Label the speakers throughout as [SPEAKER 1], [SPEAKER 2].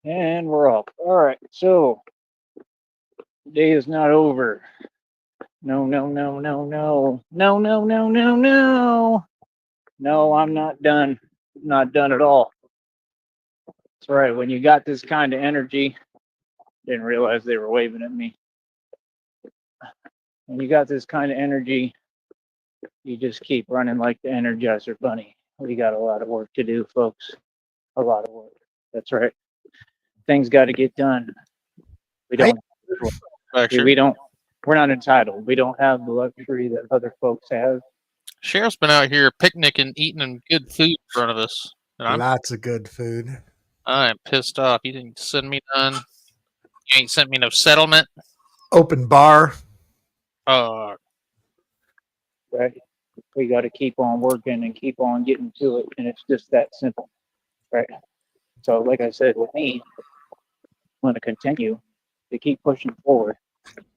[SPEAKER 1] And we're up. All right. So the day is not over. No, no, no, no, no. No, no, no, no, no. No, I'm not done. Not done at all. That's right. When you got this kind of energy, didn't realize they were waving at me. When you got this kind of energy, you just keep running like the Energizer Bunny. We got a lot of work to do, folks. A lot of work. That's right. Things got to get done. We
[SPEAKER 2] I
[SPEAKER 1] don't.
[SPEAKER 3] Lecture.
[SPEAKER 1] We don't. We're not entitled. We don't have the luxury that other folks have.
[SPEAKER 3] Sheriff's been out here picnicking, eating good food in front of us. And
[SPEAKER 2] lots of good food.
[SPEAKER 3] I'm pissed off. You didn't send me none. You ain't sent me no settlement.
[SPEAKER 2] Open bar.
[SPEAKER 1] Right? We got to keep on working and keep on getting to it, and it's just that simple, right? So, like I said, with me, I'm going to continue to keep pushing forward,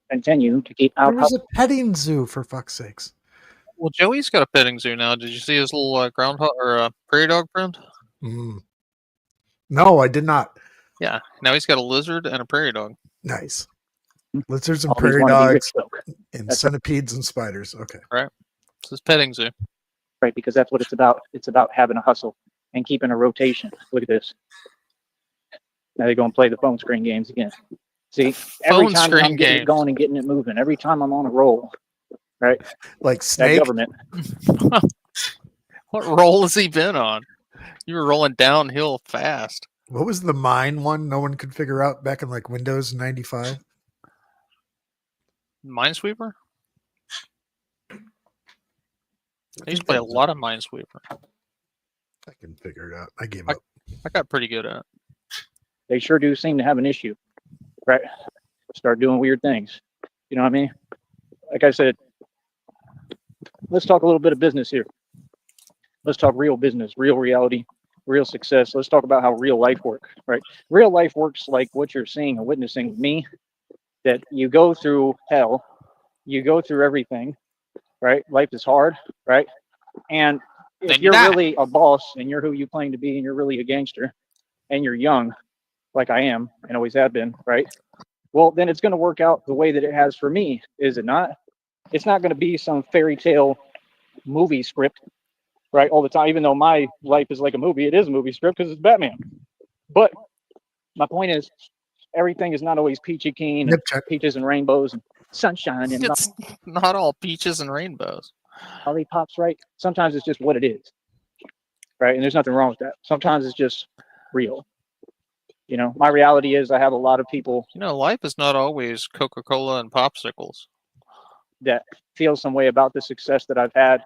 [SPEAKER 1] continue to keep out.
[SPEAKER 2] There was a petting zoo, for fuck's sakes.
[SPEAKER 3] Well, Joey's got a petting zoo now. Did you see his little groundhog or prairie dog friend?
[SPEAKER 2] No, I did not.
[SPEAKER 3] Yeah, now he's got a lizard and a prairie dog.
[SPEAKER 2] Nice. Lizards and
[SPEAKER 1] Always
[SPEAKER 2] prairie
[SPEAKER 1] wanna be rich
[SPEAKER 2] dogs
[SPEAKER 1] folk.
[SPEAKER 2] and
[SPEAKER 1] That's
[SPEAKER 2] centipedes and spiders. Okay.
[SPEAKER 3] It's his petting zoo.
[SPEAKER 1] right, because that's what it's about. It's about having a hustle and keeping a rotation. Look at this. Now they're going to play the phone screen games again. See, every
[SPEAKER 3] Phone
[SPEAKER 1] time
[SPEAKER 3] screen
[SPEAKER 1] I'm getting it
[SPEAKER 3] games.
[SPEAKER 1] going and getting it moving, every time I'm on a roll, right?
[SPEAKER 2] Like
[SPEAKER 1] That
[SPEAKER 2] Snake.
[SPEAKER 1] government,
[SPEAKER 3] What roll has he been on? You were rolling downhill fast.
[SPEAKER 2] What was the mine one no one could figure out back in like Windows 95?
[SPEAKER 3] Minesweeper? I used to play a lot of Minesweeper.
[SPEAKER 2] I can figure it out. I gave up.
[SPEAKER 3] I got pretty good at it.
[SPEAKER 1] they sure do seem to have an issue, right? Start doing weird things. You know what I mean? Like I said, let's talk a little bit of business here. Let's talk real business, real reality, real success. Let's talk about how real life works, right? Real life works like what you're seeing and witnessing with me, that you go through hell, you go through everything, right? Life is hard, right? And if
[SPEAKER 3] Then you
[SPEAKER 1] you're
[SPEAKER 3] die.
[SPEAKER 1] really a boss and you're who you claim to be and you're really a gangster and you're young, like I am and always have been, right? Well, then it's going to work out the way that it has for me, is it not? It's not going to be some fairy tale movie script, right? All the time, even though my life is like a movie, it is a movie script because it's Batman. But my point is, everything is not always peachy keen and
[SPEAKER 2] Nip check.
[SPEAKER 1] peaches and rainbows and sunshine and
[SPEAKER 3] It's not all peaches and rainbows.
[SPEAKER 1] lollipops, right? Sometimes it's just what it is, right? And there's nothing wrong with that. Sometimes it's just real. You know, my reality is I have a lot of people
[SPEAKER 3] You know, life is not always Coca-Cola and popsicles.
[SPEAKER 1] that feel some way about the success that I've had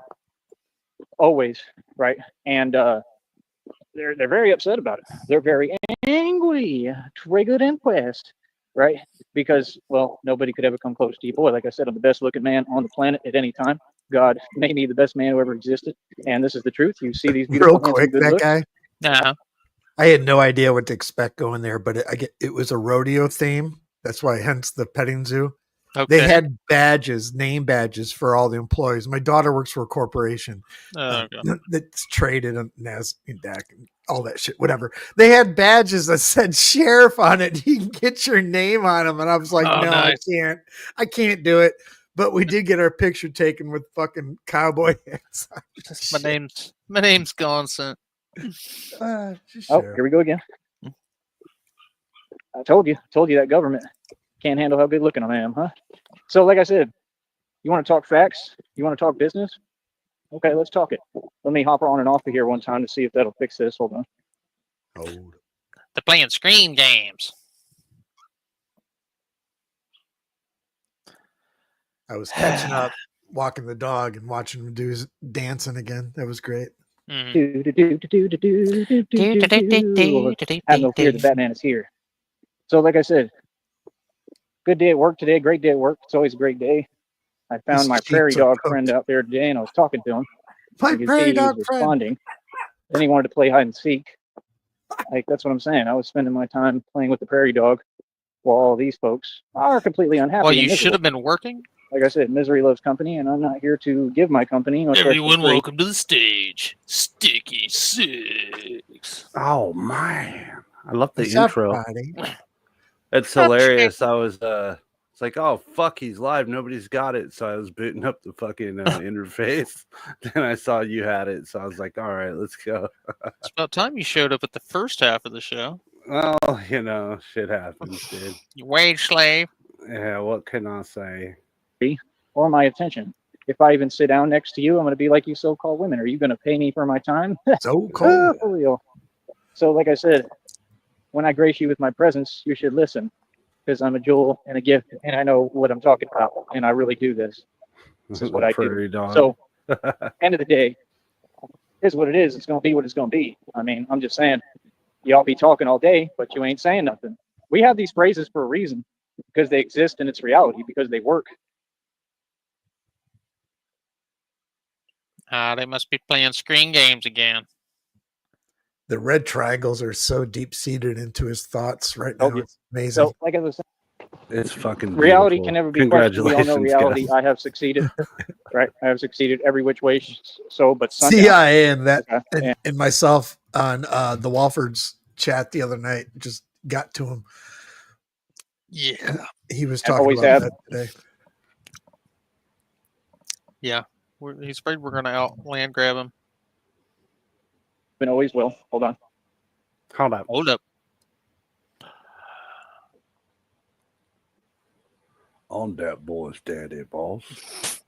[SPEAKER 1] always, right? And they're very upset about it. They're very angry, triggered, and impressed, right? Because, well, nobody could ever come close to you. Boy, like I said, I'm the best looking man on the planet at any time. God made me the best man who ever existed, and this is the truth. You see these beautiful,
[SPEAKER 2] Real
[SPEAKER 1] handsome,
[SPEAKER 2] quick,
[SPEAKER 1] good
[SPEAKER 2] that
[SPEAKER 1] looks.
[SPEAKER 2] guy.
[SPEAKER 3] Nah.
[SPEAKER 2] I had no idea what to expect going there, but it was a rodeo theme. That's why, hence the petting zoo.
[SPEAKER 3] Okay.
[SPEAKER 2] They had badges, name badges for all the employees. My daughter works for a corporation
[SPEAKER 3] Okay.
[SPEAKER 2] that's traded on NASDAQ and all that shit, whatever. They had badges that said sheriff on it. You can get your name on them. And I was like,
[SPEAKER 3] Oh,
[SPEAKER 2] no,
[SPEAKER 3] nice.
[SPEAKER 2] I can't do it. But we did get our picture taken with fucking cowboy hats on.
[SPEAKER 3] My name's Gonson.
[SPEAKER 1] Oh,
[SPEAKER 2] Sheriff.
[SPEAKER 1] here we go again. I told you that government can't handle how good looking I am, huh? So, like I said, you want to talk facts? You want to talk business? Okay, let's talk it. Let me hop on and off of here one time to see if that'll fix this. Hold on.
[SPEAKER 2] Hold.
[SPEAKER 3] They're playing screen games.
[SPEAKER 2] I was catching up, walking the dog and watching him do his dancing again. That was great.
[SPEAKER 3] Mhm.
[SPEAKER 1] Have no fear, the Batman is here. So, like I said, good day at work today. Great day at work. It's always a great day. I found
[SPEAKER 2] These
[SPEAKER 1] my
[SPEAKER 2] sheets
[SPEAKER 1] prairie
[SPEAKER 2] are
[SPEAKER 1] dog
[SPEAKER 2] cooked.
[SPEAKER 1] friend out there today, and I was talking to him.
[SPEAKER 2] My
[SPEAKER 1] You can see
[SPEAKER 2] prairie
[SPEAKER 1] he
[SPEAKER 2] dog
[SPEAKER 1] was
[SPEAKER 2] friend.
[SPEAKER 1] responding. Then he wanted to play hide and seek. Like, that's what I'm saying. I was spending my time playing with the prairie dog while all these folks are completely unhappy.
[SPEAKER 3] Well,
[SPEAKER 1] and
[SPEAKER 3] you
[SPEAKER 1] miserable.
[SPEAKER 3] should have been working.
[SPEAKER 1] Like I said, misery loves company, and I'm not here to give my company. much less for
[SPEAKER 3] Everyone,
[SPEAKER 1] free.
[SPEAKER 3] welcome to the stage. Sticky Six.
[SPEAKER 4] Oh man, I love the
[SPEAKER 2] What's up,
[SPEAKER 4] intro.
[SPEAKER 2] buddy?
[SPEAKER 4] It's hilarious. I was it's like, oh fuck, he's live. Nobody's got it. So I was booting up the fucking interface. Then I saw you had it, so I was like, all right, let's go.
[SPEAKER 3] It's about time you showed up at the first half of the show.
[SPEAKER 4] Well, you know, shit happens, dude.
[SPEAKER 3] You wage slave.
[SPEAKER 4] Yeah, what can I say?
[SPEAKER 1] Or my attention. If I even sit down next to you, I'm going to be like you so-called women. Are you going to pay me for my time?
[SPEAKER 2] So cold.
[SPEAKER 1] For real. So, like I said, when I grace you with my presence, you should listen, because I'm a jewel and a gift, and I know what I'm talking about, and I really do this. This is what I do.
[SPEAKER 4] Dog.
[SPEAKER 1] So, end of the day, here's what it is. It's going to be what it's going to be. I mean, I'm just saying, y'all be talking all day, but you ain't saying nothing. We have these phrases for a reason, because they exist and it's reality, because they work.
[SPEAKER 3] They must be playing screen games again.
[SPEAKER 2] The red triangles are so deep seated into his thoughts right now. It's amazing.
[SPEAKER 1] So, like I was saying,
[SPEAKER 4] it's fucking
[SPEAKER 1] reality
[SPEAKER 4] beautiful.
[SPEAKER 1] can never be questioned. We all know reality.
[SPEAKER 4] Guys.
[SPEAKER 1] I have succeeded. Right, I have succeeded every which way. So, but sundown,
[SPEAKER 2] CIA and that
[SPEAKER 1] okay.
[SPEAKER 2] and myself on the Walfords chat the other night just got to him.
[SPEAKER 3] Yeah,
[SPEAKER 2] He was
[SPEAKER 1] I
[SPEAKER 2] talking
[SPEAKER 1] always
[SPEAKER 2] about
[SPEAKER 1] have.
[SPEAKER 2] that today.
[SPEAKER 3] yeah. He's afraid we're going to out land grab him.
[SPEAKER 1] Been always will. Hold on.
[SPEAKER 4] Hold up.
[SPEAKER 3] Hold up.
[SPEAKER 4] On that boy's daddy, boss.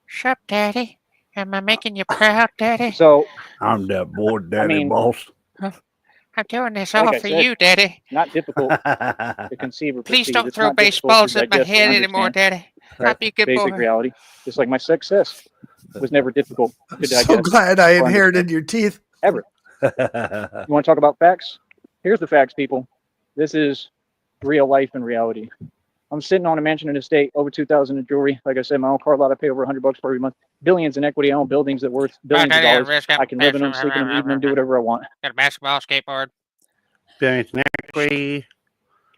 [SPEAKER 3] Sup, Daddy? Am I making you proud, Daddy?
[SPEAKER 1] So,
[SPEAKER 4] I'm that boy daddy,
[SPEAKER 1] mean,
[SPEAKER 4] boss.
[SPEAKER 3] I'm doing this
[SPEAKER 1] like
[SPEAKER 3] all
[SPEAKER 1] I
[SPEAKER 3] for
[SPEAKER 1] said,
[SPEAKER 3] you, Daddy.
[SPEAKER 1] not difficult to conceive or
[SPEAKER 3] Please
[SPEAKER 1] perceive.
[SPEAKER 3] don't
[SPEAKER 1] It's
[SPEAKER 3] throw
[SPEAKER 1] not difficult
[SPEAKER 3] baseballs
[SPEAKER 1] to
[SPEAKER 3] at my
[SPEAKER 1] digest or
[SPEAKER 3] head anymore,
[SPEAKER 1] understand.
[SPEAKER 3] Daddy.
[SPEAKER 1] Right?
[SPEAKER 3] I'll be a good
[SPEAKER 1] Basic
[SPEAKER 3] boy.
[SPEAKER 1] reality. Just like my success was never difficult to
[SPEAKER 2] I'm
[SPEAKER 1] digest.
[SPEAKER 2] so glad I
[SPEAKER 1] or
[SPEAKER 2] inherited your teeth.
[SPEAKER 1] Ever. You want to talk about facts? Here's the facts, people. This is real life and reality. I'm sitting on a mansion and estate, over 2,000 in jewelry. Like I said, my own car lot, I pay over $100 per month. Billions in equity. I own buildings that worth billions of dollars. I can live in them, sleep in them, eat in them, do whatever I want.
[SPEAKER 3] Got a basketball, skateboard.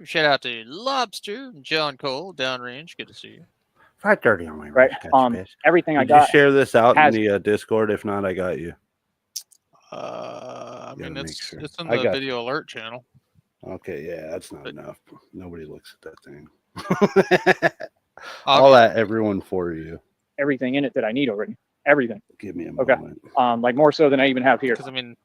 [SPEAKER 3] Shout out to Lobster and John Cole, downrange. Good to see you.
[SPEAKER 4] 5:30 on my
[SPEAKER 1] Right. Everything I
[SPEAKER 4] Did you
[SPEAKER 1] got.
[SPEAKER 4] share this out in
[SPEAKER 1] has-
[SPEAKER 4] the Discord? If not, I got you.
[SPEAKER 3] I mean,
[SPEAKER 4] make
[SPEAKER 3] it's
[SPEAKER 4] sure.
[SPEAKER 3] it's in
[SPEAKER 4] I
[SPEAKER 3] the
[SPEAKER 4] got
[SPEAKER 3] video alert channel.
[SPEAKER 4] Okay, yeah, that's not
[SPEAKER 3] But-
[SPEAKER 4] enough. Nobody looks at that thing.
[SPEAKER 3] I'll
[SPEAKER 4] All
[SPEAKER 3] get
[SPEAKER 4] that, everyone for you.
[SPEAKER 1] Everything in it that I need already. Everything.
[SPEAKER 4] Give me a
[SPEAKER 1] Okay.
[SPEAKER 4] moment.
[SPEAKER 1] Like more so than I even have here.
[SPEAKER 3] Because I mean,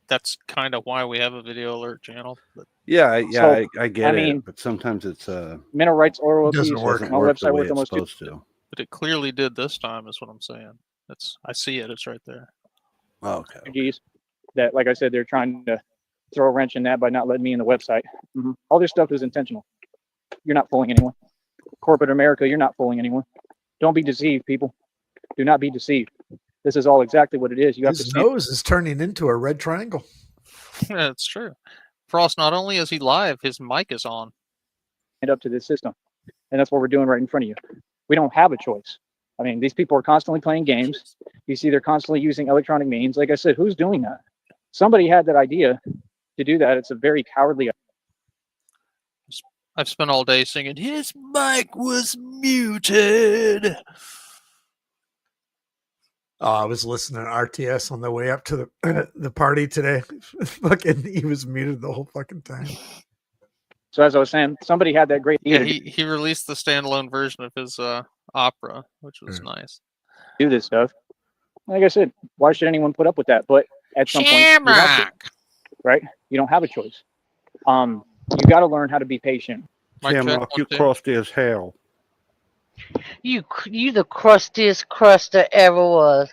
[SPEAKER 3] that's kind of why we have a video alert channel. But
[SPEAKER 4] Yeah,
[SPEAKER 1] So,
[SPEAKER 4] I get
[SPEAKER 1] I mean,
[SPEAKER 4] it, but sometimes it's
[SPEAKER 1] Mineral rights or royalties.
[SPEAKER 2] Doesn't work.
[SPEAKER 4] doesn't
[SPEAKER 1] My
[SPEAKER 4] work the
[SPEAKER 1] website
[SPEAKER 4] way
[SPEAKER 1] worth
[SPEAKER 4] it's
[SPEAKER 1] almost
[SPEAKER 4] supposed to.
[SPEAKER 3] it clearly did this time. Is what I'm saying. I see it. It's right there.
[SPEAKER 4] Oh, okay.
[SPEAKER 1] 2 Gs that, like I said, they're trying to throw a wrench in that by not letting me in the website. All this stuff is intentional. You're not fooling anyone. Corporate America, you're not fooling anyone. Don't be deceived, people. Do not be deceived. This is all exactly what it is. You have to
[SPEAKER 2] His
[SPEAKER 1] stand
[SPEAKER 2] nose is turning into a red triangle.
[SPEAKER 3] That's true. Frost, not only is he live, his mic is on.
[SPEAKER 1] up to this system. And that's what we're doing right in front of you. We don't have a choice. I mean, these people are constantly playing games. You see, they're constantly using electronic means. Like I said, who's doing that? Somebody had that idea to do that. It's a very cowardly.
[SPEAKER 3] I've spent all day singing, his mic was muted.
[SPEAKER 2] Oh, I was listening to RTS on the way up to the party today. Fucking, he was muted the whole fucking time.
[SPEAKER 1] So as I was saying, somebody had that great
[SPEAKER 3] Yeah,
[SPEAKER 1] idea
[SPEAKER 3] he released the standalone version of his opera, which was nice.
[SPEAKER 1] to do this stuff. Like I said, why should anyone put up with that? But at some point, you have to,
[SPEAKER 3] Shamrock!
[SPEAKER 1] right? You don't have a choice. You got to learn how to be patient.
[SPEAKER 3] Mic check,
[SPEAKER 4] Shamrock, you
[SPEAKER 3] 1, 2.
[SPEAKER 4] crusty as hell.
[SPEAKER 5] You the crustiest crust there ever was.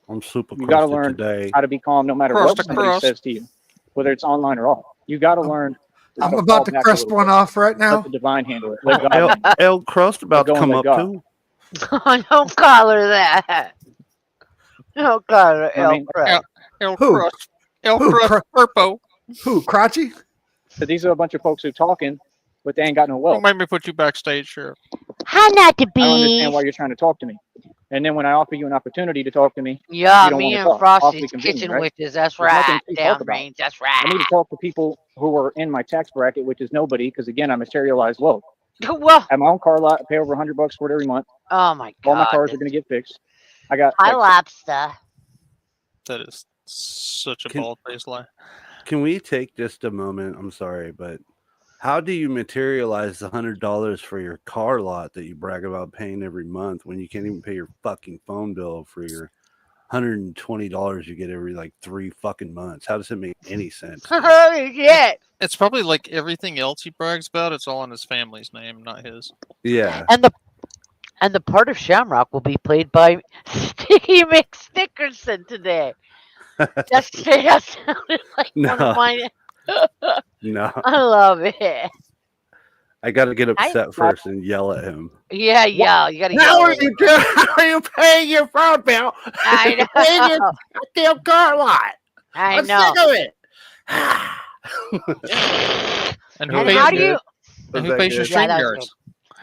[SPEAKER 4] I'm super
[SPEAKER 1] You got to
[SPEAKER 4] crusty
[SPEAKER 1] learn
[SPEAKER 4] today.
[SPEAKER 1] how to be calm no matter
[SPEAKER 3] Crust
[SPEAKER 1] what
[SPEAKER 3] to
[SPEAKER 1] somebody
[SPEAKER 3] crust.
[SPEAKER 1] says to you, whether it's online or off. You got to learn. how
[SPEAKER 2] I'm
[SPEAKER 1] to
[SPEAKER 2] about
[SPEAKER 1] fall
[SPEAKER 2] to
[SPEAKER 1] back a
[SPEAKER 2] crust
[SPEAKER 1] little
[SPEAKER 2] one
[SPEAKER 1] bit.
[SPEAKER 2] off right now.
[SPEAKER 1] Let the divine handle it. Let God
[SPEAKER 4] El,
[SPEAKER 1] handle
[SPEAKER 4] El Crust about to
[SPEAKER 1] going
[SPEAKER 4] come
[SPEAKER 1] like
[SPEAKER 4] up
[SPEAKER 1] God.
[SPEAKER 4] too.
[SPEAKER 5] Don't call her that. Don't call her
[SPEAKER 1] I mean,
[SPEAKER 5] crust.
[SPEAKER 3] El
[SPEAKER 2] Who?
[SPEAKER 3] Crust. El
[SPEAKER 2] Who?
[SPEAKER 3] Crust Purpo.
[SPEAKER 2] Who? Crotchy?
[SPEAKER 1] So these are a bunch of folks who talking, but they ain't got no
[SPEAKER 3] Don't
[SPEAKER 1] wealth.
[SPEAKER 3] make me put you backstage, Sheriff.
[SPEAKER 5] How not to
[SPEAKER 1] I don't understand
[SPEAKER 5] be?
[SPEAKER 1] why you're trying to talk to me. And then when I offer you an opportunity to talk to me,
[SPEAKER 5] Yeah,
[SPEAKER 1] you don't
[SPEAKER 5] me
[SPEAKER 1] wanna
[SPEAKER 5] and
[SPEAKER 1] talk. Awfully
[SPEAKER 5] Frosty's
[SPEAKER 1] convenient,
[SPEAKER 5] kitchen
[SPEAKER 1] right?
[SPEAKER 5] witches. That's
[SPEAKER 1] There's nothing
[SPEAKER 5] right.
[SPEAKER 1] to talk about.
[SPEAKER 5] Downrange. That's
[SPEAKER 1] I need to
[SPEAKER 5] right.
[SPEAKER 1] talk to people who are in my tax bracket, which is nobody, because again, I materialize wealth.
[SPEAKER 5] Well,
[SPEAKER 1] I have my own car lot. I pay over $100 for it every month.
[SPEAKER 5] oh my
[SPEAKER 1] All my
[SPEAKER 5] God.
[SPEAKER 1] cars are going to get fixed. I got
[SPEAKER 5] Hi,
[SPEAKER 1] like,
[SPEAKER 5] lobster.
[SPEAKER 3] That is such a
[SPEAKER 4] Can-
[SPEAKER 3] bald-faced lie.
[SPEAKER 4] Can we take just a moment? I'm sorry, but how do you materialize the $100 for your car lot that you brag about paying every month when you can't even pay your fucking phone bill for your $120 you get every like 3 fucking months? How does it make any sense? dude?
[SPEAKER 5] Yeah.
[SPEAKER 3] It's probably like everything else he brags about. It's all in his family's name, not his.
[SPEAKER 4] Yeah.
[SPEAKER 5] And the part of Shamrock will be played by Sticky McStickerson today. That sounded like one
[SPEAKER 4] No.
[SPEAKER 5] of mine.
[SPEAKER 4] No.
[SPEAKER 5] I love it.
[SPEAKER 4] I got to get upset first and yell at him.
[SPEAKER 5] Yeah. You gotta
[SPEAKER 4] How
[SPEAKER 5] yell
[SPEAKER 4] are
[SPEAKER 5] at
[SPEAKER 4] you
[SPEAKER 5] it.
[SPEAKER 4] doing? How are you paying your phone bill?
[SPEAKER 5] I
[SPEAKER 4] Paying your
[SPEAKER 5] know.
[SPEAKER 4] goddamn car lot.
[SPEAKER 5] I
[SPEAKER 4] I'm
[SPEAKER 5] know.
[SPEAKER 4] sick of it.
[SPEAKER 3] And
[SPEAKER 5] And
[SPEAKER 3] who
[SPEAKER 5] how
[SPEAKER 3] pays,
[SPEAKER 5] do you?
[SPEAKER 3] and
[SPEAKER 4] Was
[SPEAKER 3] who
[SPEAKER 4] that
[SPEAKER 3] pays your
[SPEAKER 4] good?
[SPEAKER 5] Yeah, that was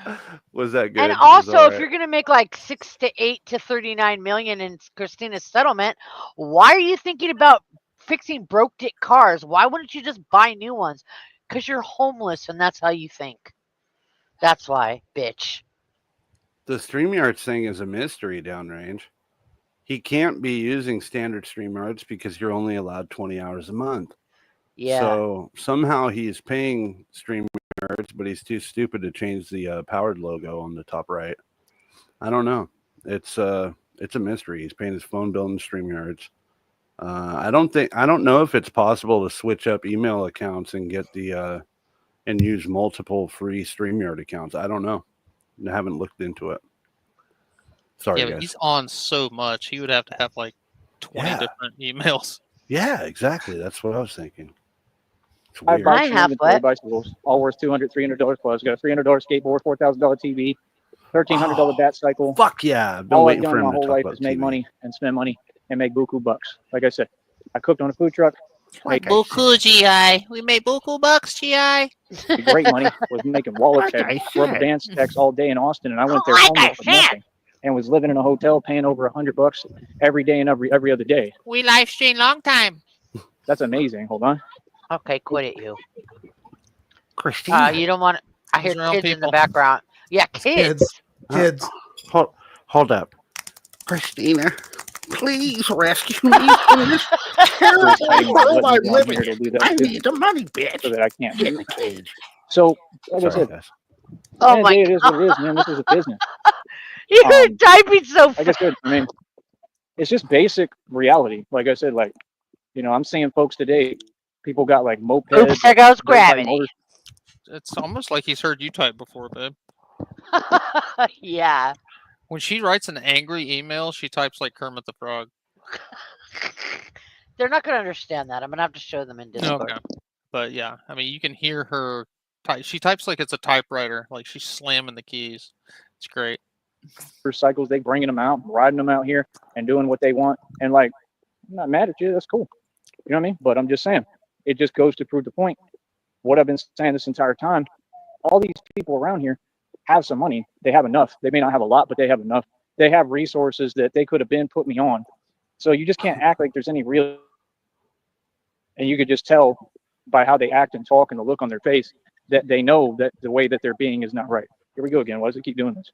[SPEAKER 3] StreamYards?
[SPEAKER 4] Was that good?
[SPEAKER 5] And
[SPEAKER 4] It was
[SPEAKER 5] also,
[SPEAKER 4] all
[SPEAKER 5] if
[SPEAKER 4] right.
[SPEAKER 5] you're gonna make like 6 to 8 to 39 million in Christina's settlement, why are you thinking about fixing broke dick cars? Why wouldn't you just buy new ones? Because you're homeless and that's how you think. That's why, bitch.
[SPEAKER 4] The StreamYards thing is a mystery downrange. He can't be using standard StreamYards because you're only allowed 20 hours a month.
[SPEAKER 5] Yeah.
[SPEAKER 4] So somehow he's paying StreamYards, but he's too stupid to change the powered logo on the top right. I don't know. It's a mystery. He's paying his phone bill in StreamYards. I don't know if it's possible to switch up email accounts and get the and use multiple free StreamYard accounts. I don't know. I haven't looked into it. Sorry,
[SPEAKER 3] Yeah, but
[SPEAKER 4] guys.
[SPEAKER 3] he's on so much. He would have to have like 20
[SPEAKER 4] Yeah.
[SPEAKER 3] different emails.
[SPEAKER 4] Yeah, exactly. That's what I was thinking. It's
[SPEAKER 1] I
[SPEAKER 4] weird.
[SPEAKER 1] bought
[SPEAKER 5] I
[SPEAKER 1] some
[SPEAKER 5] have
[SPEAKER 1] inventory
[SPEAKER 5] what?
[SPEAKER 1] bicycles, all worth $200, $300 plus. Got a $300 skateboard, $4,000 TV, $1,300
[SPEAKER 4] Oh,
[SPEAKER 1] bat cycle.
[SPEAKER 4] Fuck yeah. I've been
[SPEAKER 1] All I've
[SPEAKER 4] waiting
[SPEAKER 1] done
[SPEAKER 4] for him
[SPEAKER 1] my
[SPEAKER 4] to
[SPEAKER 1] whole
[SPEAKER 4] talk
[SPEAKER 1] life
[SPEAKER 4] about
[SPEAKER 1] is make
[SPEAKER 4] TV.
[SPEAKER 1] money and spend money and make buku bucks. Like I said, I cooked on a food truck,
[SPEAKER 4] Like
[SPEAKER 1] made
[SPEAKER 4] I said.
[SPEAKER 3] GI. We made buku bucks, GI.
[SPEAKER 1] great money, was making wallets,
[SPEAKER 4] Like
[SPEAKER 1] had
[SPEAKER 4] I
[SPEAKER 1] rubber
[SPEAKER 4] said.
[SPEAKER 1] band checks all day in Austin, and I went there
[SPEAKER 5] Like I
[SPEAKER 1] homeless for
[SPEAKER 5] said.
[SPEAKER 1] nothing and was living in a hotel paying over $100 every day and every other day.
[SPEAKER 3] We live stream long time.
[SPEAKER 1] That's amazing. Hold on.
[SPEAKER 5] Okay, quit it, you.
[SPEAKER 4] Christina.
[SPEAKER 5] You don't want. I hear
[SPEAKER 3] These are all
[SPEAKER 5] kids in the
[SPEAKER 3] people.
[SPEAKER 5] background. Yeah, kids.
[SPEAKER 2] Kids.
[SPEAKER 4] Hold up. Christina, please rescue me from this terrible
[SPEAKER 1] Exciting
[SPEAKER 4] world
[SPEAKER 1] what
[SPEAKER 4] I'm
[SPEAKER 1] you want
[SPEAKER 4] living
[SPEAKER 1] here to
[SPEAKER 4] in.
[SPEAKER 1] do that
[SPEAKER 4] I
[SPEAKER 1] too,
[SPEAKER 4] need the money, bitch.
[SPEAKER 1] so that I can't.
[SPEAKER 4] Get in the cage.
[SPEAKER 1] So, like I
[SPEAKER 4] Sorry,
[SPEAKER 1] said,
[SPEAKER 4] guys.
[SPEAKER 5] Oh
[SPEAKER 1] end of the
[SPEAKER 5] my
[SPEAKER 1] day, it is
[SPEAKER 5] god.
[SPEAKER 1] what it is, man. This is a business.
[SPEAKER 5] You're typing so
[SPEAKER 1] Like I
[SPEAKER 5] fast.
[SPEAKER 1] said, I mean, it's just basic reality. Like I said, like, you know, I'm seeing folks today, people got like mopeds.
[SPEAKER 5] Oops, there goes
[SPEAKER 1] dirt bike
[SPEAKER 5] gravity.
[SPEAKER 1] motors.
[SPEAKER 3] It's almost like he's heard you type before, babe.
[SPEAKER 5] Yeah.
[SPEAKER 3] When she writes an angry email, she types like Kermit the Frog.
[SPEAKER 5] They're not gonna understand that. I'm gonna have to show them in Discord.
[SPEAKER 3] Okay. But yeah, I mean, you can hear her type. She types like it's a typewriter, like she's slamming the keys. It's great.
[SPEAKER 1] Cycles, they bringing them out, riding them out here and doing what they want. And like, I'm not mad at you. That's cool. You know what I mean? But I'm just saying, it just goes to prove the point. What I've been saying this entire time, all these people around here have some money. They have enough. They may not have a lot, but they have enough. They have resources that they could have been put me on. So you just can't act like there's any real. And you could just tell by how they act and talk and the look on their face that they know that the way that they're being is not right. Here we go again. Why does it keep doing this?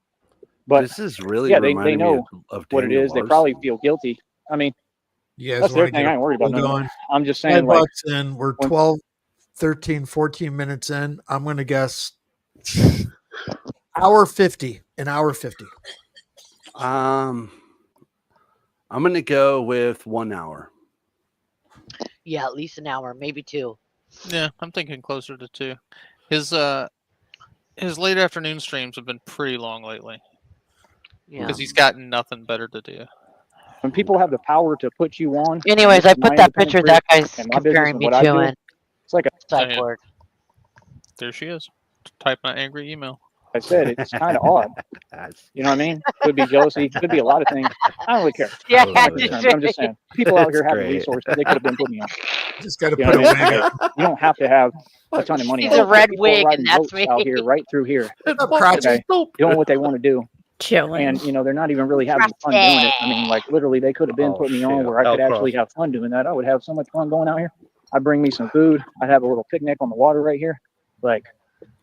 [SPEAKER 1] But
[SPEAKER 4] this is really
[SPEAKER 1] yeah, they
[SPEAKER 4] reminding me
[SPEAKER 1] know
[SPEAKER 4] of
[SPEAKER 1] what it
[SPEAKER 4] Daniel
[SPEAKER 1] is. They probably
[SPEAKER 4] Larson.
[SPEAKER 1] feel guilty. I mean,
[SPEAKER 2] You guys
[SPEAKER 1] that's their
[SPEAKER 2] want to
[SPEAKER 1] thing.
[SPEAKER 2] get
[SPEAKER 1] I ain't worried about none of
[SPEAKER 2] going?
[SPEAKER 1] that. I'm just
[SPEAKER 2] 5
[SPEAKER 1] saying, like,
[SPEAKER 2] bucks in. We're
[SPEAKER 1] when-
[SPEAKER 2] 12, 13, 14 minutes in. I'm going to guess hour 50. An hour 50.
[SPEAKER 4] I'm gonna go with 1 hour.
[SPEAKER 5] Yeah, at least an hour, maybe 2.
[SPEAKER 3] Yeah, I'm thinking closer to 2. His late afternoon streams have been pretty long lately
[SPEAKER 5] Yeah.
[SPEAKER 3] because he's got nothing better to do.
[SPEAKER 1] when people have the power to put you on.
[SPEAKER 5] Anyways,
[SPEAKER 1] this
[SPEAKER 5] I
[SPEAKER 1] is my
[SPEAKER 5] put that
[SPEAKER 1] independent
[SPEAKER 5] picture
[SPEAKER 1] career,
[SPEAKER 5] that guy's
[SPEAKER 1] and my business
[SPEAKER 5] comparing
[SPEAKER 1] and
[SPEAKER 5] me
[SPEAKER 1] what I
[SPEAKER 5] to
[SPEAKER 1] do,
[SPEAKER 5] in
[SPEAKER 1] it's like
[SPEAKER 5] Sideboard.
[SPEAKER 3] There she is, typing an angry email.
[SPEAKER 1] I said, it's kind of odd. You know what I mean? Could be jealousy, could be a lot of things. I don't really care.
[SPEAKER 5] Yeah,
[SPEAKER 1] I'm not
[SPEAKER 5] just
[SPEAKER 1] concerned, but I'm just saying, people out here
[SPEAKER 4] That's
[SPEAKER 1] having
[SPEAKER 4] great.
[SPEAKER 1] resources they could have been putting me on.
[SPEAKER 2] Just got to
[SPEAKER 1] You know
[SPEAKER 2] put a
[SPEAKER 1] what I
[SPEAKER 2] wig
[SPEAKER 1] mean?
[SPEAKER 2] up.
[SPEAKER 1] Like, you don't have to have a ton of money.
[SPEAKER 5] He's a red
[SPEAKER 1] People
[SPEAKER 5] wig,
[SPEAKER 1] riding
[SPEAKER 5] and that's
[SPEAKER 1] boats
[SPEAKER 5] me.
[SPEAKER 1] out here, right through here,
[SPEAKER 2] Crotch.
[SPEAKER 1] okay, doing what they want to do,
[SPEAKER 6] Chilling.
[SPEAKER 1] and you know they're not even really having fun doing it. I mean, like literally, they could have been
[SPEAKER 4] Oh,
[SPEAKER 1] putting me on
[SPEAKER 4] shit.
[SPEAKER 1] where I could
[SPEAKER 4] Elcross.
[SPEAKER 1] actually have fun doing that. I would have so much fun going out here. I'd bring me some food. I'd have a little picnic on the water right here. Like,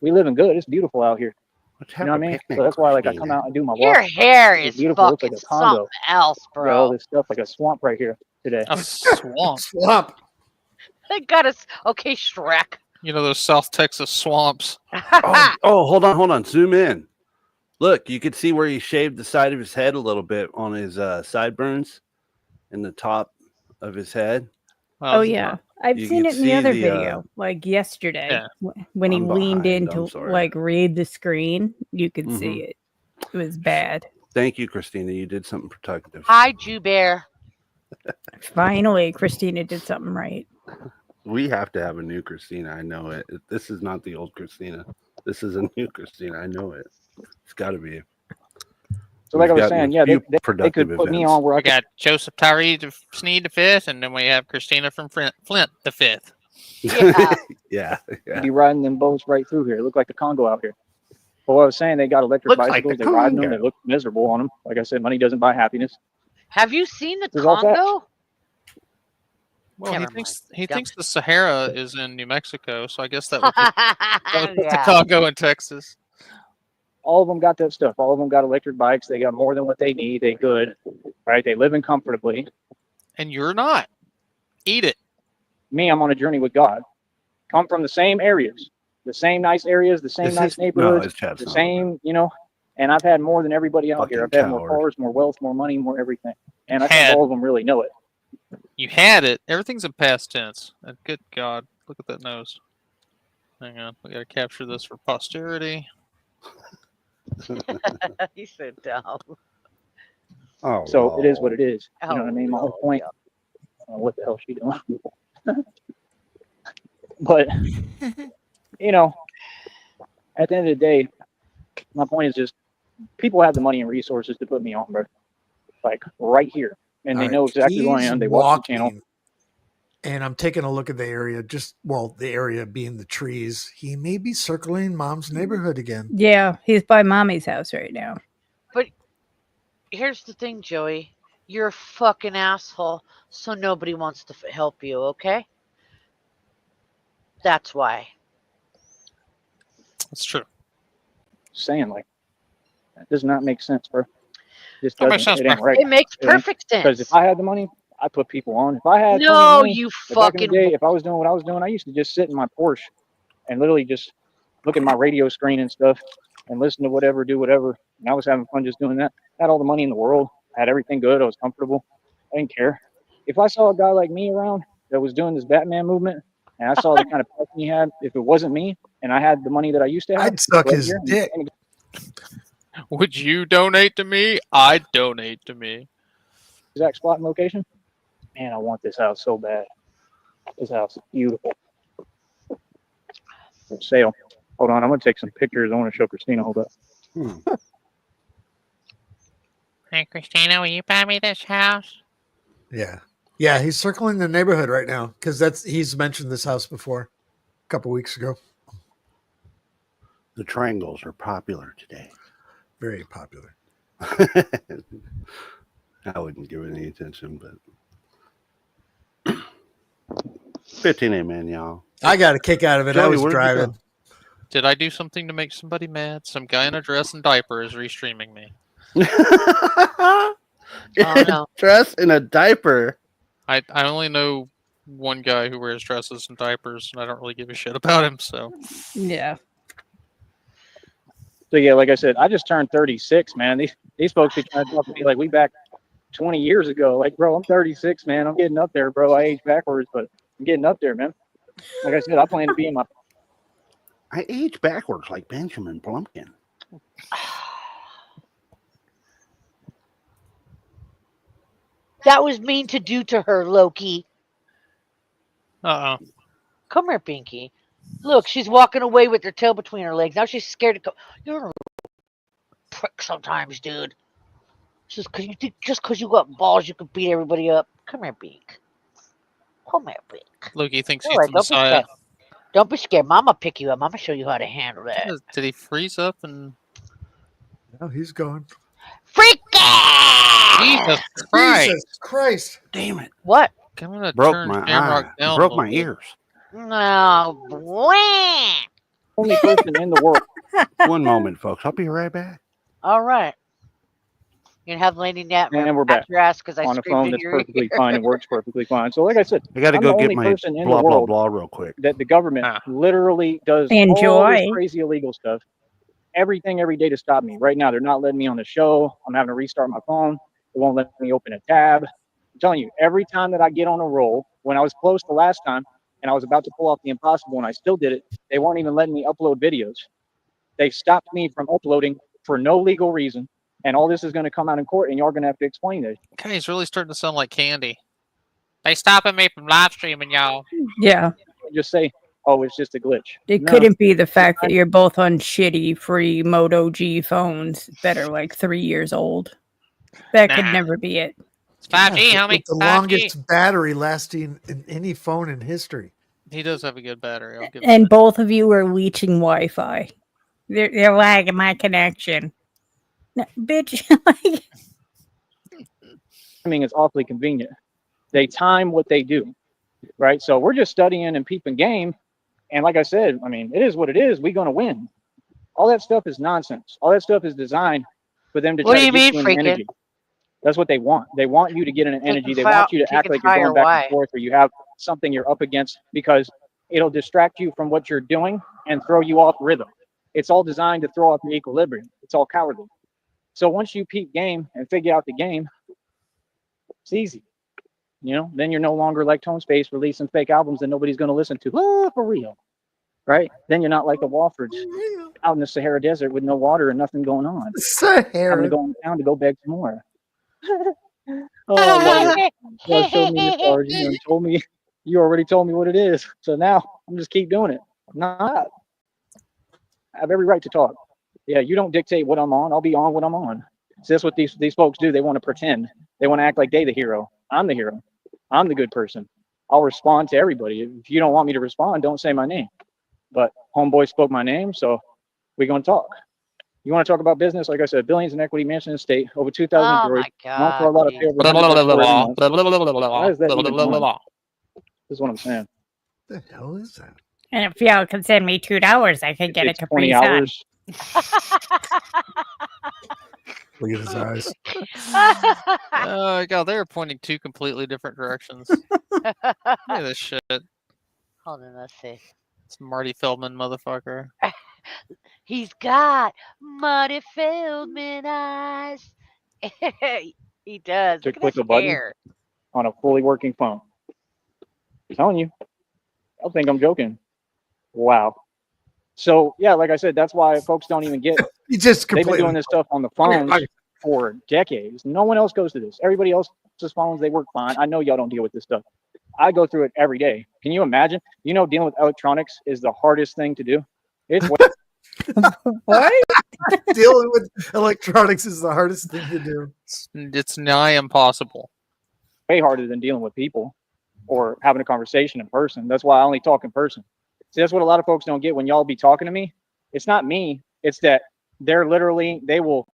[SPEAKER 1] we living good. It's beautiful out here. You know what I mean? So that's why, like, I come out and do my
[SPEAKER 5] Your
[SPEAKER 1] walk.
[SPEAKER 5] hair
[SPEAKER 1] It's
[SPEAKER 5] is
[SPEAKER 1] beautiful. It looks like
[SPEAKER 5] fucking
[SPEAKER 1] a condo.
[SPEAKER 5] something else,
[SPEAKER 1] We got all
[SPEAKER 5] bro.
[SPEAKER 1] this stuff like a swamp right here today.
[SPEAKER 3] A swamp.
[SPEAKER 2] Swamp.
[SPEAKER 5] They got us. Okay, Shrek.
[SPEAKER 3] You know those South Texas swamps.
[SPEAKER 4] Oh, hold on. Zoom in. Look, you could see where he shaved the side of his head a little bit on his sideburns in the top of his head.
[SPEAKER 6] Oh yeah, I've
[SPEAKER 4] You
[SPEAKER 6] seen
[SPEAKER 4] could
[SPEAKER 6] it in the
[SPEAKER 4] see
[SPEAKER 6] other
[SPEAKER 4] the,
[SPEAKER 6] video, like yesterday,
[SPEAKER 3] Yeah.
[SPEAKER 6] when he
[SPEAKER 4] I'm
[SPEAKER 6] leaned
[SPEAKER 4] behind,
[SPEAKER 6] in to
[SPEAKER 4] I'm sorry.
[SPEAKER 6] like read the screen. You could
[SPEAKER 4] Mhm.
[SPEAKER 6] see it. It was bad.
[SPEAKER 4] Thank you, Christina. You did something productive.
[SPEAKER 5] Hi, Jew Bear.
[SPEAKER 6] Finally, Christina did something right.
[SPEAKER 4] We have to have a new Christina. I know it. This is not the old Christina. This is a new Christina. I know it. It's got to be.
[SPEAKER 1] So like I
[SPEAKER 4] We've
[SPEAKER 1] was
[SPEAKER 4] gotten
[SPEAKER 1] saying,
[SPEAKER 4] a
[SPEAKER 1] yeah,
[SPEAKER 4] few
[SPEAKER 1] they
[SPEAKER 4] productive
[SPEAKER 1] could put me
[SPEAKER 4] events.
[SPEAKER 1] on where I
[SPEAKER 3] We
[SPEAKER 1] could
[SPEAKER 3] got Joseph Tyree Sneed the fifth, and then we have Christina from Flint the fifth.
[SPEAKER 5] Yeah.
[SPEAKER 4] yeah.
[SPEAKER 1] be riding them boats right through here. It looked like the Congo out here. But what I was saying, they got electric
[SPEAKER 4] Looks like
[SPEAKER 1] bicycles.
[SPEAKER 4] the
[SPEAKER 1] They ride them.
[SPEAKER 4] Congo.
[SPEAKER 1] They look miserable on them. Like I said, money doesn't buy happiness.
[SPEAKER 5] Have you seen the
[SPEAKER 1] There's all that.
[SPEAKER 5] Congo?
[SPEAKER 3] Well,
[SPEAKER 5] Never
[SPEAKER 3] he
[SPEAKER 5] mind.
[SPEAKER 3] thinks the Sahara is in New Mexico, so I guess that would put the
[SPEAKER 5] Yeah.
[SPEAKER 3] Congo in Texas.
[SPEAKER 1] All of them got that stuff. All of them got electric bikes. They got more than what they need. They good, right? They live in comfortably.
[SPEAKER 3] And you're not. Eat it.
[SPEAKER 1] Me, I'm on a journey with God. Come from the same areas, the same nice areas, the same nice neighborhoods,
[SPEAKER 4] it's Chad's
[SPEAKER 1] the
[SPEAKER 4] not
[SPEAKER 1] same, and I've had more than everybody out here. I've
[SPEAKER 4] Fucking
[SPEAKER 1] had more
[SPEAKER 4] coward.
[SPEAKER 1] cars, more wealth, more money, more everything. And I
[SPEAKER 3] Had.
[SPEAKER 1] think all of them really know it.
[SPEAKER 3] You had it. Everything's in past tense. And good God, look at that nose. Hang on, we gotta capture this for posterity.
[SPEAKER 5] He's so dumb.
[SPEAKER 4] Oh,
[SPEAKER 1] So it is what it is. You know
[SPEAKER 5] Oh,
[SPEAKER 1] what I mean? My whole
[SPEAKER 5] Lord,
[SPEAKER 1] point.
[SPEAKER 5] yeah.
[SPEAKER 1] I don't know what the hell she doing? But at the end of the day, my point is just people have the money and resources to put me on, bro. Like right here, and they
[SPEAKER 2] All
[SPEAKER 1] know
[SPEAKER 2] right,
[SPEAKER 1] exactly who I
[SPEAKER 2] he's
[SPEAKER 1] am. They watch the channel.
[SPEAKER 2] walking, and I'm taking a look at the area. The area being the trees. He may be circling Mom's neighborhood again.
[SPEAKER 6] Yeah, he's by Mommy's house right now.
[SPEAKER 5] Here's the thing, Joey. You're a fucking asshole, so nobody wants to help you, okay? That's why.
[SPEAKER 3] That's true.
[SPEAKER 1] Saying like that does not make sense, bro. Just
[SPEAKER 3] That makes
[SPEAKER 1] doesn't.
[SPEAKER 3] sense,
[SPEAKER 1] It ain't
[SPEAKER 3] bro.
[SPEAKER 1] right.
[SPEAKER 5] It makes
[SPEAKER 1] It ain't.
[SPEAKER 5] perfect sense.
[SPEAKER 1] Because if I had the money, I'd put people on. If I had plenty of
[SPEAKER 5] No,
[SPEAKER 1] money,
[SPEAKER 5] you
[SPEAKER 1] back in the
[SPEAKER 5] fucking.
[SPEAKER 1] day, if I was doing what I was doing, I used to just sit in my Porsche and literally just look at my radio screen and stuff and listen to whatever, do whatever. And I was having fun just doing that. I had all the money in the world. I had everything good. I was comfortable. I didn't care. If I saw a guy like me around that was doing this Batman movement and I saw the kind of passion he had, if it wasn't me and I had the money that I used to have,
[SPEAKER 2] I'd suck
[SPEAKER 1] right
[SPEAKER 2] his
[SPEAKER 1] here,
[SPEAKER 2] dick.
[SPEAKER 3] Would you donate to me? I'd donate to me.
[SPEAKER 1] exact spot and location, man, I want this house so bad. This house is beautiful. For sale. Hold on, I'm gonna take some pictures. I want to show Christina. Hold up.
[SPEAKER 3] Hey, Christina, will you buy me this house?
[SPEAKER 2] Yeah. He's circling the neighborhood right now because he's mentioned this house before a couple weeks ago.
[SPEAKER 4] The triangles are popular today.
[SPEAKER 2] Very popular.
[SPEAKER 4] I wouldn't give it any attention, but 15 amen, y'all.
[SPEAKER 2] I got a kick out of it. I
[SPEAKER 4] Joey,
[SPEAKER 2] was
[SPEAKER 4] where'd you go?
[SPEAKER 2] driving.
[SPEAKER 3] Did I do something to make somebody mad? Some guy in a dress and diaper is restreaming me.
[SPEAKER 5] Oh, no.
[SPEAKER 4] Dress in a diaper.
[SPEAKER 3] I only know one guy who wears dresses and diapers, and I don't really give a shit about him. So
[SPEAKER 6] Yeah.
[SPEAKER 1] So yeah, like I said, I just turned 36, man. These folks be trying to talk to me like we back 20 years ago. Like, bro, I'm 36, man. I'm getting up there, bro. I age backwards, but I'm getting up there, man. Like I said, I plan to be in my.
[SPEAKER 4] I age backwards like Benjamin Blumpkin.
[SPEAKER 5] That was mean to do to her, Loki.
[SPEAKER 3] uh-oh.
[SPEAKER 5] Come here, Pinky. Look, she's walking away with her tail between her legs. Now she's scared to go. You're a prick sometimes, dude. Just because you got balls, you can beat everybody up. Come here, Pink. Come here, Pink.
[SPEAKER 3] Loki thinks
[SPEAKER 5] All
[SPEAKER 3] he's
[SPEAKER 5] right,
[SPEAKER 3] the
[SPEAKER 5] don't be
[SPEAKER 3] Messiah.
[SPEAKER 5] scared. Don't be scared. Mama pick you up. Mama show you how to handle that.
[SPEAKER 3] Did he freeze up and
[SPEAKER 2] Oh, he's gone.
[SPEAKER 5] Freaky!
[SPEAKER 3] Jesus Christ?
[SPEAKER 2] Jesus Christ.
[SPEAKER 4] Damn it.
[SPEAKER 5] What?
[SPEAKER 3] I'm gonna
[SPEAKER 4] Broke
[SPEAKER 3] turn
[SPEAKER 4] my
[SPEAKER 3] Shamrock
[SPEAKER 4] eye.
[SPEAKER 3] down. a
[SPEAKER 4] Broke
[SPEAKER 3] little
[SPEAKER 4] my
[SPEAKER 3] bit.
[SPEAKER 4] ears.
[SPEAKER 5] No. Wah!
[SPEAKER 1] Only person in the world.
[SPEAKER 4] One moment, folks. I'll be right back.
[SPEAKER 5] All right. You can have Lady Nat
[SPEAKER 1] And we're back
[SPEAKER 5] your ass because I
[SPEAKER 1] on a
[SPEAKER 5] screamed
[SPEAKER 1] phone
[SPEAKER 5] in
[SPEAKER 1] that's
[SPEAKER 5] your
[SPEAKER 1] perfectly
[SPEAKER 5] ear.
[SPEAKER 1] fine and works perfectly fine. So like I said,
[SPEAKER 4] I got to
[SPEAKER 1] I'm
[SPEAKER 4] go
[SPEAKER 1] the
[SPEAKER 4] get
[SPEAKER 1] only
[SPEAKER 4] my
[SPEAKER 1] person in the
[SPEAKER 4] blah blah
[SPEAKER 1] world
[SPEAKER 4] blah real quick.
[SPEAKER 1] that the government
[SPEAKER 3] Ah.
[SPEAKER 1] literally does all this
[SPEAKER 6] Enjoy.
[SPEAKER 1] crazy illegal stuff, everything every day to stop me. Right now, they're not letting me on the show. I'm having to restart my phone. They won't let me open a tab. I'm telling you, every time that I get on a roll, when I was close the last time and I was about to pull off the impossible and I still did it, they weren't even letting me upload videos. They stopped me from uploading for no legal reason. And all this is going to come out in court and y'all going to have to explain this.
[SPEAKER 3] Okay, he's really starting to sound like Candy. They stopping me from live streaming, y'all.
[SPEAKER 6] Yeah.
[SPEAKER 1] Just say, oh, it's just a glitch.
[SPEAKER 6] It
[SPEAKER 1] No,
[SPEAKER 6] couldn't be the fact that you're both on shitty free Moto G phones that are like 3 years old. That could
[SPEAKER 3] Nah.
[SPEAKER 6] never be it.
[SPEAKER 3] It's 5G,
[SPEAKER 2] Yeah,
[SPEAKER 3] homie.
[SPEAKER 2] with the
[SPEAKER 3] 5G.
[SPEAKER 2] longest battery lasting in any phone in history.
[SPEAKER 3] He does have a good battery. I'll give him
[SPEAKER 6] And
[SPEAKER 3] that.
[SPEAKER 6] both of you are leeching Wi-Fi. They're lagging my connection. No, bitch, like,
[SPEAKER 1] timing is awfully convenient. They time what they do, right? So we're just studying and peeping game. And like I said, I mean, it is what it is. We're going to win. All that stuff is nonsense. All that stuff is designed for them to
[SPEAKER 5] What
[SPEAKER 1] try
[SPEAKER 5] do
[SPEAKER 1] to
[SPEAKER 5] you
[SPEAKER 1] get
[SPEAKER 5] mean,
[SPEAKER 1] you in
[SPEAKER 5] freaking?
[SPEAKER 1] energy. That's what they want. They want you to get in an energy. They
[SPEAKER 5] fire-
[SPEAKER 1] want you to act
[SPEAKER 5] taking
[SPEAKER 1] like you're
[SPEAKER 5] fire,
[SPEAKER 1] going back
[SPEAKER 5] why?
[SPEAKER 1] and forth or you have something you're up against because it'll distract you from what you're doing and throw you off rhythm. It's all designed to throw off your equilibrium. It's all cowardly. So once you peep game and figure out the game, it's easy. You know, then you're no longer like Tone Space releasing fake albums that nobody's going to listen to. Oh, for real. Right? Then you're not like the Walfords out in the Sahara Desert with no water and nothing going on. Having to
[SPEAKER 2] Sahara.
[SPEAKER 1] go in town to go beg some more. Oh, I love it. You showed me your cards, you know, and told me you already told me what it is. So now I'm just keep doing it. I'm not. I have every right to talk. Yeah, you don't dictate what I'm on. I'll be on what I'm on. So that's what these folks do. They want to pretend. They want to act like they the hero. I'm the hero. I'm the good person. I'll respond to everybody. If you don't want me to respond, don't say my name. But homeboy spoke my name, so we're gonna talk. You want to talk about business? Like I said, billions in equity, mansion estate, over 2,000
[SPEAKER 5] Oh
[SPEAKER 1] droids.
[SPEAKER 5] my
[SPEAKER 1] Don't throw a
[SPEAKER 5] god.
[SPEAKER 1] lot of pay over 100 bucks for every month. Why is that even fun? This is what I'm saying.
[SPEAKER 2] What the hell is that?
[SPEAKER 6] and if y'all could send me $2, I could get a
[SPEAKER 1] It's
[SPEAKER 6] Capri
[SPEAKER 1] 20
[SPEAKER 6] Sun.
[SPEAKER 1] hours.
[SPEAKER 2] Look at his eyes.
[SPEAKER 3] Oh god, they are pointing two completely different directions. Look at this shit.
[SPEAKER 5] Hold on, let's see.
[SPEAKER 3] It's Marty Feldman, motherfucker.
[SPEAKER 5] He's got Marty Feldman eyes. He does.
[SPEAKER 1] To
[SPEAKER 5] Look at
[SPEAKER 1] click
[SPEAKER 5] his
[SPEAKER 1] a button.
[SPEAKER 5] hair.
[SPEAKER 1] On a fully working phone. I'm telling you. I don't think I'm joking. Wow. So yeah, like I said, that's why folks don't even get.
[SPEAKER 2] He just
[SPEAKER 1] They've been
[SPEAKER 2] completely.
[SPEAKER 1] doing this stuff on the phones for decades. No one else goes to this. Everybody else's phones, they work fine. I know y'all don't deal with this stuff. I go through it every day. Can you imagine? You know, dealing with electronics is the hardest thing to do. It's
[SPEAKER 6] What?
[SPEAKER 2] Dealing with electronics is the hardest thing to do.
[SPEAKER 3] It's nigh impossible.
[SPEAKER 1] way harder than dealing with people or having a conversation in person. That's why I only talk in person. See, that's what a lot of folks don't get when y'all be talking to me. It's not me. It's that they will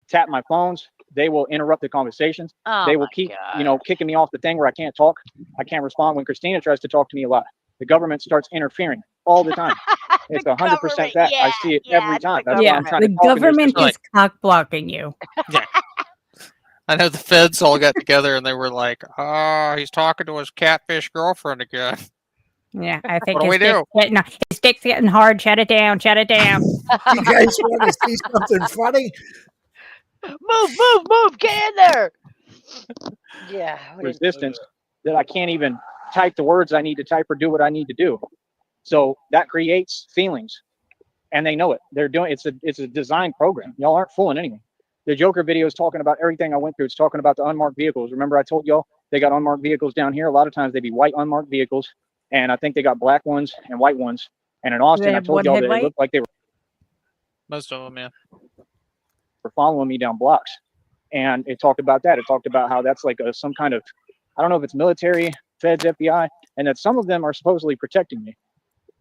[SPEAKER 1] tap my phones. They will interrupt the conversations.
[SPEAKER 5] Oh
[SPEAKER 1] They will
[SPEAKER 5] my
[SPEAKER 1] keep,
[SPEAKER 5] God.
[SPEAKER 1] kicking me off the thing where I can't talk. I can't respond when Christina tries to talk to me a lot. The government starts interfering all the time. It's
[SPEAKER 5] The
[SPEAKER 1] 100%
[SPEAKER 5] government,
[SPEAKER 1] that. I
[SPEAKER 5] yeah,
[SPEAKER 1] see it
[SPEAKER 5] yeah,
[SPEAKER 1] every
[SPEAKER 5] it's the
[SPEAKER 1] time. That's why
[SPEAKER 6] Yeah,
[SPEAKER 1] I'm trying
[SPEAKER 6] the
[SPEAKER 1] to talk. And there's
[SPEAKER 6] government
[SPEAKER 1] just
[SPEAKER 6] is cock blocking you.
[SPEAKER 3] I know the feds all got together and they were like, "Oh, he's talking to his catfish girlfriend again."
[SPEAKER 6] Yeah, I think
[SPEAKER 3] What do we do?
[SPEAKER 6] his dick's getting hard. Shut it down. Shut it down.
[SPEAKER 2] You guys want to see something funny?
[SPEAKER 5] Move, get in there. Yeah. what an
[SPEAKER 1] resistance
[SPEAKER 5] idiot.
[SPEAKER 1] that I can't even type the words I need to type or do what I need to do. So that creates feelings, and they know it. They're doing it's a design program. Y'all aren't fooling anyone. The Joker video is talking about everything I went through. It's talking about the unmarked vehicles. Remember I told y'all they got unmarked vehicles down here. A lot of times they be white unmarked vehicles, and I think they got black ones and white ones. And in Austin,
[SPEAKER 6] They
[SPEAKER 1] I
[SPEAKER 6] have
[SPEAKER 1] told
[SPEAKER 6] one
[SPEAKER 1] y'all that
[SPEAKER 6] headlight?
[SPEAKER 1] it looked like they
[SPEAKER 3] Most of them, yeah.
[SPEAKER 1] were following me down blocks. And it talked about that. It talked about how that's like some kind of, I don't know if it's military, feds, FBI, and that some of them are supposedly protecting me,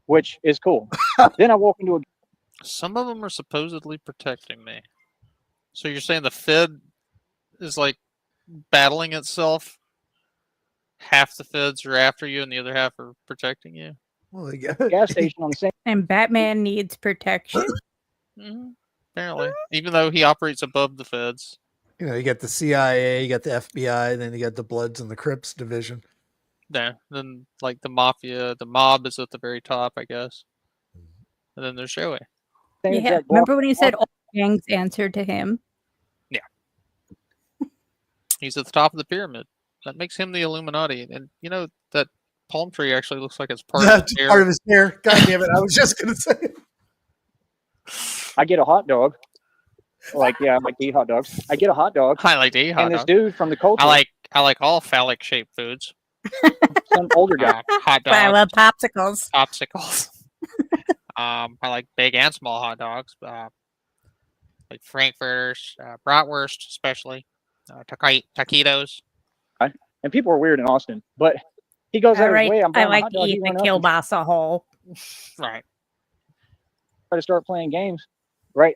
[SPEAKER 1] which is cool. Then I walk into a
[SPEAKER 3] Some of them are supposedly protecting me. So you're saying the Fed is like battling itself? Half the feds are after you and the other half are protecting you?
[SPEAKER 2] Well, they got
[SPEAKER 1] gas station on the same
[SPEAKER 6] And Batman needs protection.
[SPEAKER 3] Mm-hmm. Apparently. Even though he operates above the feds.
[SPEAKER 2] You know, you got the CIA, you got the FBI, and then you got the Bloods and the Crips division.
[SPEAKER 3] Yeah. Then like the mafia, the mob is at the very top, I guess. And then there's Joey.
[SPEAKER 1] Same
[SPEAKER 6] Yeah.
[SPEAKER 1] exact
[SPEAKER 6] Remember when he said all gangs answered to him?
[SPEAKER 3] He's at the top of the pyramid. That makes him the Illuminati. And you know that palm tree actually looks like it's part of
[SPEAKER 2] That's
[SPEAKER 3] his hair.
[SPEAKER 2] part of his hair. God damn it! I was just gonna say.
[SPEAKER 1] I get a hot dog. Like, yeah, I like to eat hot dogs. I get a hot dog,
[SPEAKER 3] I like to eat hot
[SPEAKER 1] and this
[SPEAKER 3] dog.
[SPEAKER 1] dude from the culture,
[SPEAKER 3] I like all phallic shaped foods.
[SPEAKER 1] some older guy,
[SPEAKER 3] Hot
[SPEAKER 6] But I
[SPEAKER 3] dogs,
[SPEAKER 6] love popsicles.
[SPEAKER 3] popsicles. I like big and small hot dogs. Like frankfurters, bratwurst, especially taquitos.
[SPEAKER 1] and people are weird in Austin, but he goes out
[SPEAKER 6] All
[SPEAKER 1] of his
[SPEAKER 6] right,
[SPEAKER 1] way. I'm
[SPEAKER 6] I
[SPEAKER 1] buying a
[SPEAKER 6] like
[SPEAKER 1] hot
[SPEAKER 6] to
[SPEAKER 1] dog.
[SPEAKER 6] eat
[SPEAKER 1] He
[SPEAKER 6] the
[SPEAKER 1] run up and
[SPEAKER 6] kielbasa hole.
[SPEAKER 3] Right.
[SPEAKER 1] try to start playing games, right?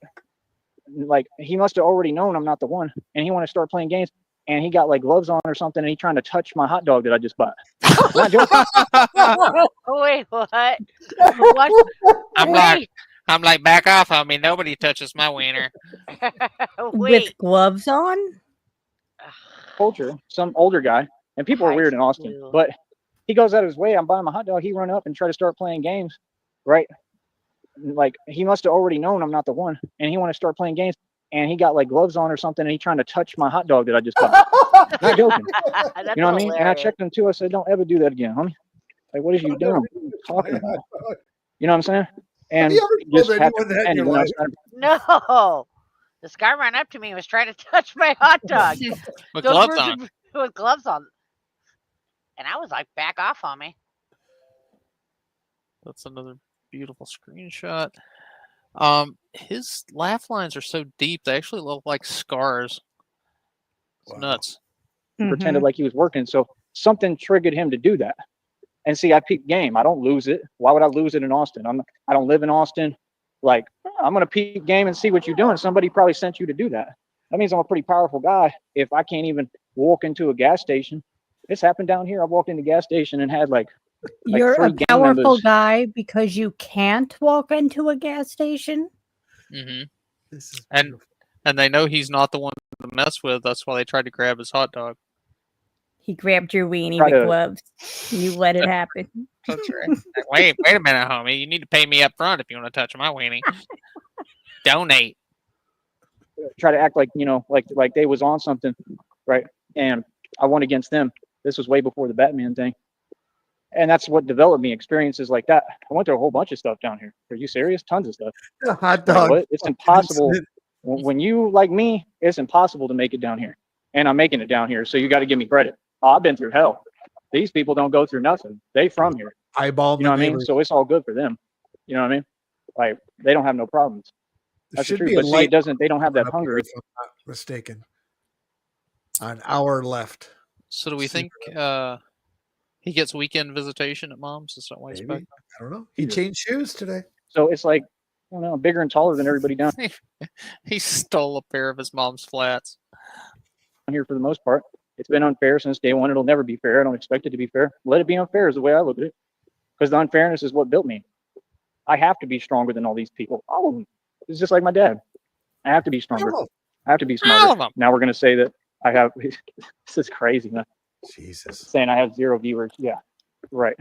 [SPEAKER 1] Like, he must have already known I'm not the one, and he want to start playing games, and he got like gloves on or something, and he trying to touch my hot dog that I just bought. I'm not joking.
[SPEAKER 5] Wait, what? What?
[SPEAKER 3] I'm like, back off on me. Nobody touches my wiener.
[SPEAKER 5] Wait.
[SPEAKER 6] With gloves on?
[SPEAKER 1] Culture, some older guy, and people are
[SPEAKER 5] High
[SPEAKER 1] weird in Austin,
[SPEAKER 5] school.
[SPEAKER 1] but he goes out of his way. I'm buying my hot dog. He run up and try to start playing games, right? Like, he must have already known I'm not the one, and he want to start playing games, and he got like gloves on or something, and he trying to touch my hot dog that I just bought. Not joking.
[SPEAKER 5] That's
[SPEAKER 1] You know what I mean? And I
[SPEAKER 5] hilarious.
[SPEAKER 1] checked him too. I said, "Don't ever do that again, homie. Like, what is you doing? What are you talking about? You know what I'm saying?" And
[SPEAKER 2] Have you ever told
[SPEAKER 1] just
[SPEAKER 2] anyone that in your life?
[SPEAKER 5] No. This guy ran up to me and was trying to touch my hot dog.
[SPEAKER 3] With
[SPEAKER 5] Those
[SPEAKER 3] gloves
[SPEAKER 5] words
[SPEAKER 3] on.
[SPEAKER 5] With gloves on. And I was like, back off on me.
[SPEAKER 3] That's another beautiful screenshot. His laugh lines are so deep; they actually look like scars. It's
[SPEAKER 2] Wow.
[SPEAKER 3] nuts.
[SPEAKER 1] pretended like he was working. So something triggered him to do that. And see, I peep game. I don't lose it. Why would I lose it in Austin? I don't live in Austin. Like, I'm gonna peep game and see what you're doing. Somebody probably sent you to do that. That means I'm a pretty powerful guy. If I can't even walk into a gas station, it's happened down here. I walked into the gas station and had like
[SPEAKER 6] You're
[SPEAKER 1] three
[SPEAKER 6] a
[SPEAKER 1] gang
[SPEAKER 6] powerful
[SPEAKER 1] members.
[SPEAKER 6] guy because you can't walk into a gas station.
[SPEAKER 3] hmm
[SPEAKER 2] This is
[SPEAKER 3] And-
[SPEAKER 2] beautiful.
[SPEAKER 3] And they know he's not the one to mess with. That's why they tried to grab his hot dog.
[SPEAKER 6] He grabbed your weenie
[SPEAKER 1] Try
[SPEAKER 6] with
[SPEAKER 1] to-
[SPEAKER 6] gloves. You let it happen.
[SPEAKER 3] That's right. Like, wait a minute, homie. You need to pay me up front if you want to touch my weenie. Donate.
[SPEAKER 1] Try to act like, like they was on something, right? And I won against them. This was way before the Batman thing. And that's what developed me, experiences like that. I went through a whole bunch of stuff down here. Are you serious? Tons of stuff.
[SPEAKER 2] The hot
[SPEAKER 1] Like,
[SPEAKER 2] dog.
[SPEAKER 1] what? It's impossible. When you like me, it's impossible to make it down here. And I'm making it down here. So you got to give me credit. Oh, I've been through hell. These people don't go through nothing. They from here.
[SPEAKER 2] Eyeball.
[SPEAKER 1] You know what I mean? So it's all good for them. You know what I mean? Like, they don't have no problems. That's the truth. But see, they don't have that hunger.
[SPEAKER 2] If I'm not mistaken. An hour left.
[SPEAKER 3] So do we think he gets weekend visitation at Mom's? Is that why he's
[SPEAKER 2] Maybe.
[SPEAKER 3] back?
[SPEAKER 2] I don't know. He changed shoes today.
[SPEAKER 1] So it's like, I don't know, I'm bigger and taller than everybody down
[SPEAKER 3] He stole a pair of his mom's flats.
[SPEAKER 1] here for the most part. It's been unfair since day one. It'll never be fair. I don't expect it to be fair. Let it be unfair is the way I look at it. Because the unfairness is what built me. I have to be stronger than all these people. All of them. It's just like my dad. I have to be stronger.
[SPEAKER 2] Oh,
[SPEAKER 1] I have to be
[SPEAKER 3] All
[SPEAKER 1] smarter.
[SPEAKER 3] of them.
[SPEAKER 1] Now we're going to say that I have, this is crazy, man.
[SPEAKER 2] Jesus.
[SPEAKER 1] Saying I have 0 viewers. Yeah, right.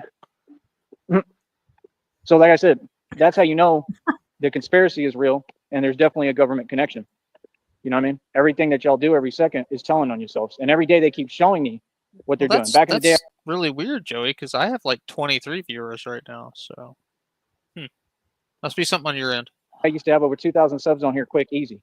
[SPEAKER 1] So like I said, that's how you know the conspiracy is real and there's definitely a government connection. You know what I mean? Everything that y'all do every second is telling on yourselves. And every day they keep showing me what they're
[SPEAKER 3] Well,
[SPEAKER 1] doing. Back in the day,
[SPEAKER 3] that's really weird, Joey, because I have like 23 viewers right now. So, must be something on your end.
[SPEAKER 1] I used to have over 2,000 subs on here quick, easy.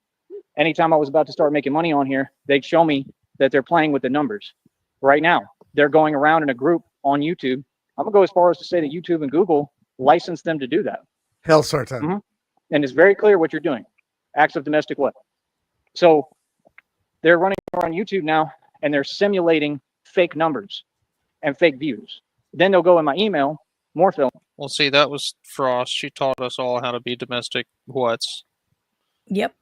[SPEAKER 1] Anytime I was about to start making money on here, they'd show me that they're playing with the numbers. Right now, they're going around in a group on YouTube. I'm gonna go as far as to say that YouTube and Google license them to do that.
[SPEAKER 2] Hell start time.
[SPEAKER 1] Mhm. And it's very clear what you're doing. Acts of domestic what? So they're running around YouTube now and they're simulating fake numbers and fake views. Then they'll go in my email, more film.
[SPEAKER 3] Well, see, that was Frost. She taught us all how to be domestic whats.
[SPEAKER 6] Yep.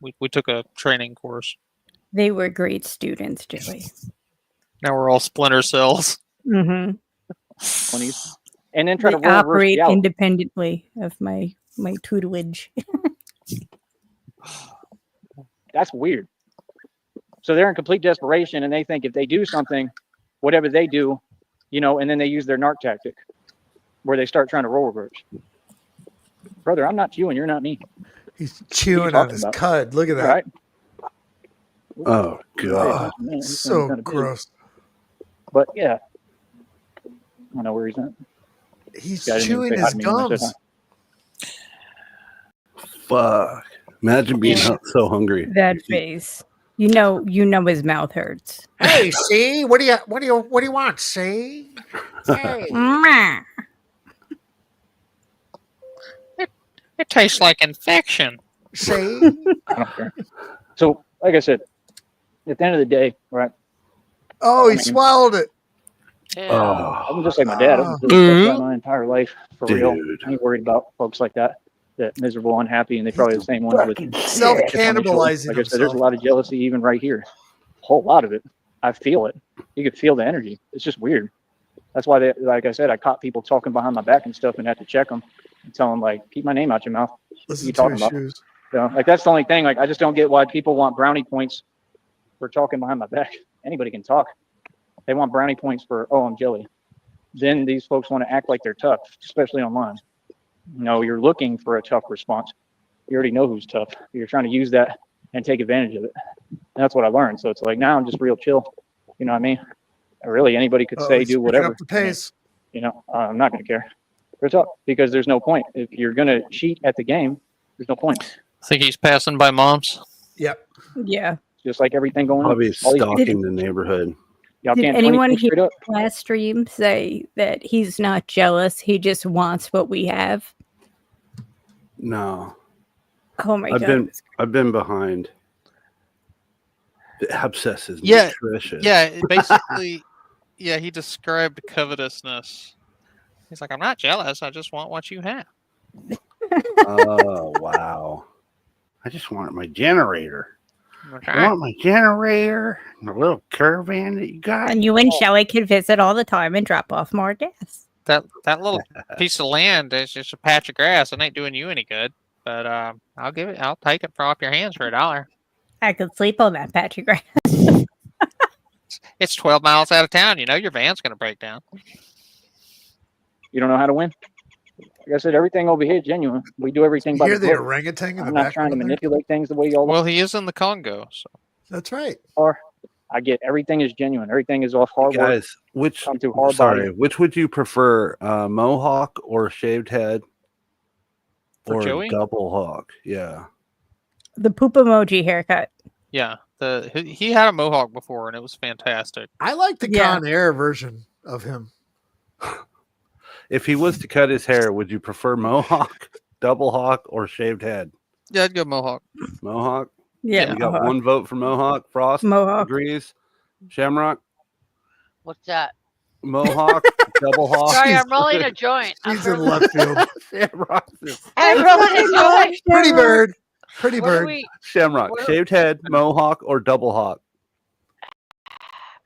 [SPEAKER 3] We took a training course.
[SPEAKER 6] They were great students, Joey.
[SPEAKER 3] Now we're all splinter cells.
[SPEAKER 6] Mm-hmm.
[SPEAKER 1] 20s, and then
[SPEAKER 6] They
[SPEAKER 1] try to reverse
[SPEAKER 6] operate
[SPEAKER 1] reality.
[SPEAKER 6] independently of my tutelage.
[SPEAKER 1] That's weird. So they're in complete desperation, and they think if they do something, whatever they do, and then they use their narc tactic, where they start trying to roll reverse. Brother, I'm not you, and you're not me.
[SPEAKER 2] He's chewing on
[SPEAKER 1] talking
[SPEAKER 2] his
[SPEAKER 1] about?
[SPEAKER 2] cud. Look at that.
[SPEAKER 1] All right.
[SPEAKER 4] Oh God.
[SPEAKER 2] So gross.
[SPEAKER 1] But yeah, I don't know where he's at.
[SPEAKER 2] He's
[SPEAKER 1] Guy didn't even
[SPEAKER 2] chewing
[SPEAKER 1] say hi
[SPEAKER 2] his
[SPEAKER 1] to me when I said
[SPEAKER 2] gums.
[SPEAKER 4] Fuck. Imagine being so hungry.
[SPEAKER 6] That face. You know his mouth hurts.
[SPEAKER 2] Hey, see? What do you want, see? Hey.
[SPEAKER 6] Mwah.
[SPEAKER 3] It tastes like infection.
[SPEAKER 2] See?
[SPEAKER 1] I don't care. So, like I said, at the end of the day, right?
[SPEAKER 2] Oh, he
[SPEAKER 1] I mean-
[SPEAKER 2] swallowed it.
[SPEAKER 5] Yeah.
[SPEAKER 4] Oh,
[SPEAKER 1] I'm just like my dad. I've been doing stuff like that my entire life for real.
[SPEAKER 4] dude.
[SPEAKER 1] I ain't worried about folks like that miserable, unhappy, and they probably the same ones with
[SPEAKER 2] Self-cannibalizing
[SPEAKER 1] Like I said, there's a
[SPEAKER 2] himself.
[SPEAKER 1] lot of jealousy even right here. A whole lot of it. I feel it. You could feel the energy. It's just weird. That's why, like I said, I caught people talking behind my back and stuff, and had to check them and tell them, like, keep my name out your mouth.
[SPEAKER 2] Listen
[SPEAKER 1] you
[SPEAKER 2] to
[SPEAKER 1] talking
[SPEAKER 2] his
[SPEAKER 1] about?
[SPEAKER 2] shoes.
[SPEAKER 1] Like that's the only thing. Like I just don't get why people want brownie points for talking behind my back. Anybody can talk. They want brownie points for, oh, I'm jelly. Then these folks want to act like they're tough, especially online. You're looking for a tough response. You already know who's tough. You're trying to use that and take advantage of it. And that's what I learned. So it's like, now I'm just real chill. You know what I mean? Really, anybody could say,
[SPEAKER 2] He's
[SPEAKER 1] do
[SPEAKER 2] picking
[SPEAKER 1] whatever.
[SPEAKER 2] up the pace.
[SPEAKER 1] I'm not going to care. Real talk, because there's no point. If you're going to cheat at the game, there's no point.
[SPEAKER 3] Think he's passing by mom's?
[SPEAKER 2] Yep.
[SPEAKER 6] Yeah.
[SPEAKER 1] Just like everything going on.
[SPEAKER 4] Probably
[SPEAKER 1] All these
[SPEAKER 4] stalking the neighborhood.
[SPEAKER 1] Y'all
[SPEAKER 6] Did
[SPEAKER 1] can't
[SPEAKER 6] anyone
[SPEAKER 1] 20
[SPEAKER 6] hear
[SPEAKER 1] straight up.
[SPEAKER 6] last stream say that he's not jealous? He just wants what we have.
[SPEAKER 4] No,
[SPEAKER 6] Oh my
[SPEAKER 4] I've
[SPEAKER 6] god!
[SPEAKER 4] I've been behind. The abscess is
[SPEAKER 3] Yeah,
[SPEAKER 4] nutritious.
[SPEAKER 3] Yeah, basically, yeah, he described covetousness. He's like, I'm not jealous. I just want what you have.
[SPEAKER 4] Oh wow! I just want my generator.
[SPEAKER 3] Okay.
[SPEAKER 4] I want my generator, and the little caravan that you got.
[SPEAKER 6] And you and Shelly could visit all the time and drop off more gas.
[SPEAKER 3] That little piece of land is just a patch of grass. It ain't doing you any good. But I'll take it off your hands for $1.
[SPEAKER 6] I could sleep on that patch of grass.
[SPEAKER 3] It's 12 miles out of town. Your van's gonna break down.
[SPEAKER 1] You don't know how to win. Like I said, everything over here is genuine. We do everything
[SPEAKER 2] You
[SPEAKER 1] by
[SPEAKER 2] hear
[SPEAKER 1] the
[SPEAKER 2] the
[SPEAKER 1] book.
[SPEAKER 2] orangutan in the
[SPEAKER 1] I'm not
[SPEAKER 2] background
[SPEAKER 1] trying to
[SPEAKER 2] there?
[SPEAKER 1] manipulate things the way y'all
[SPEAKER 3] Well, he is in the Congo, so
[SPEAKER 2] That's right.
[SPEAKER 1] are. I get everything is genuine. Everything is off hard work.
[SPEAKER 4] Guys, which
[SPEAKER 1] Come through hard body.
[SPEAKER 4] which would you prefer, mohawk or shaved head,
[SPEAKER 3] For
[SPEAKER 4] or
[SPEAKER 3] Joey?
[SPEAKER 4] double hawk? Yeah.
[SPEAKER 6] The poop emoji haircut.
[SPEAKER 3] yeah. He had a mohawk before, and it was fantastic.
[SPEAKER 2] I like the
[SPEAKER 6] Yeah.
[SPEAKER 2] Con Air version of him.
[SPEAKER 4] If he was to cut his hair, would you prefer mohawk, double hawk, or shaved head?
[SPEAKER 3] Yeah, I'd go mohawk.
[SPEAKER 4] Mohawk.
[SPEAKER 6] Yeah,
[SPEAKER 4] We got
[SPEAKER 6] mohawk.
[SPEAKER 4] one vote for mohawk. Frost
[SPEAKER 6] Mohawk.
[SPEAKER 4] agrees. Shamrock,
[SPEAKER 5] What's that?
[SPEAKER 4] mohawk, double hawk.
[SPEAKER 5] Sorry, I'm rolling a joint.
[SPEAKER 2] He's in left field.
[SPEAKER 4] Shamrock.
[SPEAKER 5] I'm rolling a joint.
[SPEAKER 2] Pretty bird. Pretty
[SPEAKER 5] What are
[SPEAKER 2] bird.
[SPEAKER 5] we?
[SPEAKER 4] Shamrock.
[SPEAKER 5] What-
[SPEAKER 4] Shaved head, mohawk, or double hawk.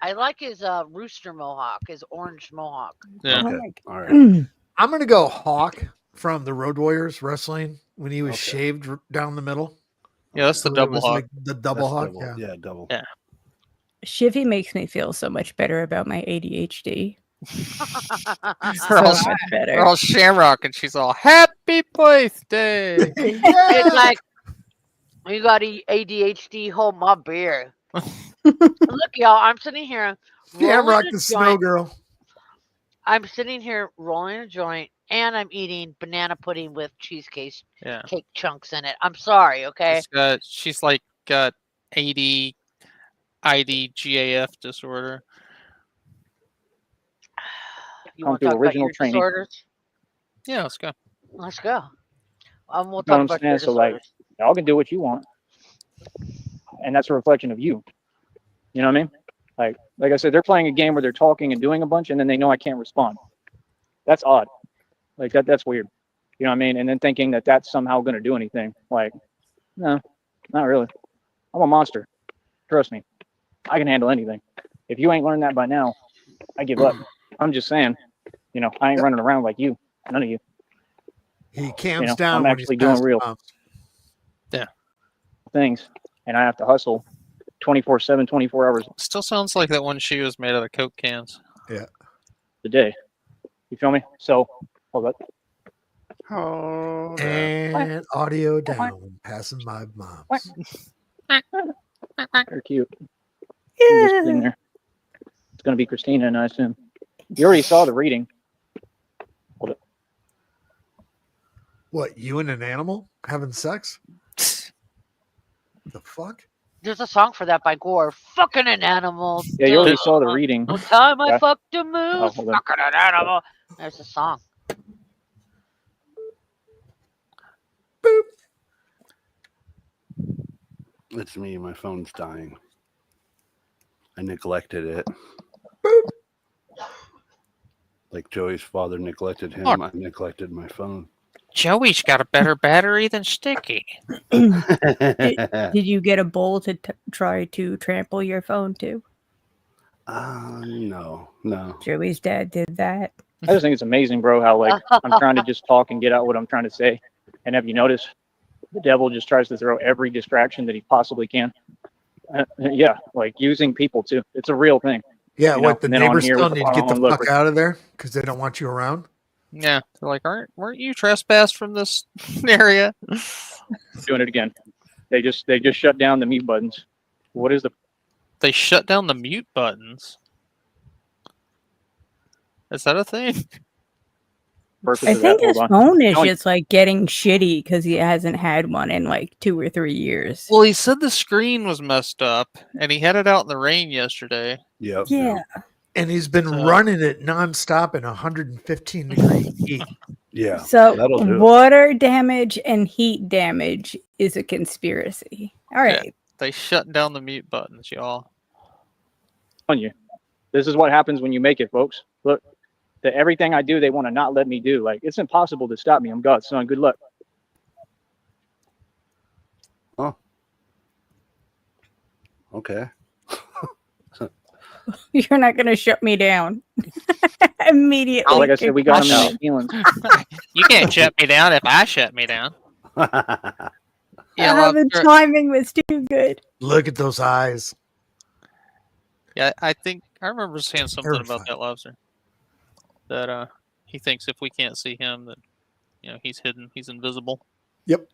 [SPEAKER 5] I like his rooster mohawk, his orange mohawk.
[SPEAKER 3] Yeah.
[SPEAKER 4] Okay. All right.
[SPEAKER 2] I'm going to go Hawk from the Road Warriors wrestling when he was
[SPEAKER 4] Okay.
[SPEAKER 2] shaved down the middle.
[SPEAKER 3] Yeah, that's the
[SPEAKER 2] So it
[SPEAKER 3] double
[SPEAKER 2] was
[SPEAKER 3] hawk.
[SPEAKER 2] like the double
[SPEAKER 4] That's
[SPEAKER 2] hawk.
[SPEAKER 4] double.
[SPEAKER 2] Yeah.
[SPEAKER 4] Yeah, double.
[SPEAKER 3] Yeah.
[SPEAKER 6] Shivy makes me feel so much better about my ADHD.
[SPEAKER 3] We're
[SPEAKER 6] So
[SPEAKER 3] all,
[SPEAKER 6] much
[SPEAKER 3] we're
[SPEAKER 6] better.
[SPEAKER 3] all Shamrock, and she's all, happy birthday.
[SPEAKER 5] It's like you got ADHD. Hold my beer. Look, y'all. I'm sitting here.
[SPEAKER 2] Shamrock
[SPEAKER 5] rolling a
[SPEAKER 2] the snow
[SPEAKER 5] joint.
[SPEAKER 2] girl.
[SPEAKER 5] I'm sitting here rolling a joint, and I'm eating banana pudding with cheesecake
[SPEAKER 3] Yeah.
[SPEAKER 5] cake chunks in it. I'm sorry, okay?
[SPEAKER 3] She's like got AD, IDGAF disorder.
[SPEAKER 5] You
[SPEAKER 1] Come
[SPEAKER 5] want to
[SPEAKER 1] through
[SPEAKER 5] talk about
[SPEAKER 1] original
[SPEAKER 5] your
[SPEAKER 1] training.
[SPEAKER 5] disorders?
[SPEAKER 3] Yeah, let's go.
[SPEAKER 5] Let's go. We'll
[SPEAKER 1] You know
[SPEAKER 5] talk
[SPEAKER 1] what I'm
[SPEAKER 5] about
[SPEAKER 1] saying?
[SPEAKER 5] your
[SPEAKER 1] So, like,
[SPEAKER 5] disorders.
[SPEAKER 1] y'all can do what you want, and that's a reflection of you. You know what I mean? Like I said, they're playing a game where they're talking and doing a bunch, and then they know I can't respond. That's odd. Like that's weird. You know what I mean? And then thinking that that's somehow going to do anything. Like, no, not really. I'm a monster. Trust me. I can handle anything. If you ain't learned that by now, I give up. I'm just saying, I ain't running around like you. None of you.
[SPEAKER 2] He cams down.
[SPEAKER 1] I'm
[SPEAKER 2] when
[SPEAKER 1] actually
[SPEAKER 2] he's
[SPEAKER 1] doing
[SPEAKER 2] past
[SPEAKER 1] real
[SPEAKER 2] the bumps.
[SPEAKER 1] things, and I have to hustle 24/7, 24 hours
[SPEAKER 3] Still sounds like that one shoe is made out of Coke cans.
[SPEAKER 1] a day. You feel me? So, hold up.
[SPEAKER 4] Oh,
[SPEAKER 2] And audio down, passing my mom's.
[SPEAKER 1] They're cute. They're just sitting there. It's going to be Christina, and I assume. You already saw the reading. Hold up.
[SPEAKER 2] What, you and an animal having sex? The fuck?
[SPEAKER 5] There's a song for that by Gore. Fucking an animal.
[SPEAKER 1] Yeah, you already saw the reading.
[SPEAKER 5] One time I
[SPEAKER 1] Yeah.
[SPEAKER 5] fucked a moose.
[SPEAKER 1] hold on.
[SPEAKER 5] Fucking an animal. There's a song.
[SPEAKER 4] it's me. My phone's dying. I neglected it. Like Joey's father neglected him. I neglected my phone.
[SPEAKER 3] Joey's got a better battery than Sticky.
[SPEAKER 6] Did you get a bowl to try to trample your phone too?
[SPEAKER 4] No.
[SPEAKER 6] Joey's dad did that.
[SPEAKER 1] I just think it's amazing, bro, how like I'm trying to just talk and get out what I'm trying to say. And have you noticed the devil just tries to throw every distraction that he possibly can? Yeah, like using people too. It's a real thing.
[SPEAKER 2] Yeah,
[SPEAKER 1] You
[SPEAKER 2] what,
[SPEAKER 1] know,
[SPEAKER 2] the
[SPEAKER 1] and then on
[SPEAKER 2] neighbors
[SPEAKER 1] here
[SPEAKER 2] still
[SPEAKER 1] with
[SPEAKER 2] need
[SPEAKER 1] the
[SPEAKER 2] to get the
[SPEAKER 1] phone, look,
[SPEAKER 2] fuck out of there because they don't want you around?
[SPEAKER 3] Yeah, they're like, weren't you trespassed from this area?
[SPEAKER 1] Doing it again. They just shut down the mute buttons. What is the
[SPEAKER 3] They shut down the mute buttons. is that a thing?
[SPEAKER 1] purpose
[SPEAKER 6] I
[SPEAKER 1] of
[SPEAKER 6] think
[SPEAKER 1] that?
[SPEAKER 6] his
[SPEAKER 1] Hold on.
[SPEAKER 6] phone is
[SPEAKER 1] Only-
[SPEAKER 6] just like getting shitty because he hasn't had one in like 2 or 3 years.
[SPEAKER 3] Well, he said the screen was messed up, and he had it out in the rain yesterday.
[SPEAKER 4] Yep.
[SPEAKER 6] Yeah.
[SPEAKER 2] And he's been
[SPEAKER 3] So-
[SPEAKER 2] running it nonstop in 115 degree heat.
[SPEAKER 4] Yeah.
[SPEAKER 6] So
[SPEAKER 4] that'll do it.
[SPEAKER 6] water damage and heat damage is a conspiracy. All right.
[SPEAKER 3] They shut down the mute buttons, y'all.
[SPEAKER 1] On you. This is what happens when you make it, folks. Look, that everything I do, they want to not let me do. Like, it's impossible to stop me. I'm God's son. Good luck.
[SPEAKER 4] Okay.
[SPEAKER 6] You're not going to shut me down. Immediately.
[SPEAKER 1] Like I said, we got
[SPEAKER 6] kick
[SPEAKER 1] him
[SPEAKER 6] me
[SPEAKER 1] in his feelings.
[SPEAKER 3] You can't shut me down if I shut me down.
[SPEAKER 6] out.
[SPEAKER 3] Yeah,
[SPEAKER 6] Oh, the
[SPEAKER 3] Lobster.
[SPEAKER 6] timing was too good.
[SPEAKER 2] Look at those eyes.
[SPEAKER 3] Yeah, I think I remember saying something about
[SPEAKER 2] Terrifying.
[SPEAKER 3] that, Lobster. That he thinks if we can't see him, that he's hidden, he's invisible.
[SPEAKER 2] Yep.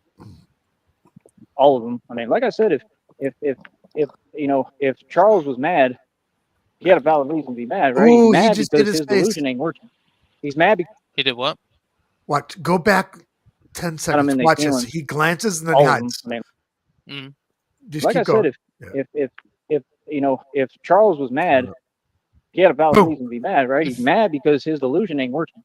[SPEAKER 1] All of them. I mean, like I said, if Charles was mad, he had a valid reason to be mad, right?
[SPEAKER 2] Ooh,
[SPEAKER 1] He's
[SPEAKER 2] he
[SPEAKER 1] mad
[SPEAKER 2] just
[SPEAKER 1] because
[SPEAKER 2] did his
[SPEAKER 1] his
[SPEAKER 2] face.
[SPEAKER 1] delusion ain't working. He's mad because
[SPEAKER 3] He did what?
[SPEAKER 2] Watch. Go back 10
[SPEAKER 1] him
[SPEAKER 2] seconds.
[SPEAKER 1] in the
[SPEAKER 2] Watch this.
[SPEAKER 1] feelings.
[SPEAKER 2] He glances and then
[SPEAKER 1] all
[SPEAKER 2] he
[SPEAKER 1] of them.
[SPEAKER 2] hides.
[SPEAKER 1] I mean,
[SPEAKER 2] Just
[SPEAKER 1] like I
[SPEAKER 2] keep going.
[SPEAKER 1] said, if Charles was mad, he had a valid
[SPEAKER 2] Boom.
[SPEAKER 1] reason to be mad, right? He's mad because his delusion ain't working.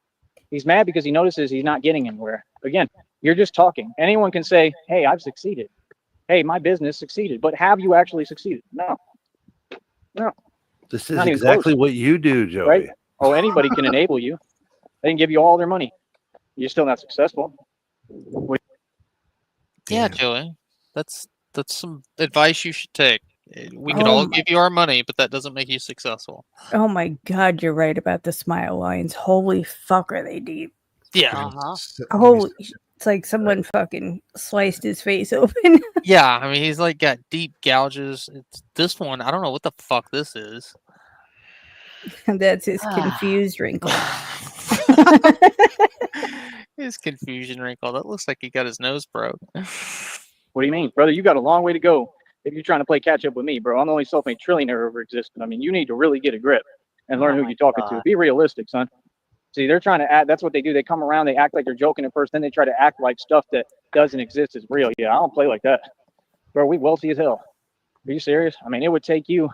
[SPEAKER 1] He's mad because he notices he's not getting anywhere. Again, you're just talking. Anyone can say, "Hey, I've succeeded. Hey, my business succeeded." But have you actually succeeded? No.
[SPEAKER 4] This is
[SPEAKER 1] Not even
[SPEAKER 4] exactly
[SPEAKER 1] close.
[SPEAKER 4] what you do, Joey.
[SPEAKER 1] Right? Oh, anybody can enable you. They can give you all their money. You're still not successful.
[SPEAKER 3] Yeah,
[SPEAKER 2] Yeah.
[SPEAKER 3] Joey. That's some advice you should take. We could
[SPEAKER 6] Oh
[SPEAKER 3] all
[SPEAKER 6] my-
[SPEAKER 3] give you our money, but that doesn't make you successful.
[SPEAKER 6] Oh my God, you're right about the smile lines. Holy fuck, are they deep?
[SPEAKER 3] Yeah,
[SPEAKER 5] Uh-huh.
[SPEAKER 6] Holy, it's like someone fucking sliced his face open.
[SPEAKER 3] yeah. I mean, he's like got deep gouges. It's this one. I don't know what the fuck this is.
[SPEAKER 6] That's his confused wrinkle.
[SPEAKER 3] His confusion wrinkle. That looks like he got his nose broke.
[SPEAKER 1] What do you mean, brother? You got a long way to go if you're trying to play catch up with me, bro. I'm the only self-made trillionaire ever existed. I mean, you need to really get a grip and learn
[SPEAKER 5] Oh
[SPEAKER 1] who
[SPEAKER 5] my
[SPEAKER 1] you're talking to.
[SPEAKER 5] God.
[SPEAKER 1] Be realistic, son. See, they're trying to act. That's what they do. They come around, they act like they're joking at first, then they try to act like stuff that doesn't exist is real. Yeah, I don't play like that, bro. We wealthy as hell. Are you serious? I mean, it would take you.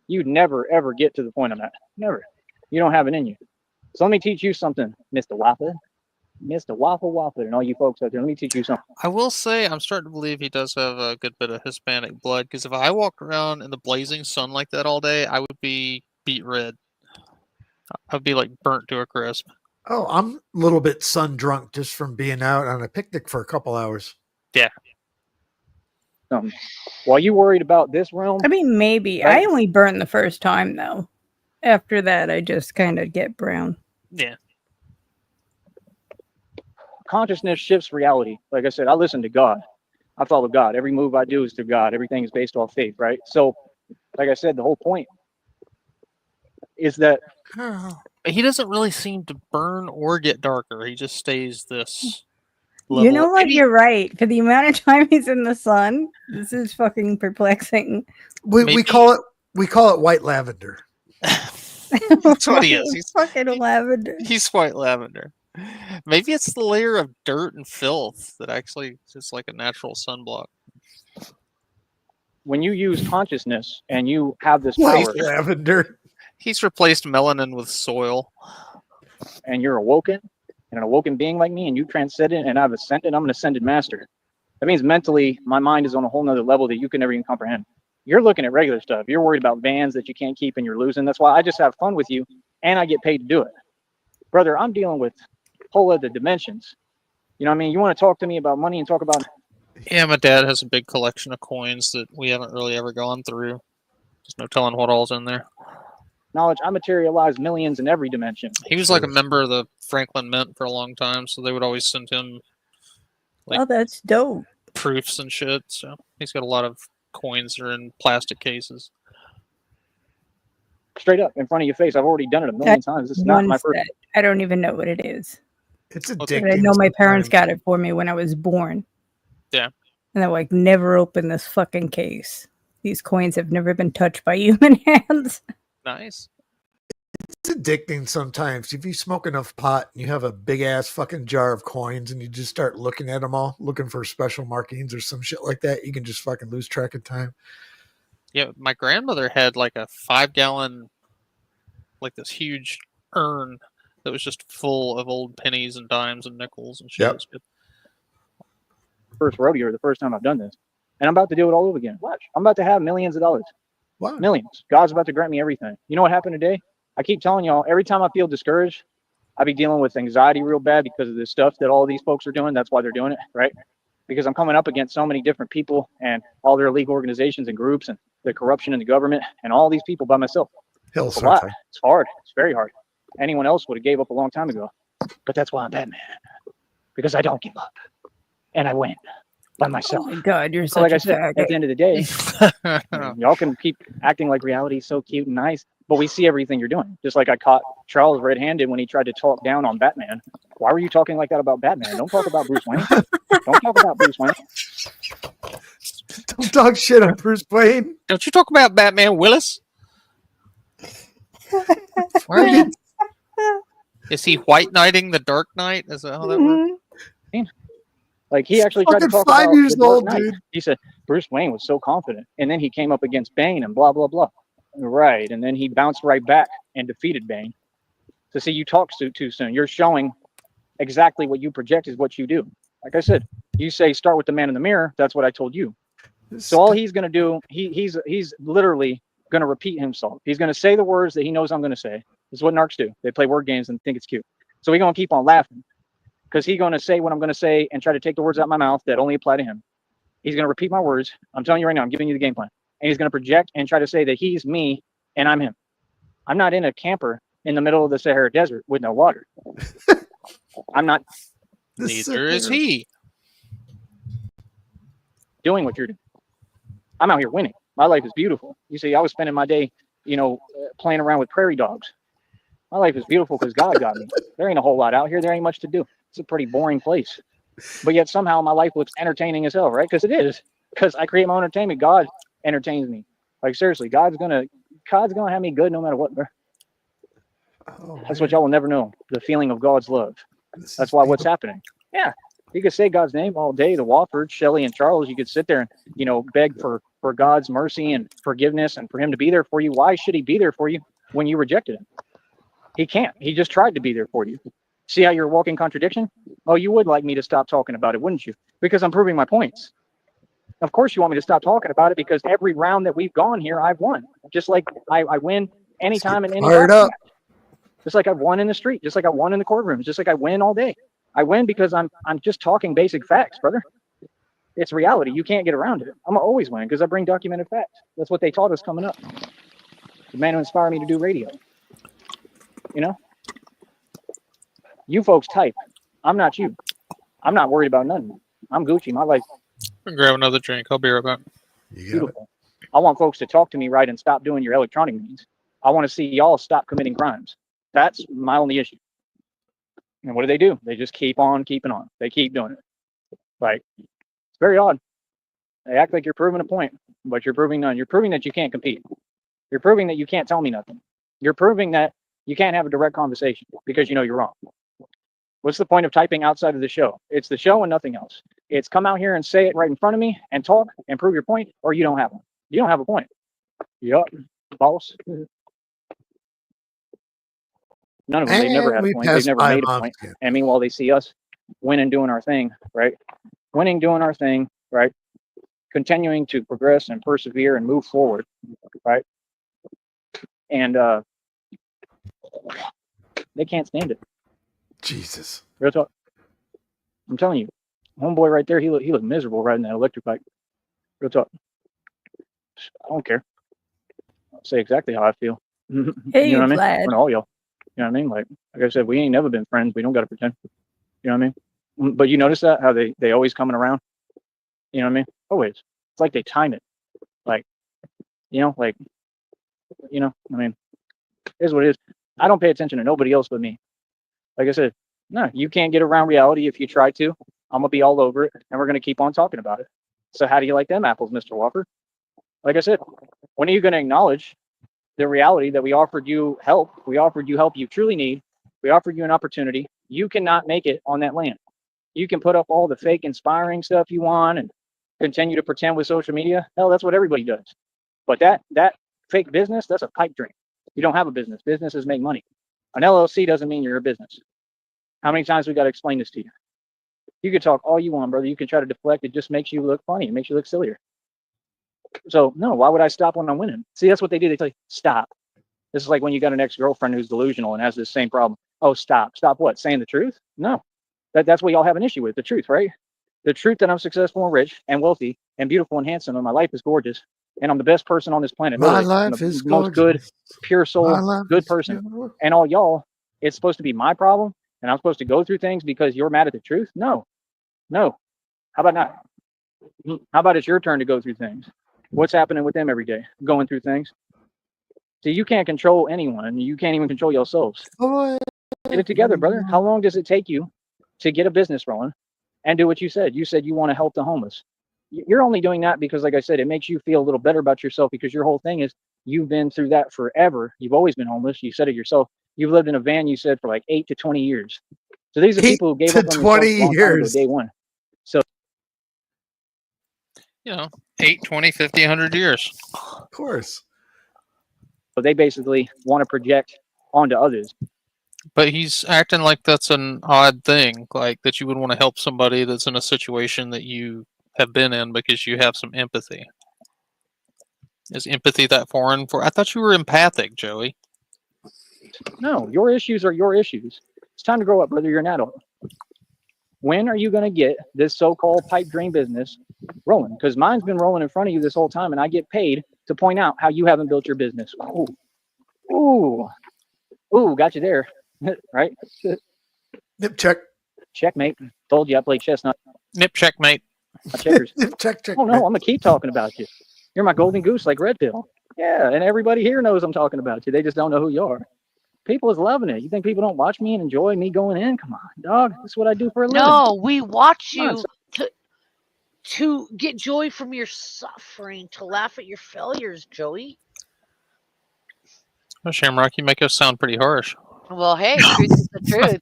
[SPEAKER 1] You'd never ever get to the point I'm at. Never. You don't have it in you. So let me teach you something, Mr. Waffle. Mr. Waffle Waffle, and all you folks out there. Let me teach you something.
[SPEAKER 3] I will say, I'm starting to believe he does have a good bit of Hispanic blood. Because if I walked around in the blazing sun like that all day, I would be beat red. I'd be like burnt to a crisp.
[SPEAKER 2] Oh, I'm a little bit sun drunk just from being out on a picnic for a couple hours.
[SPEAKER 1] While you worried about this realm,
[SPEAKER 6] I mean, maybe.
[SPEAKER 1] Right.
[SPEAKER 6] I only burned the first time, though. After that, I just kind of get brown.
[SPEAKER 3] Yeah.
[SPEAKER 1] consciousness shifts reality. Like I said, I listen to God. I follow God. Every move I do is through God. Everything is based off faith, right? So like I said, the whole point is that
[SPEAKER 3] He doesn't really seem to burn or get darker. He just stays this level.
[SPEAKER 6] You know what?
[SPEAKER 3] Maybe-
[SPEAKER 6] You're right. For the amount of time he's in the sun, this is fucking perplexing.
[SPEAKER 2] We
[SPEAKER 3] Maybe-
[SPEAKER 2] call it white lavender.
[SPEAKER 3] That's what he is. He's
[SPEAKER 6] fucking lavender.
[SPEAKER 3] He's white lavender. Maybe it's the layer of dirt and filth that actually is like a natural sunblock.
[SPEAKER 1] when you use consciousness and you have this
[SPEAKER 2] White
[SPEAKER 1] power
[SPEAKER 2] lavender.
[SPEAKER 3] He's replaced melanin with soil.
[SPEAKER 1] and you're awoken and an awoken being like me and you transcended and I've ascended, I'm an ascended master. That means mentally my mind is on a whole nother level that you can never even comprehend. You're looking at regular stuff. You're worried about vans that you can't keep and you're losing. That's why I just have fun with you and I get paid to do it. Brother, I'm dealing with whole other dimensions. You know what I mean? You want to talk to me about money and talk about...
[SPEAKER 3] Yeah, my dad has a big collection of coins that we haven't really ever gone through. There's no telling what all's in there.
[SPEAKER 1] knowledge. I materialize millions in every dimension.
[SPEAKER 3] He was like a member of the Franklin Mint for a long time, so they would always send him like
[SPEAKER 6] Oh, that's dope.
[SPEAKER 3] proofs and shit. So he's got a lot of coins that are in plastic cases.
[SPEAKER 1] Straight up in front of your face. I've already done it a million times. This is not
[SPEAKER 6] One
[SPEAKER 1] my first.
[SPEAKER 6] set. I don't even know what it is.
[SPEAKER 2] It's
[SPEAKER 3] But
[SPEAKER 6] But
[SPEAKER 2] addicting.
[SPEAKER 6] I know my parents
[SPEAKER 2] sometimes.
[SPEAKER 6] got it for me when I was born.
[SPEAKER 3] Yeah.
[SPEAKER 6] And they're like, never open this fucking case. These coins have never been touched by human hands.
[SPEAKER 3] Nice.
[SPEAKER 2] It's addicting sometimes. If you smoke enough pot and you have a big ass fucking jar of coins and you just start looking at them all, looking for special markings or some shit like that, you can just fucking lose track of time.
[SPEAKER 3] Yeah, my grandmother had like a 5-gallon, like this huge urn that was just full of old pennies and dimes and nickels and shit.
[SPEAKER 2] Yep.
[SPEAKER 3] It was good.
[SPEAKER 1] First rodeo, the first time I've done this. And I'm about to do it all over again. Watch. I'm about to have millions of dollars.
[SPEAKER 2] Wow.
[SPEAKER 1] Millions. God's about to grant me everything. You know what happened today? I keep telling y'all, every time I feel discouraged, I be dealing with anxiety real bad because of this stuff that all these folks are doing. That's why they're doing it, right? Because I'm coming up against so many different people and all their illegal organizations and groups and the corruption in the government and all these people by myself.
[SPEAKER 2] Hell,
[SPEAKER 1] It's a lot.
[SPEAKER 2] sometimes.
[SPEAKER 1] It's hard. It's very hard. Anyone else would have gave up a long time ago. But that's why I'm Batman. Because I don't give up. And I win by
[SPEAKER 6] Oh
[SPEAKER 1] myself.
[SPEAKER 6] my god, you're
[SPEAKER 1] So
[SPEAKER 6] such
[SPEAKER 1] like
[SPEAKER 6] a
[SPEAKER 1] I said,
[SPEAKER 6] faggot.
[SPEAKER 1] at the end of the day, y'all can keep acting like reality's so cute and nice, but we see everything you're doing. Just like I caught Charles red-handed when he tried to talk down on Batman. Why were you talking like that about Batman? Don't talk about Bruce Wayne. Don't talk about Bruce Wayne.
[SPEAKER 2] Don't talk shit on Bruce Wayne.
[SPEAKER 3] Don't you talk about Batman Willis? Why are you? Is he white knighting the Dark Knight? Is that how that works?
[SPEAKER 6] Mhm.
[SPEAKER 1] Like he actually tried to
[SPEAKER 2] Fucking
[SPEAKER 1] talk
[SPEAKER 2] 5
[SPEAKER 1] about
[SPEAKER 2] years
[SPEAKER 1] the Dark
[SPEAKER 2] old,
[SPEAKER 1] Knight.
[SPEAKER 2] dude.
[SPEAKER 1] He said Bruce Wayne was so confident, and then he came up against Bane and blah blah blah. Right, and then he bounced right back and defeated Bane. So see, you talk too soon. You're showing exactly what you project is what you do. Like I said, you say start with the man in the mirror. That's what I told you. So all he's gonna do, he's literally gonna repeat himself. He's gonna say the words that he knows I'm gonna say. This is what narcs do. They play word games and think it's cute. So we're gonna keep on laughing because he's gonna say what I'm gonna say and try to take the words out of my mouth that only apply to him. He's gonna repeat my words. I'm telling you right now. I'm giving you the game plan. And he's gonna project and try to say that he's me and I'm him. I'm not in a camper in the middle of the Sahara Desert with no water. I'm not
[SPEAKER 3] Neither is he.
[SPEAKER 1] doing what you're doing. I'm out here winning. My life is beautiful. You see, I was spending my day, playing around with prairie dogs. My life is beautiful because God got me. There ain't a whole lot out here. There ain't much to do. It's a pretty boring place. But yet somehow my life looks entertaining as hell, right? Because it is. Because I create my own entertainment. God entertains me. Like seriously, God's gonna have me good no matter what, bro.
[SPEAKER 2] Oh,
[SPEAKER 1] That's what y'all will never know. The feeling of God's love. That's why what's happening. Yeah. You could say God's name all day, the Wofford, Shelly, and Charles. You could sit there and, beg for God's mercy and forgiveness and for him to be there for you. Why should he be there for you when you rejected him? He can't. He just tried to be there for you. See how you're a walking contradiction? Oh, you would like me to stop talking about it, wouldn't you? Because I'm proving my points. Of course you want me to stop talking about it because every round that we've gone here, I've won. Just like I win anytime in any
[SPEAKER 2] fired
[SPEAKER 1] boxing
[SPEAKER 2] up.
[SPEAKER 1] match. Just like I've won in the street, just like I won in the courtrooms, just like I win all day. I win because I'm just talking basic facts, brother. It's reality. You can't get around it. I'm always winning because I bring documented facts. That's what they taught us coming up. The man who inspired me to do radio. You folks type. I'm not you. I'm not worried about nothing. I'm Gucci. My life
[SPEAKER 3] Grab another drink. I'll be right back.
[SPEAKER 2] You got it.
[SPEAKER 1] beautiful. I want folks to talk to me right and stop doing your electronic means. I want to see y'all stop committing crimes. That's my only issue. And what do? They just keep on keeping on. They keep doing it. Like, it's very odd. They act like you're proving a point, but you're proving none. You're proving that you can't compete. You're proving that you can't tell me nothing. You're proving that you can't have a direct conversation because you know you're wrong. What's the point of typing outside of the show? It's the show and nothing else. It's come out here and say it right in front of me and talk and prove your point, or you don't have one. You don't have a point. Yup, boss. None of them. They never
[SPEAKER 2] And
[SPEAKER 1] had a
[SPEAKER 2] we
[SPEAKER 1] point. They've
[SPEAKER 2] passed
[SPEAKER 1] never
[SPEAKER 2] by
[SPEAKER 1] made a
[SPEAKER 2] moms
[SPEAKER 1] point.
[SPEAKER 2] again.
[SPEAKER 1] And meanwhile, they see us winning, doing our thing, right? Winning, doing our thing, right? Continuing to progress and persevere and move forward, right? And they can't stand it.
[SPEAKER 2] Jesus.
[SPEAKER 1] Real talk. I'm telling you, homeboy right there, he looked miserable riding that electric bike. Real talk. I don't care. I'll say exactly how I feel. You
[SPEAKER 6] Hey,
[SPEAKER 1] know what I mean?
[SPEAKER 6] Vlad.
[SPEAKER 1] For all y'all. You know what I mean? Like I said, we ain't never been friends. We don't got to pretend. You know what I mean? But you notice that how they always coming around. You know what I mean? Always. It's like they time it. Like, like, I mean, here's what it is. I don't pay attention to nobody else but me. Like I said, no, you can't get around reality if you try to. I'm gonna be all over it, and we're gonna keep on talking about it. So how do you like them apples, Mr. Walker? Like I said, when are you gonna acknowledge the reality that we offered you help? We offered you help you truly need. We offered you an opportunity. You cannot make it on that land. You can put up all the fake inspiring stuff you want and continue to pretend with social media. Hell, that's what everybody does. But that fake business, that's a pipe dream. You don't have a business. Businesses make money. An LLC doesn't mean you're a business. How many times we got to explain this to you? You can talk all you want, brother. You can try to deflect. It just makes you look funny. It makes you look sillier. So no, why would I stop when I'm winning? See, that's what they do. They tell you, stop. This is like when you got an ex-girlfriend who's delusional and has this same problem. Oh, stop. Stop what? Saying the truth? No. That's what y'all have an issue with, the truth, right? The truth that I'm successful and rich and wealthy and beautiful and handsome and my life is gorgeous and I'm the best person on this planet.
[SPEAKER 2] My
[SPEAKER 1] Literally. I'm
[SPEAKER 2] life
[SPEAKER 1] the
[SPEAKER 2] is
[SPEAKER 1] most good,
[SPEAKER 2] gorgeous.
[SPEAKER 1] pure
[SPEAKER 2] My
[SPEAKER 1] soul,
[SPEAKER 2] life
[SPEAKER 1] good
[SPEAKER 2] is
[SPEAKER 1] person.
[SPEAKER 2] beautiful.
[SPEAKER 1] And all y'all, it's supposed to be my problem and I'm supposed to go through things because you're mad at the truth? No. How about not? How about it's your turn to go through things? What's happening with them every day? Going through things. See, you can't control anyone. You can't even control yourselves.
[SPEAKER 2] Oh,
[SPEAKER 1] Get it together, brother. How long does it take you to get a business rolling and do what you said? You said you want to help the homeless. You're only doing that because, like I said, it makes you feel a little better about yourself because your whole thing is you've been through that forever. You've always been homeless. You said it yourself. You've lived in a van, you said, for like 8 to 20 years. So these are
[SPEAKER 2] 8
[SPEAKER 1] people who gave
[SPEAKER 2] to
[SPEAKER 1] up on themselves
[SPEAKER 2] 20
[SPEAKER 1] a long time ago,
[SPEAKER 2] years.
[SPEAKER 1] day one. So,
[SPEAKER 3] 8, 20, 50, 100 years.
[SPEAKER 2] Of course.
[SPEAKER 1] so they basically want to project onto others.
[SPEAKER 3] But he's acting like that's an odd thing, like that you would want to help somebody that's in a situation that you have been in because you have some empathy. Is empathy that foreign for? I thought you were empathic, Joey.
[SPEAKER 1] No, your issues are your issues. It's time to grow up, brother. You're an adult. When are you going to get this so-called pipe dream business rolling? Because mine's been rolling in front of you this whole time, and I get paid to point out how you haven't built your business. Ooh, got you there, right?
[SPEAKER 2] Nip check.
[SPEAKER 1] Checkmate. Told you I played chestnut.
[SPEAKER 3] Nip checkmate.
[SPEAKER 1] My checkers.
[SPEAKER 2] Nip check.
[SPEAKER 1] Oh no, I'm gonna keep talking about you. You're my golden goose, like Red Pill. Yeah, and everybody here knows I'm talking about you. They just don't know who you are. People is loving it. You think people don't watch me and enjoy me going in? Come on, dog. That's what I do for a living.
[SPEAKER 5] No, we watch
[SPEAKER 1] Come on,
[SPEAKER 5] you to get joy from your suffering, to laugh at your failures, Joey.
[SPEAKER 3] Oh, Shamrock, you make us sound pretty harsh.
[SPEAKER 5] Well, hey, truth is the truth.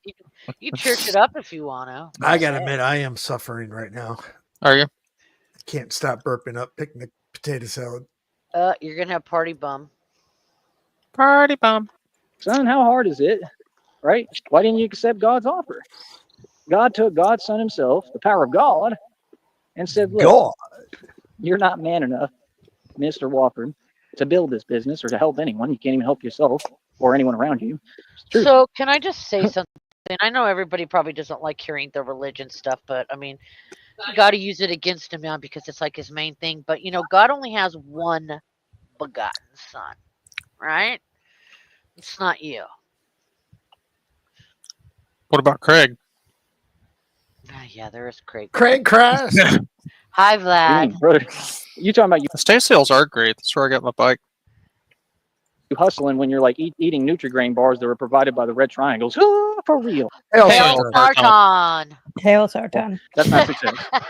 [SPEAKER 5] You church it up if you want to.
[SPEAKER 2] I gotta admit, I am suffering right now.
[SPEAKER 3] Are you?
[SPEAKER 2] I can't stop burping up picnic potato salad.
[SPEAKER 5] You're gonna have party bum.
[SPEAKER 3] Party bomb.
[SPEAKER 1] son, how hard is it? Right? Why didn't you accept God's offer? God took God's Son Himself, the power of God, and said, "Look,
[SPEAKER 2] God.
[SPEAKER 1] you're not man enough, Mr. Wofford, to build this business or to help anyone. You can't even help yourself or anyone around you." It's true.
[SPEAKER 5] So, can I just say something? I know everybody probably doesn't like hearing the religion stuff, but I mean, you got to use it against him now because it's like his main thing. But God only has one begotten Son, right? It's not you.
[SPEAKER 3] What about Craig?
[SPEAKER 5] Yeah, there is Craig.
[SPEAKER 2] Craig Crass.
[SPEAKER 5] Hi,
[SPEAKER 1] You
[SPEAKER 5] Vlad.
[SPEAKER 1] mean, brother? You talking about
[SPEAKER 3] The stay sales are great. That's where I got my bike.
[SPEAKER 1] you hustling when you're like eating Nutri-Grain bars that were provided by the Red Triangles? Ah, for real.
[SPEAKER 2] Hail
[SPEAKER 3] Hail
[SPEAKER 2] Sartan.
[SPEAKER 3] Sartan.
[SPEAKER 5] Sartan.
[SPEAKER 6] Hail Sartan.
[SPEAKER 1] That's not success. I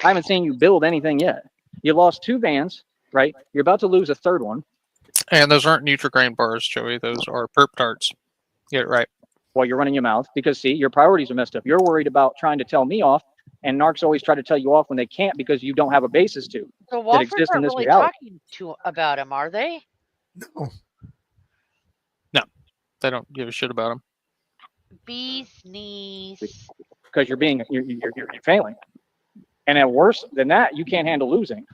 [SPEAKER 1] haven't seen you build anything yet. You lost 2 vans, right? You're about to lose a third one
[SPEAKER 3] And those aren't Nutri-Grain bars, Joey. Those are perp tarts. Get it right.
[SPEAKER 1] while you're running your mouth because, see, your priorities are messed up. You're worried about trying to tell me off, and narcs always try to tell you off when they can't because you don't have a basis to.
[SPEAKER 5] The Walfords
[SPEAKER 1] exists in
[SPEAKER 5] aren't
[SPEAKER 1] this
[SPEAKER 5] really
[SPEAKER 1] reality.
[SPEAKER 5] talking about him, are they?
[SPEAKER 2] No.
[SPEAKER 3] They don't give a shit about them.
[SPEAKER 5] Bee sneeze.
[SPEAKER 1] Because you're failing. And at worse than that, you can't handle losing.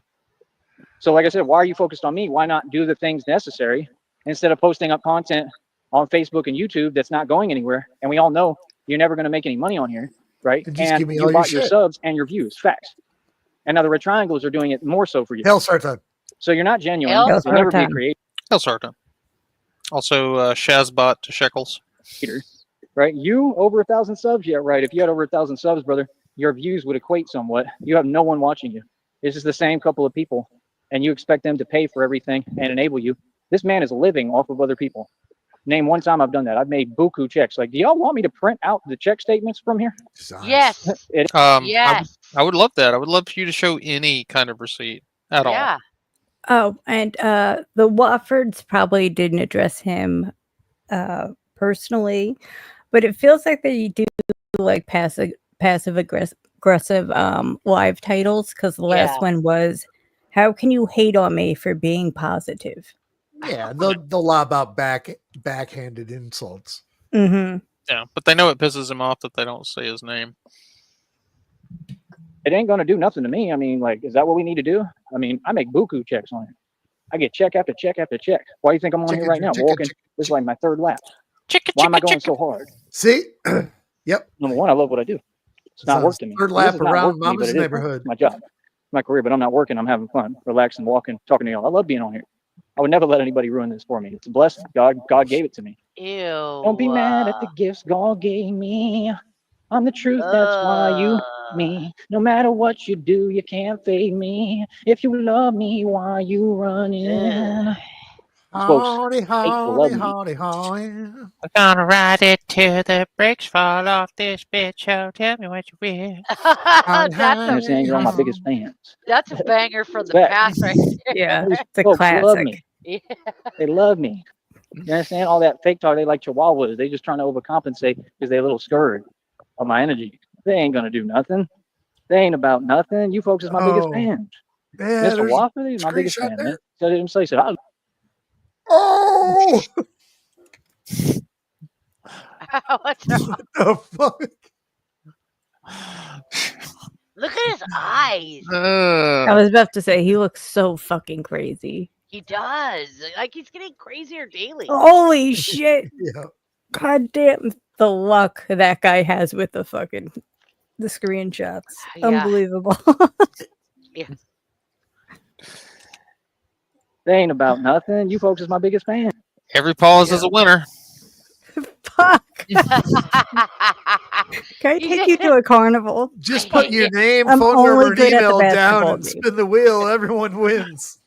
[SPEAKER 1] So like I said, why are you focused on me? Why not do the things necessary instead of posting up content on Facebook and YouTube that's not going anywhere? And we all know you're never going to make any money on here, right?
[SPEAKER 2] And just
[SPEAKER 1] And
[SPEAKER 2] give me
[SPEAKER 1] you
[SPEAKER 2] all your
[SPEAKER 1] bought your
[SPEAKER 2] shit.
[SPEAKER 1] subs and your views. Facts. And now the Red Triangles are doing it more so for you.
[SPEAKER 2] Hail Sartan.
[SPEAKER 1] So you're not genuine.
[SPEAKER 5] Hail
[SPEAKER 1] You'll never be a
[SPEAKER 6] Sartan.
[SPEAKER 1] creator.
[SPEAKER 3] Hail Sartan. Also, Shazbot to Shekels.
[SPEAKER 1] Right? You over 1,000 subs yet, right? If you had over 1,000 subs, brother, your views would equate somewhat. You have no one watching you. It's just the same couple of people, and you expect them to pay for everything and enable you. This man is living off of other people. Name one time I've done that. I've made buku checks. Like, do y'all want me to print out the check statements from here?
[SPEAKER 2] Size.
[SPEAKER 5] Yes. Yes.
[SPEAKER 3] I would love that. I would love for you to show any kind of receipt at all.
[SPEAKER 5] Yeah.
[SPEAKER 6] Oh, and the Woffords probably didn't address him personally, but it feels like they do like passive aggressive live titles because the last
[SPEAKER 5] Yeah.
[SPEAKER 6] one was, "How can you hate on me for being positive?"
[SPEAKER 2] Yeah, they'll lob out backhanded insults.
[SPEAKER 6] Mm-hmm.
[SPEAKER 3] Yeah, but they know it pisses him off that they don't say his name.
[SPEAKER 1] It ain't going to do nothing to me. I mean, like, is that what we need to do? I mean, I make buku checks on it. I get check after check after check. Why do you think I'm on here right now? Walking. This is like my 3rd lap. Why am I going so hard?
[SPEAKER 2] See? Yep.
[SPEAKER 1] Number one, I love what I do. It's not
[SPEAKER 2] on
[SPEAKER 1] work
[SPEAKER 2] his
[SPEAKER 1] to me.
[SPEAKER 2] third
[SPEAKER 1] This
[SPEAKER 2] lap
[SPEAKER 1] is not
[SPEAKER 2] around
[SPEAKER 1] work to me, but
[SPEAKER 2] Mama's
[SPEAKER 1] it is
[SPEAKER 2] neighborhood.
[SPEAKER 1] my job, my career. But I'm not working. I'm having fun, relaxing, walking, talking to y'all. I love being on here. I would never let anybody ruin this for me. It's a blessing. God gave it to me.
[SPEAKER 5] Ew.
[SPEAKER 1] Don't be mad at the gifts God gave me. I'm the truth. That's why you me. No matter what you do, you can't fade me. If you love me, why you running? Folks
[SPEAKER 2] Howdy,
[SPEAKER 1] hate to
[SPEAKER 2] howdy,
[SPEAKER 1] love me.
[SPEAKER 2] howdy, howdy.
[SPEAKER 3] We're gonna ride it till the brakes fall off this bitch. Oh, tell me what you will.
[SPEAKER 5] that's
[SPEAKER 1] Understand you're all my
[SPEAKER 2] Howdy.
[SPEAKER 1] biggest fans.
[SPEAKER 5] that's a banger from the
[SPEAKER 1] Fact.
[SPEAKER 5] past right there.
[SPEAKER 6] Yeah,
[SPEAKER 1] These
[SPEAKER 6] it's a
[SPEAKER 1] folks love
[SPEAKER 6] classic.
[SPEAKER 1] me.
[SPEAKER 5] Yeah.
[SPEAKER 1] They love me. You understand? All that fake talk, they like chihuahuas. They just trying to overcompensate because they're a little scared of my energy. They ain't gonna do nothing. They ain't about nothing. You folks is my biggest
[SPEAKER 2] Oh,
[SPEAKER 1] fans.
[SPEAKER 2] Yeah,
[SPEAKER 1] Mr.
[SPEAKER 2] there's
[SPEAKER 1] Wofford is my biggest
[SPEAKER 2] screenshot
[SPEAKER 1] fan,
[SPEAKER 2] there.
[SPEAKER 1] man. Said it himself. He said, I
[SPEAKER 2] Oh,
[SPEAKER 5] What's wrong?
[SPEAKER 2] the fuck?
[SPEAKER 5] Look at his eyes.
[SPEAKER 6] I was about to say he looks so fucking crazy.
[SPEAKER 5] He does. Like he's getting crazier daily.
[SPEAKER 6] Holy shit!
[SPEAKER 2] Yeah.
[SPEAKER 6] God damn the luck that guy has with the screenshots.
[SPEAKER 5] Yeah.
[SPEAKER 6] Unbelievable.
[SPEAKER 1] they ain't about nothing. You folks is my biggest fan.
[SPEAKER 3] Every pause is a winner.
[SPEAKER 6] Fuck. Can I take you to a carnival?
[SPEAKER 2] Just put your name,
[SPEAKER 6] I'm
[SPEAKER 2] phone
[SPEAKER 6] only
[SPEAKER 2] number, and
[SPEAKER 6] good at the
[SPEAKER 2] email down
[SPEAKER 6] basketball
[SPEAKER 2] and
[SPEAKER 6] game.
[SPEAKER 2] spin the wheel. Everyone wins.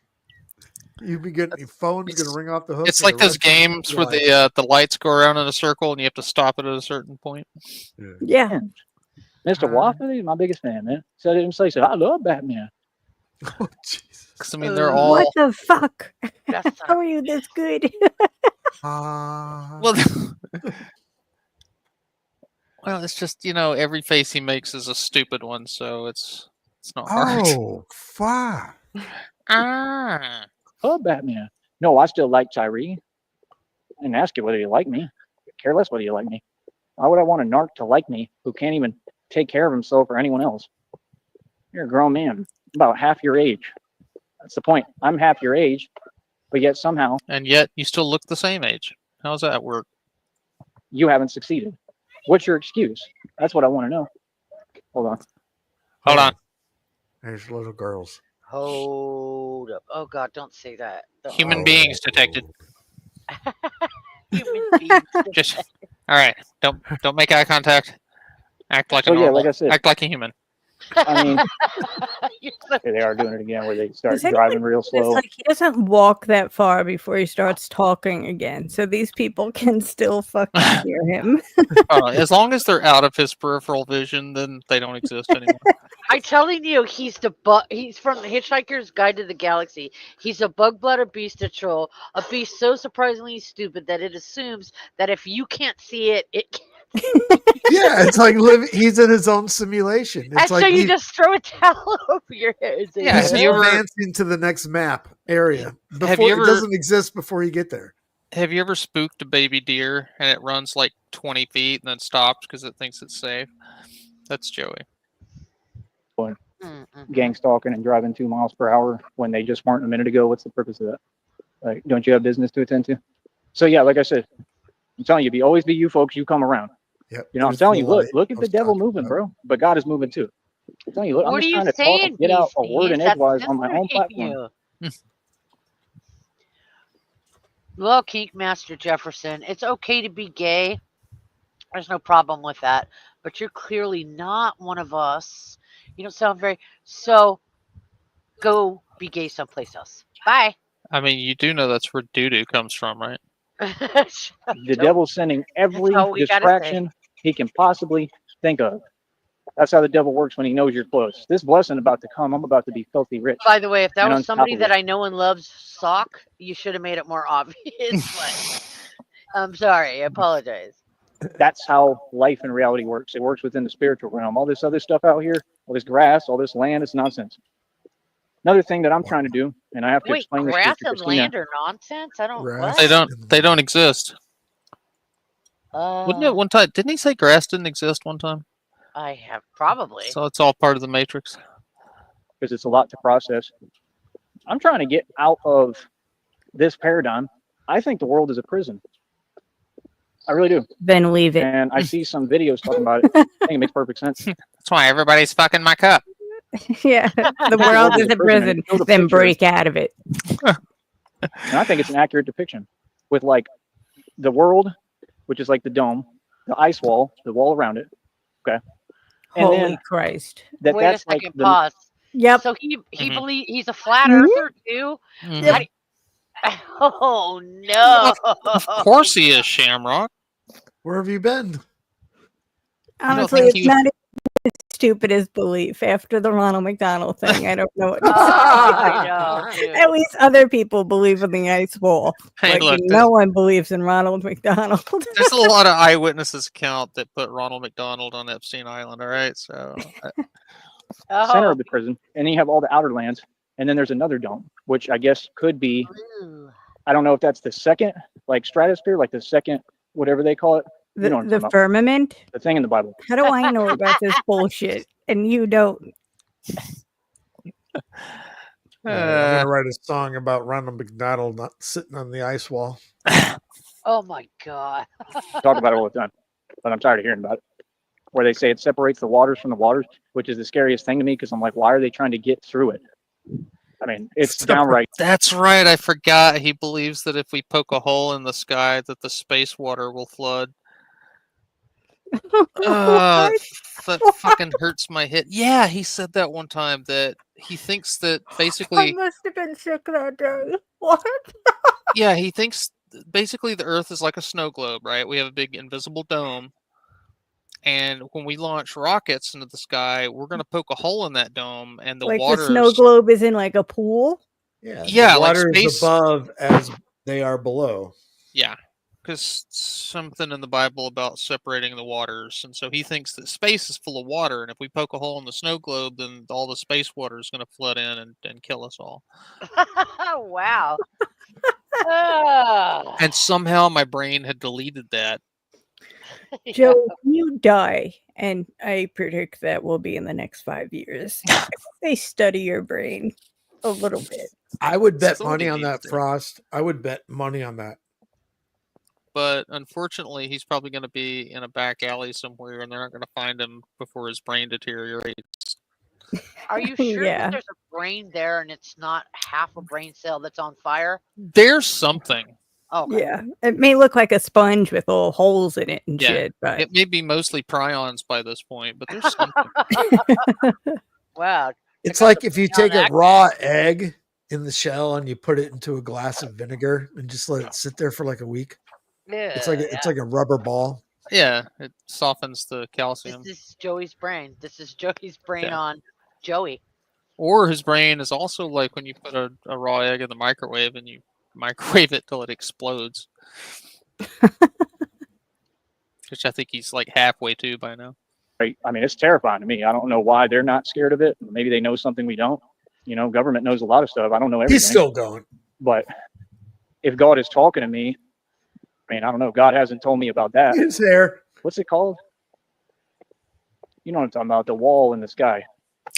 [SPEAKER 2] You be getting your phone's gonna ring off the hook.
[SPEAKER 3] It's
[SPEAKER 2] for
[SPEAKER 3] like
[SPEAKER 2] the
[SPEAKER 3] those
[SPEAKER 2] rest of your
[SPEAKER 3] games where
[SPEAKER 2] life.
[SPEAKER 3] the lights go around in a circle and you have to stop it at a certain point.
[SPEAKER 6] Yeah.
[SPEAKER 1] Mr. Wofford is my biggest fan, man. Said it himself. He said, I love Batman.
[SPEAKER 2] Oh, Jesus.
[SPEAKER 3] Because I mean, they're
[SPEAKER 6] What
[SPEAKER 3] all
[SPEAKER 6] the fuck?
[SPEAKER 5] That's
[SPEAKER 6] How are you this good?
[SPEAKER 3] well. Well, it's just every face he makes is a stupid one, so it's not hard.
[SPEAKER 2] Oh, fuck.
[SPEAKER 3] Ah.
[SPEAKER 1] Love Batman. No, I still like Tyree. And ask you whether you like me. Care less whether you like me. Why would I want a narc to like me who can't even take care of himself or anyone else? You're a grown man, about half your age. That's the point. I'm half your age, but yet somehow
[SPEAKER 3] And yet you still look the same age. How does that work?
[SPEAKER 1] you haven't succeeded. What's your excuse? That's what I want to know. Hold on.
[SPEAKER 3] Hold on.
[SPEAKER 2] There's little girls.
[SPEAKER 5] Hold up. Oh God, don't say that.
[SPEAKER 3] Human beings detected.
[SPEAKER 5] Human beings.
[SPEAKER 3] Just all right. Don't make eye contact. Act like a
[SPEAKER 1] So, yeah,
[SPEAKER 3] normal.
[SPEAKER 1] like I said.
[SPEAKER 3] Act like a human.
[SPEAKER 1] I mean,
[SPEAKER 5] You're so
[SPEAKER 1] Here they are doing it again, where they start
[SPEAKER 6] Does anyone
[SPEAKER 1] driving real
[SPEAKER 6] It's
[SPEAKER 1] slow.
[SPEAKER 6] like he doesn't walk that far before he starts talking again, so these people can still fucking hear him.
[SPEAKER 3] As long as they're out of his peripheral vision, then they don't exist anymore.
[SPEAKER 5] I'm telling you, he's from the Hitchhiker's Guide to the Galaxy. He's a bug-blooded beast to troll, a beast so surprisingly stupid that it assumes that if you can't see it, it can't.
[SPEAKER 2] Yeah, it's like he's in his own simulation. It's
[SPEAKER 5] And
[SPEAKER 2] like
[SPEAKER 5] so you just throw a towel over your head. And say,
[SPEAKER 3] Yeah,
[SPEAKER 2] he's
[SPEAKER 3] have you ever-
[SPEAKER 2] advancing to the next map area.
[SPEAKER 3] Have you
[SPEAKER 2] It
[SPEAKER 3] ever-
[SPEAKER 2] doesn't exist before you get there.
[SPEAKER 3] Have you ever spooked a baby deer and it runs like 20 feet and then stops because it thinks it's safe? That's Joey.
[SPEAKER 1] Gang stalking and driving 2 miles per hour when they just weren't a minute ago. What's the purpose of that? Like, don't you have business to attend to? So yeah, like I said, I'm telling you, always be you folks. You come around.
[SPEAKER 2] Yep.
[SPEAKER 1] You know, I'm
[SPEAKER 2] There's
[SPEAKER 1] telling
[SPEAKER 2] the
[SPEAKER 1] you, look
[SPEAKER 2] light
[SPEAKER 1] at
[SPEAKER 2] I
[SPEAKER 1] the
[SPEAKER 2] was
[SPEAKER 1] devil
[SPEAKER 2] talking
[SPEAKER 1] moving,
[SPEAKER 2] about.
[SPEAKER 1] bro. But God is moving too. I'm telling you, look, I'm
[SPEAKER 5] What are
[SPEAKER 1] just
[SPEAKER 5] you
[SPEAKER 1] trying to talk
[SPEAKER 5] saying,
[SPEAKER 1] and get out a word in
[SPEAKER 5] Beasties?
[SPEAKER 1] edgewise
[SPEAKER 5] That's
[SPEAKER 1] on my own
[SPEAKER 5] censoring
[SPEAKER 1] platform.
[SPEAKER 5] you. Well, Kink Master Jefferson, it's okay to be gay. There's no problem with that. But you're clearly not one of us. You don't sound very. So go be gay someplace else. Bye.
[SPEAKER 3] I mean, you do know that's where doo-doo comes from, right?
[SPEAKER 1] The devil's sending every
[SPEAKER 5] all we gotta
[SPEAKER 1] distraction he can possibly think of. That's how the devil works when he knows you're close. This blessing about to come, I'm about to be filthy rich.
[SPEAKER 5] By the way, if that
[SPEAKER 1] and
[SPEAKER 5] was somebody that
[SPEAKER 1] unstoppable.
[SPEAKER 5] I know and loves sock, you should have made it more obvious. I'm sorry. I apologize.
[SPEAKER 1] That's how life in reality works. It works within the spiritual realm. All this other stuff out here, all this grass, all this land, it's nonsense. Another thing that I'm trying to do, and I have to
[SPEAKER 5] Wait,
[SPEAKER 1] explain this
[SPEAKER 5] grass
[SPEAKER 1] to
[SPEAKER 5] and
[SPEAKER 1] Christina.
[SPEAKER 5] land are nonsense? I don't.
[SPEAKER 2] Grass.
[SPEAKER 5] What?
[SPEAKER 3] They don't exist. Wouldn't it one time? Didn't he say grass didn't exist one time?
[SPEAKER 5] I have probably.
[SPEAKER 3] So it's all part of the Matrix.
[SPEAKER 1] Because it's a lot to process. I'm trying to get out of this paradigm. I think the world is a prison. I really do.
[SPEAKER 6] Then leave it.
[SPEAKER 1] And I see some videos talking about it. I think it makes perfect sense.
[SPEAKER 3] That's why everybody's fucking my cup.
[SPEAKER 6] Yeah, the world is a prison.
[SPEAKER 1] Show the
[SPEAKER 6] Then
[SPEAKER 1] picture.
[SPEAKER 6] break out of it.
[SPEAKER 1] And I think it's an accurate depiction with like the world, which is like the dome, the ice wall, the wall around it. Okay. And
[SPEAKER 6] Holy
[SPEAKER 1] then
[SPEAKER 6] Christ.
[SPEAKER 1] that
[SPEAKER 5] Wait a
[SPEAKER 1] that's like
[SPEAKER 5] second.
[SPEAKER 1] the,
[SPEAKER 5] Pause.
[SPEAKER 6] Yep.
[SPEAKER 5] So he
[SPEAKER 3] Mhm.
[SPEAKER 5] believes he's a flat earther too.
[SPEAKER 3] Mhm.
[SPEAKER 5] How do- Oh no!
[SPEAKER 3] Of course he is, Shamrock.
[SPEAKER 2] Where have you been?
[SPEAKER 6] Honestly,
[SPEAKER 3] think
[SPEAKER 6] it's
[SPEAKER 3] he-
[SPEAKER 6] not as stupid as belief. After the Ronald McDonald thing, I don't know what to
[SPEAKER 5] Oh,
[SPEAKER 6] say.
[SPEAKER 5] I know, dude.
[SPEAKER 6] At least other people believe in the ice wall.
[SPEAKER 3] Hey,
[SPEAKER 6] Like,
[SPEAKER 3] look,
[SPEAKER 6] no one believes in Ronald McDonald.
[SPEAKER 3] there's a lot of eyewitnesses account that put Ronald McDonald on Epstein Island. All right, so
[SPEAKER 1] center
[SPEAKER 5] Oh,
[SPEAKER 1] of the prison, and then you have all the outer lands, and then there's another dome, which I guess could be,
[SPEAKER 5] ooh.
[SPEAKER 1] I don't know if that's the second, like stratosphere, like the second, whatever they call it, you know what I'm
[SPEAKER 6] The
[SPEAKER 1] talking about.
[SPEAKER 6] firmament?
[SPEAKER 1] The thing in the Bible.
[SPEAKER 6] How do I know about this bullshit? And you don't.
[SPEAKER 2] I'm gonna write a song about Ronald McDonald not sitting on the ice wall.
[SPEAKER 5] Oh my god!
[SPEAKER 1] Talk about it all the time, but I'm tired of hearing about it. Where they say it separates the waters from the waters, which is the scariest thing to me because I'm like, why are they trying to get through it? I mean, it's downright.
[SPEAKER 3] that's right. I forgot. He believes that if we poke a hole in the sky, that the space water will flood. That fucking hurts my head. Yeah, he said that one time that he thinks that
[SPEAKER 6] I
[SPEAKER 3] basically,
[SPEAKER 6] must have been sick that day. What?
[SPEAKER 3] yeah, he thinks basically the Earth is like a snow globe, right? We have a big invisible dome. And when we launch rockets into the sky, we're going to poke a hole in that dome, and the
[SPEAKER 6] Like
[SPEAKER 3] water.
[SPEAKER 6] the snow globe is in like a pool?
[SPEAKER 2] Yeah,
[SPEAKER 3] Yeah,
[SPEAKER 2] the
[SPEAKER 3] like
[SPEAKER 2] water is
[SPEAKER 3] space-
[SPEAKER 2] above as they are below.
[SPEAKER 3] Yeah, because something in the Bible about separating the waters, and so he thinks that space is full of water, and if we poke a hole in the snow globe, then all the space water is going to flood in and kill us all.
[SPEAKER 5] Wow. Ah.
[SPEAKER 3] And somehow my brain had deleted that.
[SPEAKER 5] Yeah.
[SPEAKER 6] Joe, you die, and I predict that will be in the next 5 years. They study your brain a little bit.
[SPEAKER 2] I would bet
[SPEAKER 3] Somebody
[SPEAKER 2] money on
[SPEAKER 3] needs
[SPEAKER 2] that,
[SPEAKER 3] to.
[SPEAKER 2] Frost. I would bet money on that.
[SPEAKER 3] But unfortunately, he's probably going to be in a back alley somewhere, and they're not going to find him before his brain deteriorates.
[SPEAKER 5] Are you sure
[SPEAKER 6] Yeah.
[SPEAKER 5] that there's a brain there and it's not half a brain cell that's on fire?
[SPEAKER 3] There's something.
[SPEAKER 5] Okay.
[SPEAKER 6] Yeah. It may look like a sponge with little holes in it and
[SPEAKER 3] Yeah,
[SPEAKER 6] shit,
[SPEAKER 3] It may be mostly prions by this point, but there's something.
[SPEAKER 5] Wow.
[SPEAKER 2] It's
[SPEAKER 5] got
[SPEAKER 2] like
[SPEAKER 5] the
[SPEAKER 2] if you
[SPEAKER 5] beyond
[SPEAKER 2] take a
[SPEAKER 5] that.
[SPEAKER 2] raw egg in the shell and you put it into a glass of vinegar and just let it sit there for like a week. It's like a rubber ball.
[SPEAKER 3] Yeah, it softens the calcium.
[SPEAKER 5] This is Joey's brain. This is Joey's brain
[SPEAKER 3] Yeah.
[SPEAKER 5] on Joey.
[SPEAKER 3] Or his brain is also like when you put a raw egg in the microwave and you microwave it till it explodes. Which I think he's like halfway to by now.
[SPEAKER 1] Right? I mean, it's terrifying to me. I don't know why they're not scared of it. Maybe they know something we don't. You know, government knows a lot of stuff. I don't know everything.
[SPEAKER 2] He's still going.
[SPEAKER 1] But if God is talking to me, I mean, I don't know. God hasn't told me about that.
[SPEAKER 2] His hair.
[SPEAKER 1] What's it called? You know what I'm talking about? The wall in the sky.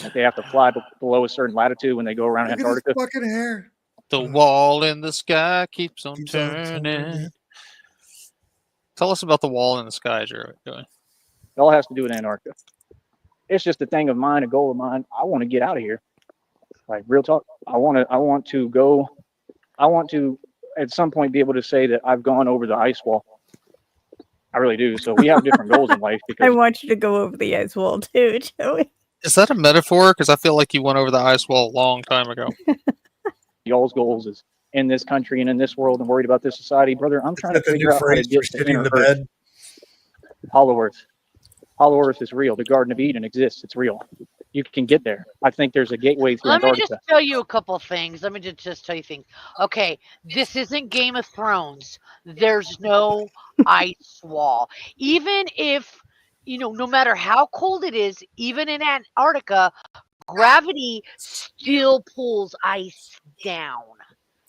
[SPEAKER 1] Like they have to fly below a certain latitude when they go around
[SPEAKER 2] Look at his
[SPEAKER 1] Antarctica.
[SPEAKER 2] fucking hair.
[SPEAKER 3] The wall in the sky keeps on
[SPEAKER 2] Keeps on
[SPEAKER 3] turning.
[SPEAKER 2] turning.
[SPEAKER 3] Tell us about the wall in the sky, Joey.
[SPEAKER 1] It all has to do with Antarctica. It's just a thing of mine, a goal of mine. I want to get out of here. Like real talk. I want to go. I want to at some point be able to say that I've gone over the ice wall. I really do. So we have different goals in life
[SPEAKER 6] I
[SPEAKER 1] because
[SPEAKER 6] want you to go over the ice wall too, Joey.
[SPEAKER 3] Is that a metaphor? Because I feel like you went over the ice wall a long time ago.
[SPEAKER 1] y'all's goals is in this country and in this world and worried about this society, brother. I'm trying to
[SPEAKER 2] That's the
[SPEAKER 1] figure
[SPEAKER 2] new
[SPEAKER 1] out how to
[SPEAKER 2] phrase
[SPEAKER 1] get
[SPEAKER 2] for
[SPEAKER 1] to
[SPEAKER 2] shitting
[SPEAKER 1] inner
[SPEAKER 2] the
[SPEAKER 1] Earth.
[SPEAKER 2] bed.
[SPEAKER 1] Hollow Earth. Hollow Earth is real. The Garden of Eden exists. It's real. You can get there. I think there's a gateway through
[SPEAKER 5] Let me
[SPEAKER 1] Antarctica.
[SPEAKER 5] just tell you a couple things. Let me just tell you things. Okay, this isn't Game of Thrones. There's no ice wall. Even if, no matter how cold it is, even in Antarctica, gravity still pulls ice down.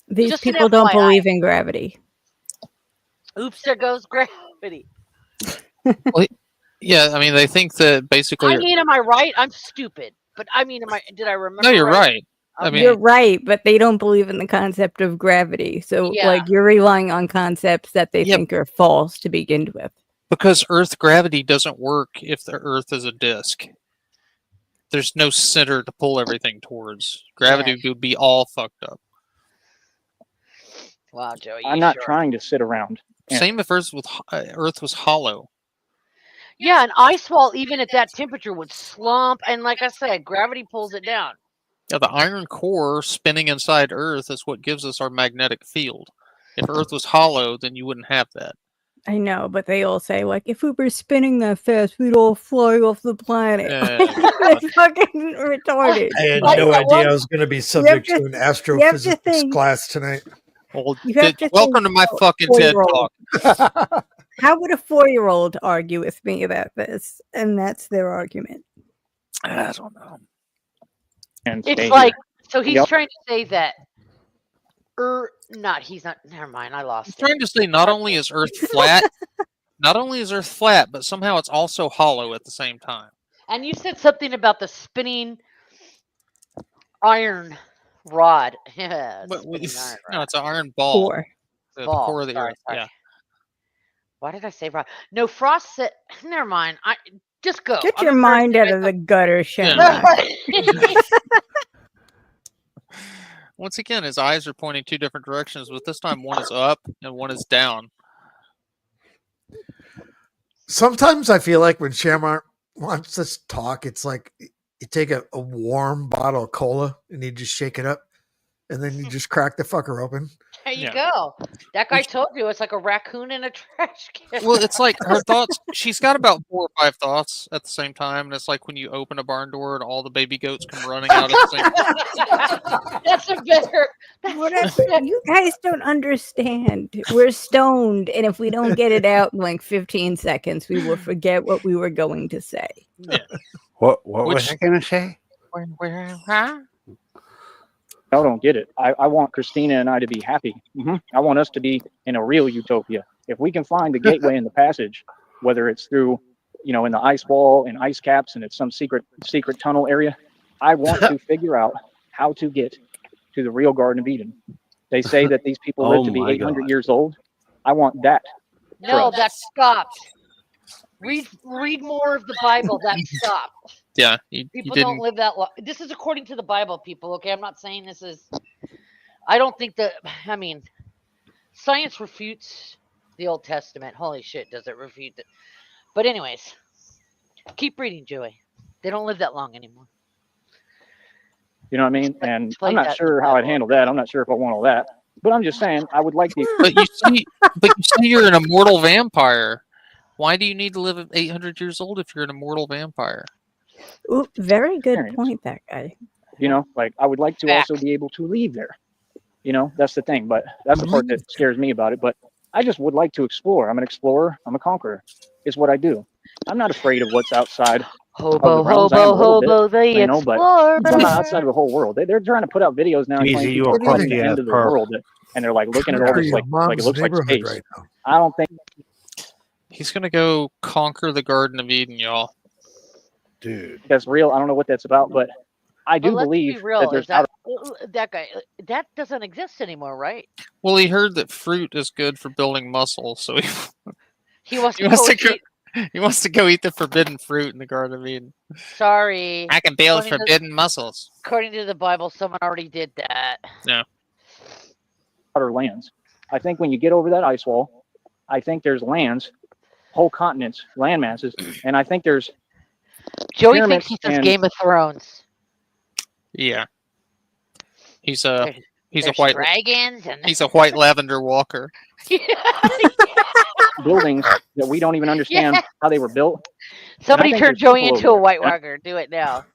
[SPEAKER 6] These
[SPEAKER 5] Just an
[SPEAKER 6] people don't
[SPEAKER 5] FYI.
[SPEAKER 6] believe in gravity.
[SPEAKER 5] Oops, there goes gravity.
[SPEAKER 3] Yeah, I mean, they think that basically.
[SPEAKER 5] I mean, am I right? I'm stupid. But I mean, did I remember?
[SPEAKER 3] No, you're right. I
[SPEAKER 5] Okay.
[SPEAKER 3] mean,
[SPEAKER 6] You're right, but they don't believe in the concept of gravity. So,
[SPEAKER 5] Yeah.
[SPEAKER 6] like, you're relying on concepts that they
[SPEAKER 3] Yep.
[SPEAKER 6] think are false to begin with.
[SPEAKER 3] because Earth gravity doesn't work if the Earth is a disk. There's no center to pull everything towards. Gravity would be all fucked up.
[SPEAKER 5] Wow, Joey.
[SPEAKER 1] I'm not trying to sit around. Yeah.
[SPEAKER 3] Same if Earth was hollow.
[SPEAKER 5] Yeah, an ice wall, even at that temperature, would slump. And like I said, gravity pulls it down.
[SPEAKER 3] Yeah, the iron core spinning inside Earth is what gives us our magnetic field. If Earth was hollow, then you wouldn't have that.
[SPEAKER 6] I know, but they all say, like, if we were spinning that fast, we'd all fly off the planet. It's fucking retarded.
[SPEAKER 2] I had
[SPEAKER 5] Like
[SPEAKER 2] no
[SPEAKER 5] that
[SPEAKER 2] idea
[SPEAKER 5] one-
[SPEAKER 2] I was going to be subject
[SPEAKER 6] to-
[SPEAKER 2] to an
[SPEAKER 6] you have to
[SPEAKER 2] astrophysics
[SPEAKER 6] think-
[SPEAKER 2] class tonight.
[SPEAKER 3] Well,
[SPEAKER 6] You have to
[SPEAKER 3] welcome
[SPEAKER 6] think
[SPEAKER 3] to my
[SPEAKER 6] about
[SPEAKER 3] fucking TED
[SPEAKER 6] 4-year-old.
[SPEAKER 3] Talk.
[SPEAKER 6] How would a 4-year-old argue with me about this? And that's their argument.
[SPEAKER 3] I don't know.
[SPEAKER 1] And stay
[SPEAKER 5] It's
[SPEAKER 1] here.
[SPEAKER 5] like, so he's
[SPEAKER 1] Yep.
[SPEAKER 5] trying to say that. He's not. Never mind. I lost
[SPEAKER 3] I'm
[SPEAKER 5] it.
[SPEAKER 3] trying to say not only is Earth flat, but somehow it's also hollow at the same time.
[SPEAKER 5] And you said something about the spinning iron rod. Yeah,
[SPEAKER 3] But
[SPEAKER 5] spinning iron
[SPEAKER 3] no,
[SPEAKER 5] rod.
[SPEAKER 3] it's an iron ball.
[SPEAKER 6] Core.
[SPEAKER 3] The
[SPEAKER 5] Ball,
[SPEAKER 3] core of the
[SPEAKER 5] sorry,
[SPEAKER 3] Earth.
[SPEAKER 5] sorry.
[SPEAKER 3] Yeah.
[SPEAKER 5] Why did I say rod? No, Frost said. Never mind. Just go.
[SPEAKER 6] Get
[SPEAKER 5] I'm
[SPEAKER 6] your mind out of
[SPEAKER 5] embarrassed
[SPEAKER 6] the gutter,
[SPEAKER 3] Yeah.
[SPEAKER 6] Shamrock.
[SPEAKER 3] Once again, his eyes are pointing two different directions, but this time one is up and one is down.
[SPEAKER 2] Sometimes I feel like when Shamrock wants to talk, it's like you take a warm bottle of cola and you just shake it up and then you just crack the fucker open.
[SPEAKER 5] There you
[SPEAKER 3] Yeah.
[SPEAKER 5] go. That guy told you it's like a raccoon in a trash can.
[SPEAKER 3] Well, it's like her thoughts. She's got about 4 or 5 thoughts at the same time, and it's like when you open a barn door and all the baby goats come running out at the same time.
[SPEAKER 5] That's a better.
[SPEAKER 6] Whatever. You guys don't understand. We're stoned, and if we don't get it out in like 15 seconds, we will forget what we were going to say.
[SPEAKER 4] What was
[SPEAKER 3] Which-
[SPEAKER 4] I going to say?
[SPEAKER 3] Huh?
[SPEAKER 1] I don't get it. I want Christina and I to be happy. I want us to be in a real utopia. If we can find the gateway in the passage, whether it's through, in the ice wall and ice caps and it's some secret tunnel area, I want to figure out how to get to the real Garden of Eden. They say that these people live to be
[SPEAKER 4] my
[SPEAKER 1] 800
[SPEAKER 4] God.
[SPEAKER 1] years old. I want that.
[SPEAKER 5] No,
[SPEAKER 1] us.
[SPEAKER 5] that stopped. Read more of the Bible. That stopped.
[SPEAKER 3] Yeah, you
[SPEAKER 5] People
[SPEAKER 3] didn't.
[SPEAKER 5] don't live that long. This is according to the Bible, people. Okay, I'm not saying this is. I don't think that. I mean, science refutes the Old Testament. Holy shit, does it refute it? But anyways, keep reading, Joey. They don't live that long anymore.
[SPEAKER 1] You know what I mean? And I'm
[SPEAKER 5] Explain
[SPEAKER 1] not
[SPEAKER 5] that
[SPEAKER 1] sure
[SPEAKER 5] to
[SPEAKER 1] how I'd
[SPEAKER 5] them.
[SPEAKER 1] handle that. I'm not sure if I want all that. But I'm just saying, I would like to.
[SPEAKER 3] But you see, you're an immortal vampire. Why do you need to live at 800 years old if you're an immortal vampire?
[SPEAKER 6] Ooh, very good
[SPEAKER 1] Experience.
[SPEAKER 6] point, that guy.
[SPEAKER 1] You know, like I would like to also
[SPEAKER 5] Fact.
[SPEAKER 1] be able to leave there. You know, that's the thing. But that's the part that scares me about it. But I just would like to explore. I'm an explorer. I'm a conqueror. Is what I do. I'm not afraid of what's outside.
[SPEAKER 5] Hobo,
[SPEAKER 1] realms, I am a
[SPEAKER 5] hobo,
[SPEAKER 1] little bit,
[SPEAKER 5] hobo, the
[SPEAKER 1] you know, but
[SPEAKER 5] explorer.
[SPEAKER 1] I'm not outside of the whole world. They're trying to put out videos now and
[SPEAKER 4] Easy,
[SPEAKER 1] claim
[SPEAKER 4] you
[SPEAKER 1] people
[SPEAKER 4] a
[SPEAKER 1] are fighting
[SPEAKER 2] crusty
[SPEAKER 1] the end
[SPEAKER 4] ass
[SPEAKER 1] of the
[SPEAKER 4] perv.
[SPEAKER 1] world, and they're like looking at all
[SPEAKER 2] Conquer
[SPEAKER 1] this
[SPEAKER 2] your
[SPEAKER 1] like it
[SPEAKER 2] mom's
[SPEAKER 1] looks like
[SPEAKER 2] neighborhood
[SPEAKER 1] space.
[SPEAKER 2] right now.
[SPEAKER 1] I don't think
[SPEAKER 3] He's gonna go conquer the Garden of Eden, y'all.
[SPEAKER 4] Dude.
[SPEAKER 1] that's real. I don't know what that's about, but I
[SPEAKER 5] But
[SPEAKER 1] do
[SPEAKER 5] let's be
[SPEAKER 1] believe that
[SPEAKER 5] real.
[SPEAKER 1] there's
[SPEAKER 5] Is that guy? That doesn't exist anymore, right?
[SPEAKER 3] Well, he heard that fruit is good for building muscle, so
[SPEAKER 5] He wants
[SPEAKER 3] he
[SPEAKER 5] to
[SPEAKER 3] wants
[SPEAKER 5] go
[SPEAKER 3] to go.
[SPEAKER 5] eat.
[SPEAKER 3] He wants to go eat the forbidden fruit in the Garden of Eden.
[SPEAKER 5] Sorry.
[SPEAKER 3] I can build
[SPEAKER 5] According to-
[SPEAKER 3] forbidden muscles.
[SPEAKER 5] According to the Bible, someone already did that.
[SPEAKER 1] outer lands. I think when you get over that ice wall, I think there's lands, whole continents, land masses, and I think there's
[SPEAKER 5] Joey
[SPEAKER 1] Pyramids
[SPEAKER 5] thinks he says
[SPEAKER 1] and-
[SPEAKER 5] Game of Thrones.
[SPEAKER 3] Yeah, he's a
[SPEAKER 5] There's
[SPEAKER 3] white
[SPEAKER 5] dragons and
[SPEAKER 3] he's a white lavender walker.
[SPEAKER 1] buildings that we don't even understand
[SPEAKER 5] Yeah.
[SPEAKER 1] how they were built.
[SPEAKER 5] Somebody
[SPEAKER 1] think
[SPEAKER 5] turn
[SPEAKER 1] there's
[SPEAKER 5] Joey
[SPEAKER 1] people
[SPEAKER 5] into
[SPEAKER 1] over
[SPEAKER 5] a White
[SPEAKER 1] there.
[SPEAKER 5] Walker. Do it now.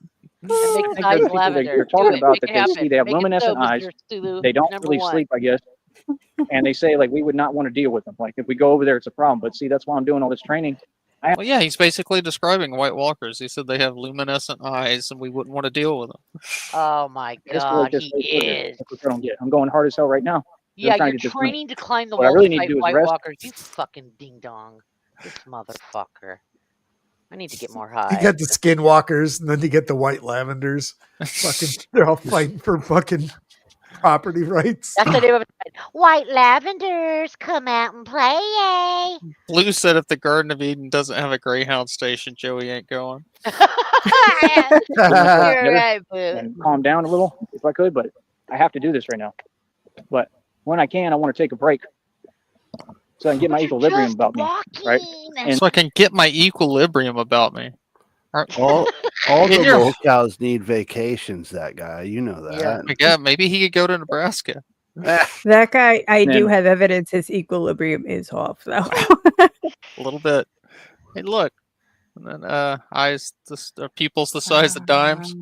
[SPEAKER 5] And make
[SPEAKER 1] I
[SPEAKER 5] his
[SPEAKER 1] think
[SPEAKER 5] eyes
[SPEAKER 1] they're the people that
[SPEAKER 5] lavender.
[SPEAKER 1] you're
[SPEAKER 5] Do
[SPEAKER 1] talking
[SPEAKER 5] it.
[SPEAKER 1] about
[SPEAKER 5] Make
[SPEAKER 1] that
[SPEAKER 5] it
[SPEAKER 1] they
[SPEAKER 5] happen.
[SPEAKER 1] see, they have
[SPEAKER 5] Make it
[SPEAKER 1] luminescent
[SPEAKER 5] so,
[SPEAKER 1] eyes.
[SPEAKER 5] Mr. Sulu,
[SPEAKER 1] They don't
[SPEAKER 5] number
[SPEAKER 1] really
[SPEAKER 5] one.
[SPEAKER 1] sleep, I guess. And they say like we would not want to deal with them. Like if we go over there, it's a problem. But see, that's why I'm doing all this training.
[SPEAKER 3] Well, yeah, he's basically describing White Walkers. He said they have luminescent eyes, and we wouldn't want to deal with them.
[SPEAKER 5] Oh my
[SPEAKER 1] It's
[SPEAKER 5] God,
[SPEAKER 1] just
[SPEAKER 5] he is.
[SPEAKER 1] That's what I don't get. I'm going hard as hell right now.
[SPEAKER 5] Yeah,
[SPEAKER 1] trying
[SPEAKER 5] you're
[SPEAKER 1] to just
[SPEAKER 5] training to climb the
[SPEAKER 1] What I
[SPEAKER 5] wall
[SPEAKER 1] really
[SPEAKER 5] to
[SPEAKER 1] need to
[SPEAKER 5] fight
[SPEAKER 1] do is
[SPEAKER 5] White
[SPEAKER 1] rest.
[SPEAKER 5] Walkers. You fucking ding dong. This motherfucker. I need to get more
[SPEAKER 2] You
[SPEAKER 5] high.
[SPEAKER 2] got the skinwalkers, and then you get the white lavenders. Fucking, they're all fighting for fucking property rights.
[SPEAKER 5] That's the name of it. White lavenders, come out and play, yay!
[SPEAKER 3] Blue said if the Garden of Eden doesn't have a Greyhound station, Joey ain't going.
[SPEAKER 5] You're right, Blue.
[SPEAKER 1] and calm down a little if I could, but I have to do this right now. But when I can, I want to take a break so I can get my
[SPEAKER 5] You're
[SPEAKER 1] equilibrium
[SPEAKER 5] just
[SPEAKER 1] about me. right?
[SPEAKER 5] walking.
[SPEAKER 1] And-
[SPEAKER 3] So I can get my equilibrium about me.
[SPEAKER 4] All
[SPEAKER 3] In
[SPEAKER 4] the
[SPEAKER 3] your-
[SPEAKER 4] locals need vacations, that guy. You know that.
[SPEAKER 3] Yeah, maybe he could go to Nebraska.
[SPEAKER 6] That guy, I do
[SPEAKER 1] Then-
[SPEAKER 6] have evidence his equilibrium is off, though.
[SPEAKER 3] A little bit. Hey, look. And then eyes, pupils the size of dimes.